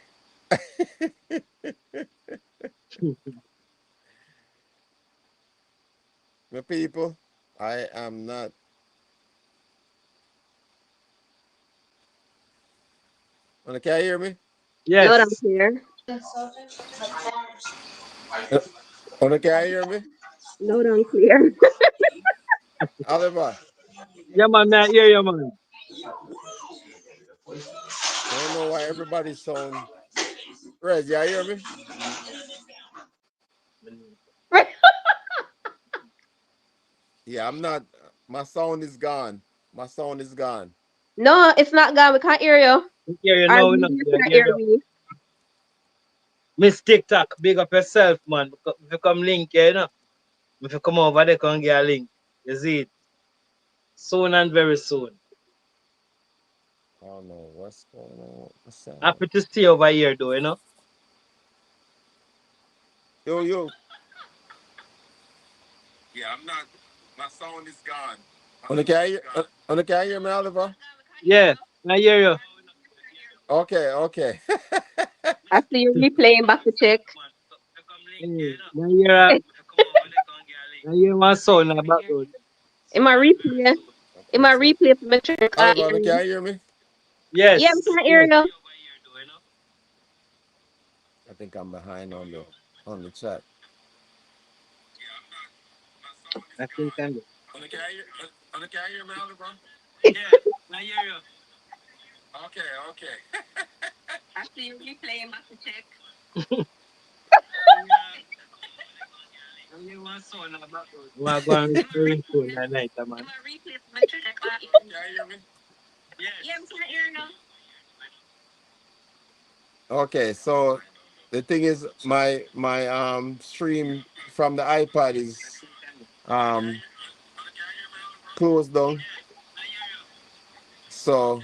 My people, I am not. Can you hear me? Loud and Yes. clear. Can you hear me? Loud and clear. Oliver, Yeah, man, I hear you, man. I don't know why everybody sound. Rez, you hear me? Yeah, I'm not. My sound is gone. My sound is gone. No, it's not gone. We can't hear you. I hear you Or now, no. you Yeah, I can't hear hear you. me. Miss TikTok, big up yourself, man. If you come link here, you know. If you come over there, come get a link. You see it? Soon and very soon. I don't know what's going on with the sound. Happy to see you over here, though, you know. Yo, yo. Yeah, I'm not. My sound is gone. Can you hear me, Oliver? Yeah, I hear you. Okay, okay. I see you replaying back to check. Hey, I hear my son in the background. In my replay, I in think my so. replay, make sure you can't Oliver, hear can you. you hear me? Yeah, we Yes, can't hear yes. you. I think I'm behind on the chat. I think I know. Can you hear me, Oliver? Okay, okay. We're going to very soon that night, man. Can you hear me? Okay, so the thing is, my stream from the iPad is um closed down. So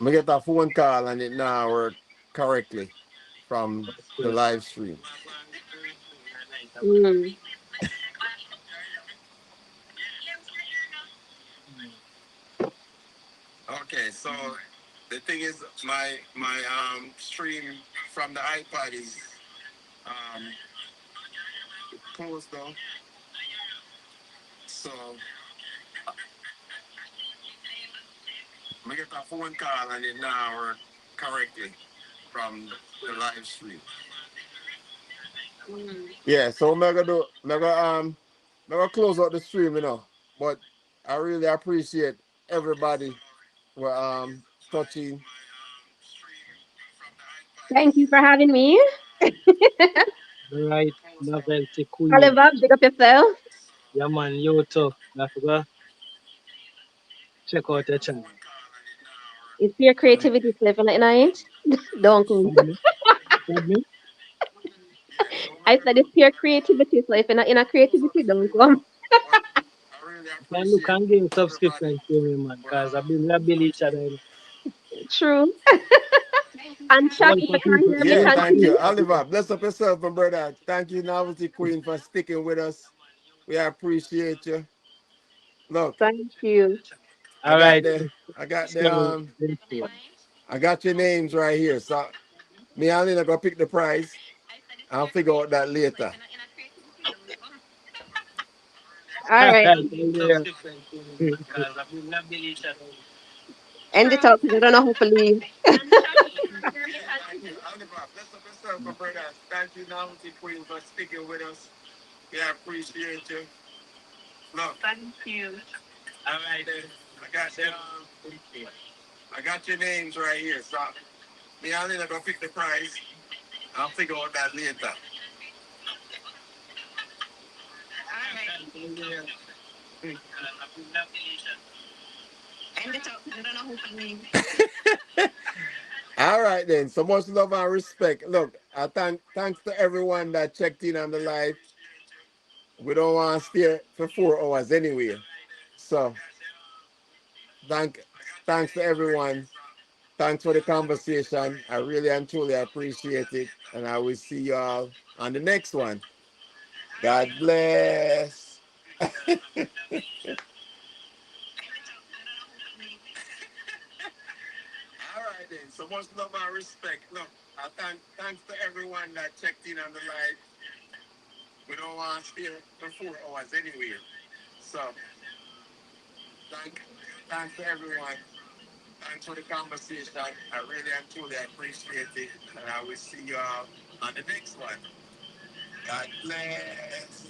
I get a phone call and it now work correctly from the Okay. live stream. Mm. Okay, so the thing is, my stream from the iPad is um closed down. So I get a phone call and it now work correctly from the live stream. Yeah, so I'm gonna close out the stream, But I really appreciate everybody who touching. Thank you for having me. All right, novelty queen. Oliver, big up yourself. Yeah, man, you too. I forgot. Check out your channel. It's your creativity slip and I ain't. Don't come. Pardon me? Pardon me? I said it's pure creativity, so if you're not in a creativity, don't come. I really You can look appreciate and give everybody subscription to me, man, who because I build each other. You know. True. And chat, All if for you can't people, hear me, Yeah, all chat for thank you. in. people. Oliver, bless up yourself, my brother. Thank you, Novelty Queen, for sticking with us. We appreciate you. Look, Thank you. I All got right, the I got the so very soon. I got your names right here. So me and Lena go pick the prize. I'll figure out that later. All All right. right, yeah. End it up 'cause I don't know how to leave. Thank you. Oliver, bless up yourself, my brother. Thank you, Novelty Queen, for sticking with us. We appreciate you. Look. Thank you. All right, then. I got them. I got your names right here. So, me and Lena gonna pick the price. I'll figure out that later. All right then. So much love and respect. Look, I thanks to everyone that checked in on the live. We don't want to stay for 4 hours anyway. So thank thanks to everyone. Thanks for the conversation. I really and truly appreciate it. And I will see you all on the next one. God bless. All right then. So much love and respect. Look, I thanks to everyone that checked in on the live. We don't want to stay for 4 hours anyway. So thank thanks to everyone. Thanks for the conversation. I really and truly appreciate it. And I will see you all on the next one. God bless.